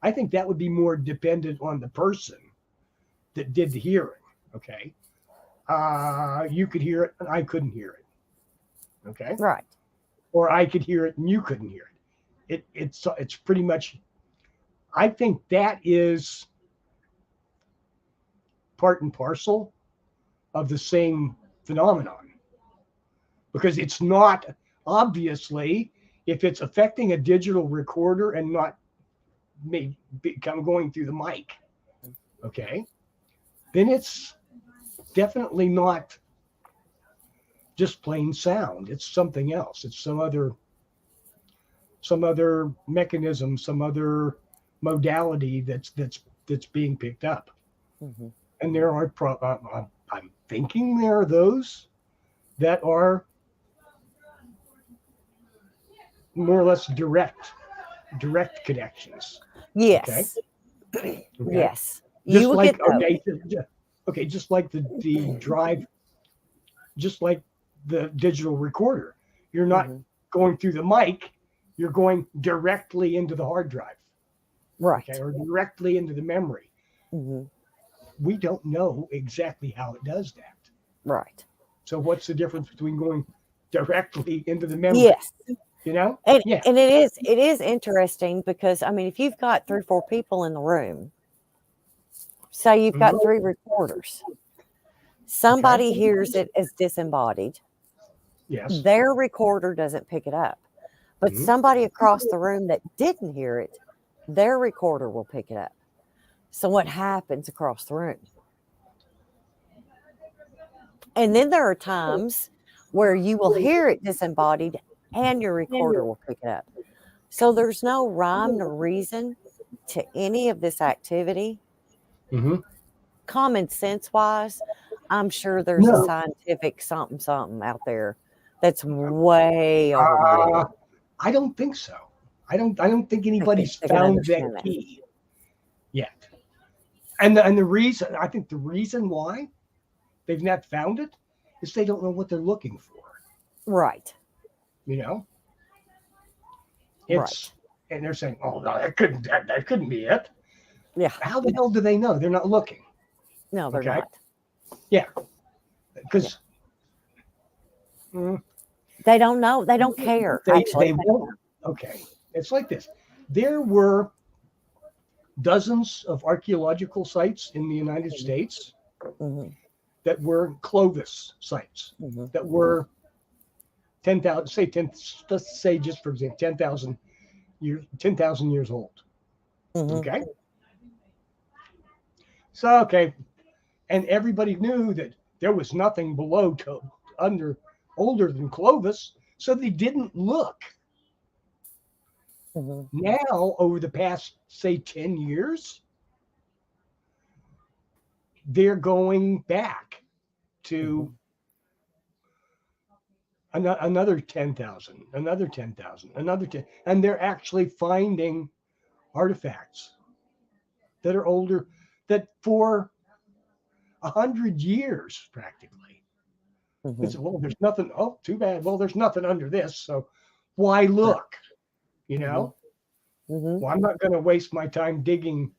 [SPEAKER 1] I think that would be more dependent on the person that did the hearing. Okay. You could hear it and I couldn't hear it. Okay.
[SPEAKER 2] Right.
[SPEAKER 1] Or I could hear it and you couldn't hear it. It's pretty much. I think that is part and parcel of the same phenomenon, because it's not, obviously, if it's affecting a digital recorder and not going through the mic, okay, then it's definitely not just plain sound. It's something else. It's some other mechanism, some other modality that's being picked up.
[SPEAKER 2] Mm-hmm.
[SPEAKER 1] And there are I'm thinking there are those that are more or less direct connections.
[SPEAKER 2] Yes.
[SPEAKER 1] Okay?
[SPEAKER 2] Yes.
[SPEAKER 1] Just
[SPEAKER 2] you will
[SPEAKER 1] like
[SPEAKER 2] get
[SPEAKER 1] okay, just like the drive, just like the digital recorder. You're not going through the mic, you're going directly into the hard drive.
[SPEAKER 2] Right.
[SPEAKER 1] Okay, or directly into the memory.
[SPEAKER 2] Mm-hmm.
[SPEAKER 1] We don't know exactly how it does that.
[SPEAKER 2] Right.
[SPEAKER 1] So what's the difference between going directly into the memory?
[SPEAKER 2] Yes.
[SPEAKER 1] And
[SPEAKER 2] it is interesting, because I mean, if you've got 3 or 4 people in the room, say you've got 3 recorders, somebody hears it as disembodied.
[SPEAKER 1] Yes.
[SPEAKER 2] Their recorder doesn't pick it up. But somebody across the room that didn't hear it, their recorder will pick it up. So what happens across the room? And then there are times where you will hear it disembodied and your recorder will pick it up. So there's no rhyme or reason to any of this activity,
[SPEAKER 1] Mm-hmm.
[SPEAKER 2] common sense wise, I'm sure there's a
[SPEAKER 1] No.
[SPEAKER 2] scientific something out there that's way over my head.
[SPEAKER 1] I don't think so. I don't think anybody's
[SPEAKER 2] They can
[SPEAKER 1] found
[SPEAKER 2] understand
[SPEAKER 1] that
[SPEAKER 2] that.
[SPEAKER 1] key yet. And the reason, I think the reason why they've not found it is they don't know what they're looking for.
[SPEAKER 2] Right.
[SPEAKER 1] You know,
[SPEAKER 2] Right.
[SPEAKER 1] it's and they're saying, "Oh no, that couldn't be it."
[SPEAKER 2] Yeah.
[SPEAKER 1] How the hell do they know? They're not looking.
[SPEAKER 2] No, they're
[SPEAKER 1] Okay.
[SPEAKER 2] not.
[SPEAKER 1] Yeah, because
[SPEAKER 2] They don't know. They don't care. Actually,
[SPEAKER 1] they won't. Okay, it's like this. There were dozens of archaeological sites in the United States
[SPEAKER 2] Mhm.
[SPEAKER 1] that were Clovis sites
[SPEAKER 2] Mhm.
[SPEAKER 1] that were 10,000, say 10, let's say just for example, 10,000 years old.
[SPEAKER 2] Mhm.
[SPEAKER 1] Okay. So, okay. And everybody knew that there was nothing below under older than Clovis. So they didn't look.
[SPEAKER 2] Mhm.
[SPEAKER 1] Now, over the past, say, 10 years, they're going back to another 10,000, another 10,000, another 10. And they're actually finding artifacts that are older, that for 100 years practically.
[SPEAKER 2] Mhm.
[SPEAKER 1] It's, well, there's nothing. Oh, too bad. Well, there's nothing under this. So why look? You know?
[SPEAKER 2] Mhm.
[SPEAKER 1] Well, I'm not going to waste my time digging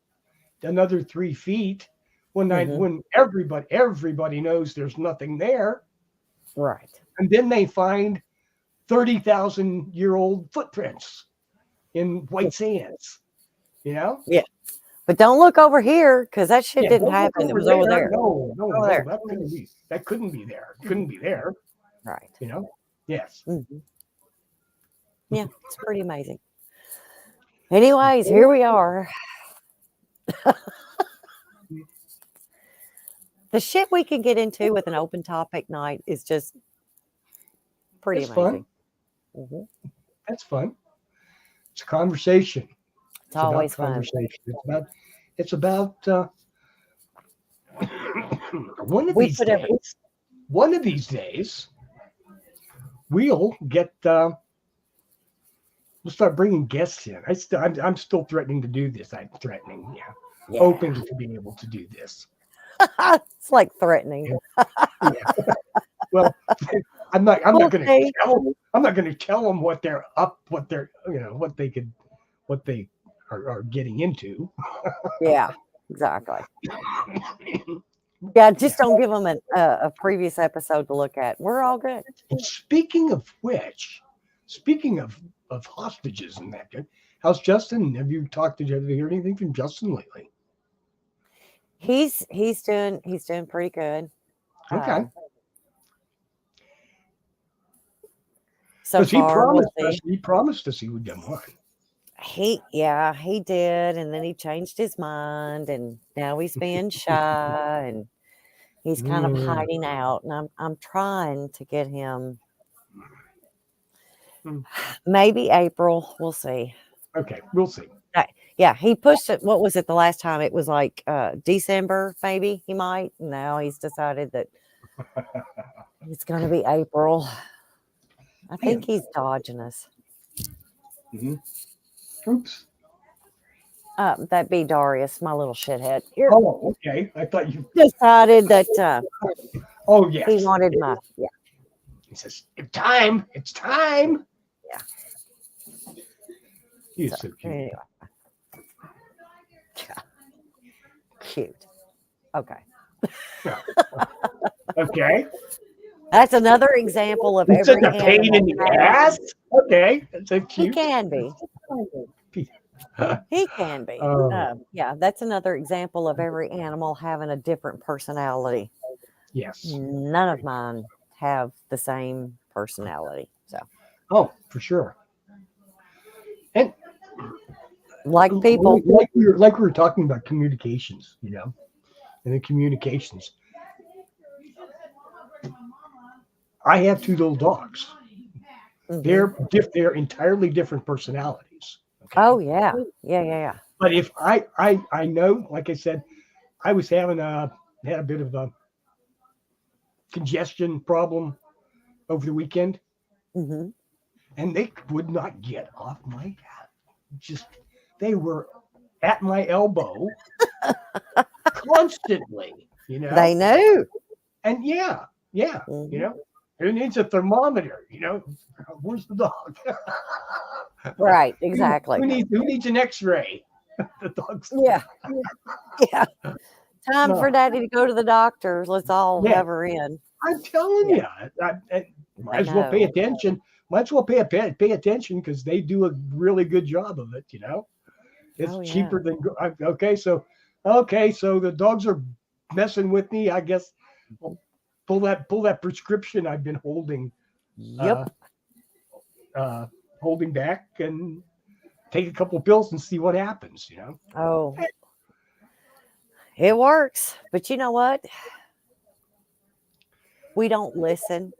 [SPEAKER 1] another 3 feet when
[SPEAKER 2] Mhm.
[SPEAKER 1] when everybody knows there's nothing there.
[SPEAKER 2] Right.
[SPEAKER 1] And then they find 30,000-year-old footprints in white sands. You know?
[SPEAKER 2] Yeah. But don't look over here because that shit didn't
[SPEAKER 1] don't look
[SPEAKER 2] happen. It was over there.
[SPEAKER 1] No,
[SPEAKER 2] Over there.
[SPEAKER 1] that couldn't be. That couldn't be there. It couldn't be there.
[SPEAKER 2] Right.
[SPEAKER 1] You know? Yes.
[SPEAKER 2] Mhm. Yeah, it's pretty amazing. Anyways, here we are. The shit we can get into with an open topic night is just pretty
[SPEAKER 1] It's
[SPEAKER 2] amazing.
[SPEAKER 1] fun.
[SPEAKER 2] Mhm.
[SPEAKER 1] That's fun. It's a conversation.
[SPEAKER 2] It's always
[SPEAKER 1] about
[SPEAKER 2] fun.
[SPEAKER 1] conversation. It's about one of
[SPEAKER 2] We
[SPEAKER 1] these
[SPEAKER 2] put every-
[SPEAKER 1] days. One of these days, we'll get. We'll start bringing guests in. I'm still threatening to do this. I'm threatening,
[SPEAKER 2] Yeah.
[SPEAKER 1] hoping to be able to do this.
[SPEAKER 2] It's like threatening.
[SPEAKER 1] Yeah. Well, I'm not going
[SPEAKER 2] Okay.
[SPEAKER 1] to tell them what they're what they are getting into.
[SPEAKER 2] Yeah, exactly. Yeah, just don't give them a previous episode to look at. We're all good.
[SPEAKER 1] Speaking of which, speaking of hostages and that, how's Justin? Have you heard anything from Justin lately?
[SPEAKER 2] He's doing pretty good.
[SPEAKER 1] Okay.
[SPEAKER 2] So
[SPEAKER 1] Because
[SPEAKER 2] far,
[SPEAKER 1] he promised us he would get one.
[SPEAKER 2] he did, and then he changed his mind, and now he's being shy, and he's kind of hiding out. And I'm trying to get him. Maybe April. We'll see.
[SPEAKER 1] Okay, we'll see.
[SPEAKER 2] Yeah, he pushed it. What was it the last time? It was like December, maybe he might. Now he's decided that it's going to be April. I think he's dodging us.
[SPEAKER 1] Oops.
[SPEAKER 2] That'd be Darius, my little shithead. Here.
[SPEAKER 1] Oh, okay. I thought you
[SPEAKER 2] decided that.
[SPEAKER 1] Oh, yes.
[SPEAKER 2] He wanted my. Yeah.
[SPEAKER 1] He says, "It's time. It's time."
[SPEAKER 2] Yeah.
[SPEAKER 1] He's so cute.
[SPEAKER 2] Anyway. Cute. Okay.
[SPEAKER 1] Yeah. Okay.
[SPEAKER 2] That's another example of
[SPEAKER 1] It's
[SPEAKER 2] every
[SPEAKER 1] a pain in the ass. Okay. It's a cute.
[SPEAKER 2] He can be. He can be. Yeah, that's another example of every animal having a different personality.
[SPEAKER 1] Yes.
[SPEAKER 2] None of mine have the same personality. So.
[SPEAKER 1] Oh, for sure. And
[SPEAKER 2] like people,
[SPEAKER 1] like we were talking about communications, and the communications. I have 2 little dogs. Mm-hmm. They're entirely different personalities.
[SPEAKER 2] Okay? Oh yeah.
[SPEAKER 1] But if I know, like I said, I was had a bit of a congestion problem over the weekend,
[SPEAKER 2] Hmm.
[SPEAKER 1] and they would not get off my just they were at my elbow constantly,
[SPEAKER 2] They know.
[SPEAKER 1] and yeah,
[SPEAKER 2] Hmm.
[SPEAKER 1] who needs a thermometer, where's the dog?
[SPEAKER 2] Right,
[SPEAKER 1] who,
[SPEAKER 2] exactly.
[SPEAKER 1] who needs an X-ray? The dog's
[SPEAKER 2] Yeah, yeah. Time for
[SPEAKER 1] no,
[SPEAKER 2] daddy to go to the doctor. Let's all
[SPEAKER 1] yeah.
[SPEAKER 2] hover in.
[SPEAKER 1] I'm telling
[SPEAKER 2] Yeah,
[SPEAKER 1] you, I might
[SPEAKER 2] they
[SPEAKER 1] as well pay
[SPEAKER 2] know.
[SPEAKER 1] attention. Might as well pay attention because they do a really good job of it. It's
[SPEAKER 2] Oh, yeah.
[SPEAKER 1] cheaper than okay. So the dogs are messing with me. I guess I'll pull that prescription I've been uh,
[SPEAKER 2] Yep.
[SPEAKER 1] uh, holding back and take a couple pills and see what happens.
[SPEAKER 2] Oh, it works. But you know what? We don't listen.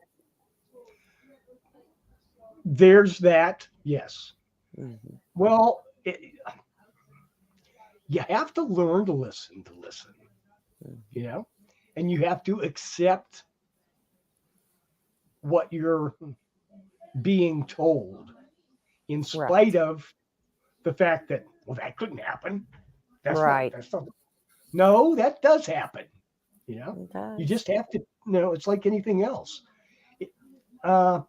[SPEAKER 1] There's that. Yes.
[SPEAKER 2] Mhm.
[SPEAKER 1] Well, you have to learn to listen. You know, and you have to accept what you're being told in spite
[SPEAKER 2] Right.
[SPEAKER 1] of the fact that, well, that couldn't happen.
[SPEAKER 2] Right.
[SPEAKER 1] That's not, no, that does happen. You know,
[SPEAKER 2] It
[SPEAKER 1] you
[SPEAKER 2] does.
[SPEAKER 1] just have to, it's like anything else. It, uh,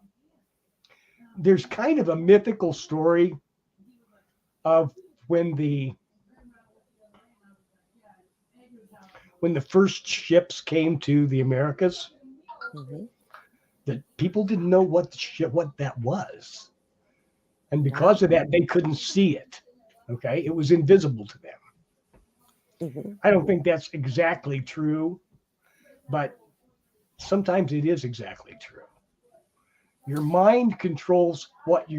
[SPEAKER 1] there's kind of a mythical story of when the when the first ships came to the Americas,
[SPEAKER 2] Hmm.
[SPEAKER 1] that people didn't know what that was, and because
[SPEAKER 2] No.
[SPEAKER 1] of that, they couldn't see it. Okay, it was invisible to them.
[SPEAKER 2] Hmm.
[SPEAKER 1] I don't think that's exactly true, but sometimes it is exactly true. Your mind controls
[SPEAKER 2] Hmm.
[SPEAKER 1] what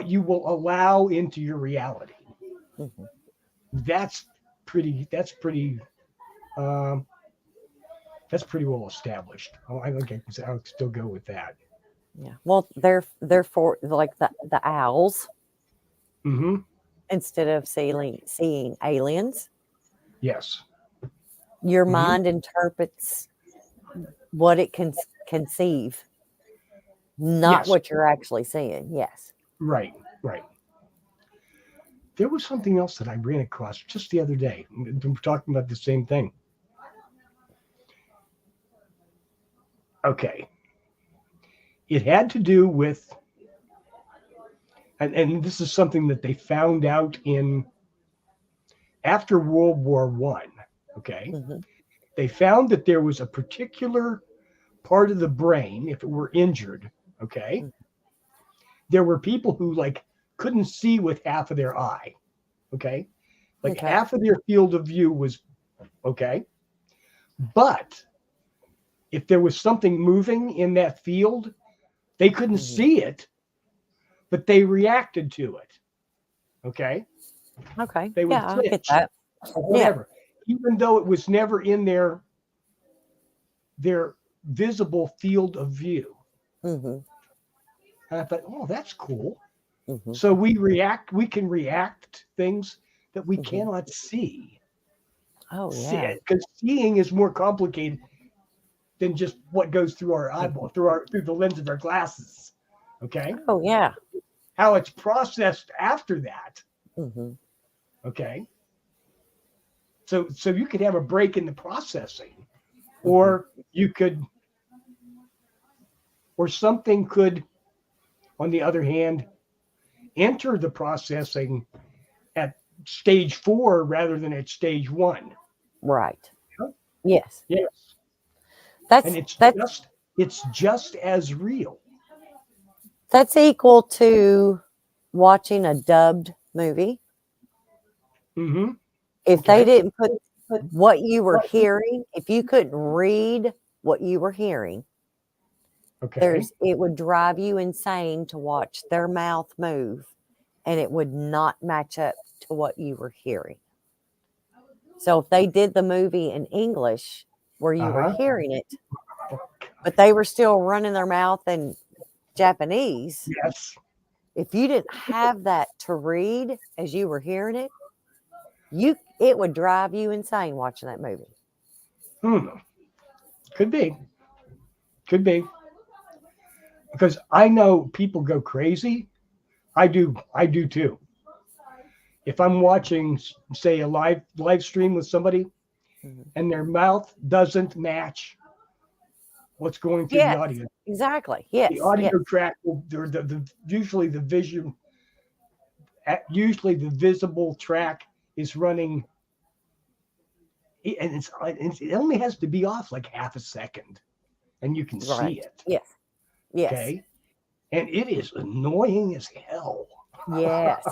[SPEAKER 1] you will allow into your reality.
[SPEAKER 2] Hmm.
[SPEAKER 1] That's pretty um, that's pretty well established. Oh, I think I'll still go with that.
[SPEAKER 2] Yeah. Well, they're for like the owls
[SPEAKER 1] Mm-hmm.
[SPEAKER 2] instead of seeing aliens.
[SPEAKER 1] Yes.
[SPEAKER 2] Your
[SPEAKER 1] Mm-hmm.
[SPEAKER 2] mind interprets what it can conceive, not
[SPEAKER 1] Yes.
[SPEAKER 2] what you're actually seeing. Yes.
[SPEAKER 1] Right. Right. There was something else that I ran across just the other day. We're talking about the same thing. Okay. It had to do with, and this is something that they found out in after World War One. Okay.
[SPEAKER 2] Hmm.
[SPEAKER 1] They found that there was a particular part of the brain, if it were injured, okay, there were people who like couldn't see with half of their eye. Okay. Like
[SPEAKER 2] Okay.
[SPEAKER 1] half of their field of view was okay. But if there was something moving in that field, they couldn't
[SPEAKER 2] Hmm.
[SPEAKER 1] see it, but they reacted to it. Okay.
[SPEAKER 2] Okay.
[SPEAKER 1] They would
[SPEAKER 2] Yeah, I get
[SPEAKER 1] flinch
[SPEAKER 2] that.
[SPEAKER 1] or
[SPEAKER 2] Yeah.
[SPEAKER 1] whatever, even though it was never in their visible field of view.
[SPEAKER 2] Hmm.
[SPEAKER 1] And I thought, oh, that's cool.
[SPEAKER 2] Hmm.
[SPEAKER 1] So we can react to things that we
[SPEAKER 2] Hmm.
[SPEAKER 1] cannot see.
[SPEAKER 2] Oh,
[SPEAKER 1] See,
[SPEAKER 2] yeah.
[SPEAKER 1] because seeing is more complicated than just what goes through our eyeball,
[SPEAKER 2] Hmm.
[SPEAKER 1] through the lens of our glasses. Okay.
[SPEAKER 2] Oh, yeah.
[SPEAKER 1] How it's processed after that.
[SPEAKER 2] Hmm.
[SPEAKER 1] Okay. So you could have a break in the processing,
[SPEAKER 2] Hmm.
[SPEAKER 1] or you could, or something could, on the other hand, enter the processing at stage 4 rather than at stage 1.
[SPEAKER 2] Right. Yes.
[SPEAKER 1] Yes. And
[SPEAKER 2] That's that's
[SPEAKER 1] it's just as real.
[SPEAKER 2] that's equal to watching a dubbed movie.
[SPEAKER 1] Mm-hmm.
[SPEAKER 2] If they
[SPEAKER 1] Okay.
[SPEAKER 2] didn't put what you were hearing, if you couldn't read what you were hearing,
[SPEAKER 1] Okay.
[SPEAKER 2] it would drive you insane to watch their mouth move and it would not match up to what you were hearing. So if they did the movie in English where you were
[SPEAKER 1] Uh-huh.
[SPEAKER 2] hearing it, but they were still running their mouth in Japanese,
[SPEAKER 1] Yes.
[SPEAKER 2] If you didn't have that to read as you were hearing it, it would drive you insane watching that movie.
[SPEAKER 1] Could be. Because I know people go crazy. I do too. If I'm watching, say, a live stream with somebody, and their mouth doesn't match what's going through the audio,
[SPEAKER 2] exactly. Yes,
[SPEAKER 1] the audio track will usually the visible track is running, and it only has to be off like half a second, and you can see it.
[SPEAKER 2] Yes.
[SPEAKER 1] Okay, and it is annoying as hell.
[SPEAKER 2] Yes.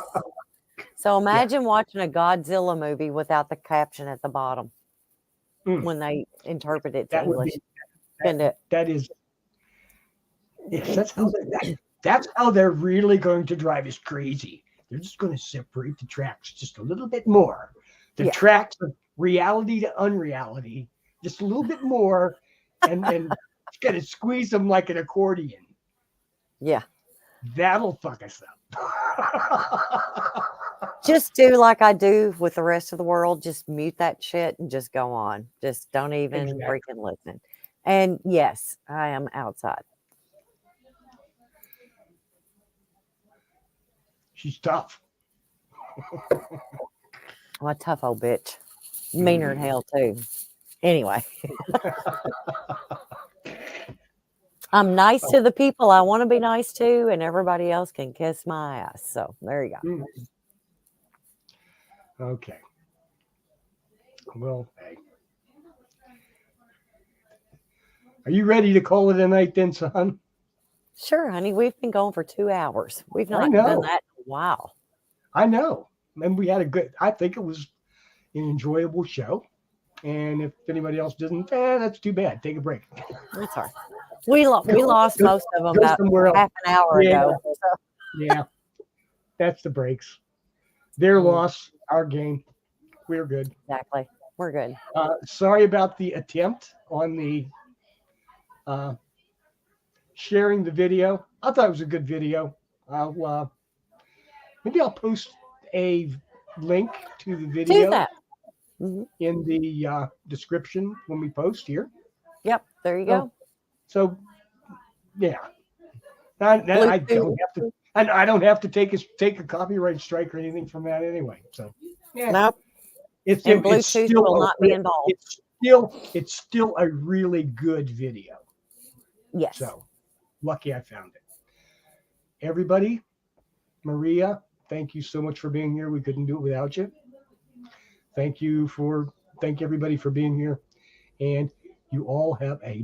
[SPEAKER 2] So imagine watching a Godzilla movie without the caption at the bottom when they interpret it to English.
[SPEAKER 1] That is, yes, that's how they're really going to drive us crazy. They're just going to separate the tracks just a little bit more. The tracks of reality to unreality, just a little bit more, and it's going to squeeze them like an accordion.
[SPEAKER 2] Yeah.
[SPEAKER 1] That'll fuck us up.
[SPEAKER 2] Just do like I do with the rest of the world. Just mute that shit and just go on. Just don't even freaking listen. And yes, I am outside.
[SPEAKER 1] She's tough.
[SPEAKER 2] I'm a tough old bitch. Meaner than hell too. Anyway. I'm nice to the people I want to be nice to, and everybody else can kiss my ass. So there you go.
[SPEAKER 1] Okay. Well, hey. Are you ready to call it a night then, son?
[SPEAKER 2] Sure, honey. We've been going for 2 hours. We've not done that in a while.
[SPEAKER 1] I know. And we had I think it was an enjoyable show. And if anybody else doesn't, that's too bad. Take a break.
[SPEAKER 2] That's all right. We lost most of them about half an hour ago.
[SPEAKER 1] Yeah. That's the breaks. Their loss, our gain. We're good.
[SPEAKER 2] Exactly. We're good.
[SPEAKER 1] Sorry about the attempt on the sharing the video. I thought it was a good video. Maybe I'll post a link to the video.
[SPEAKER 2] Do that.
[SPEAKER 1] In the description when we post here.
[SPEAKER 2] Yep, there you go.
[SPEAKER 1] So yeah, I don't have to. And I don't have to take a copyright strike or anything from that anyway. So yeah,
[SPEAKER 2] nope. Bluetooth will not be involved.
[SPEAKER 1] It's still a really good video.
[SPEAKER 2] Yes.
[SPEAKER 1] So lucky I found it. Everybody, Maria, thank you so much for being here. We couldn't do it without you. Thank everybody for being here. And you all have a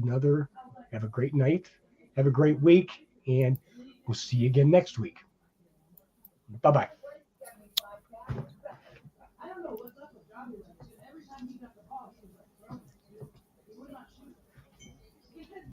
[SPEAKER 1] great night. Have a great week. And we'll see you again next week. Bye-bye.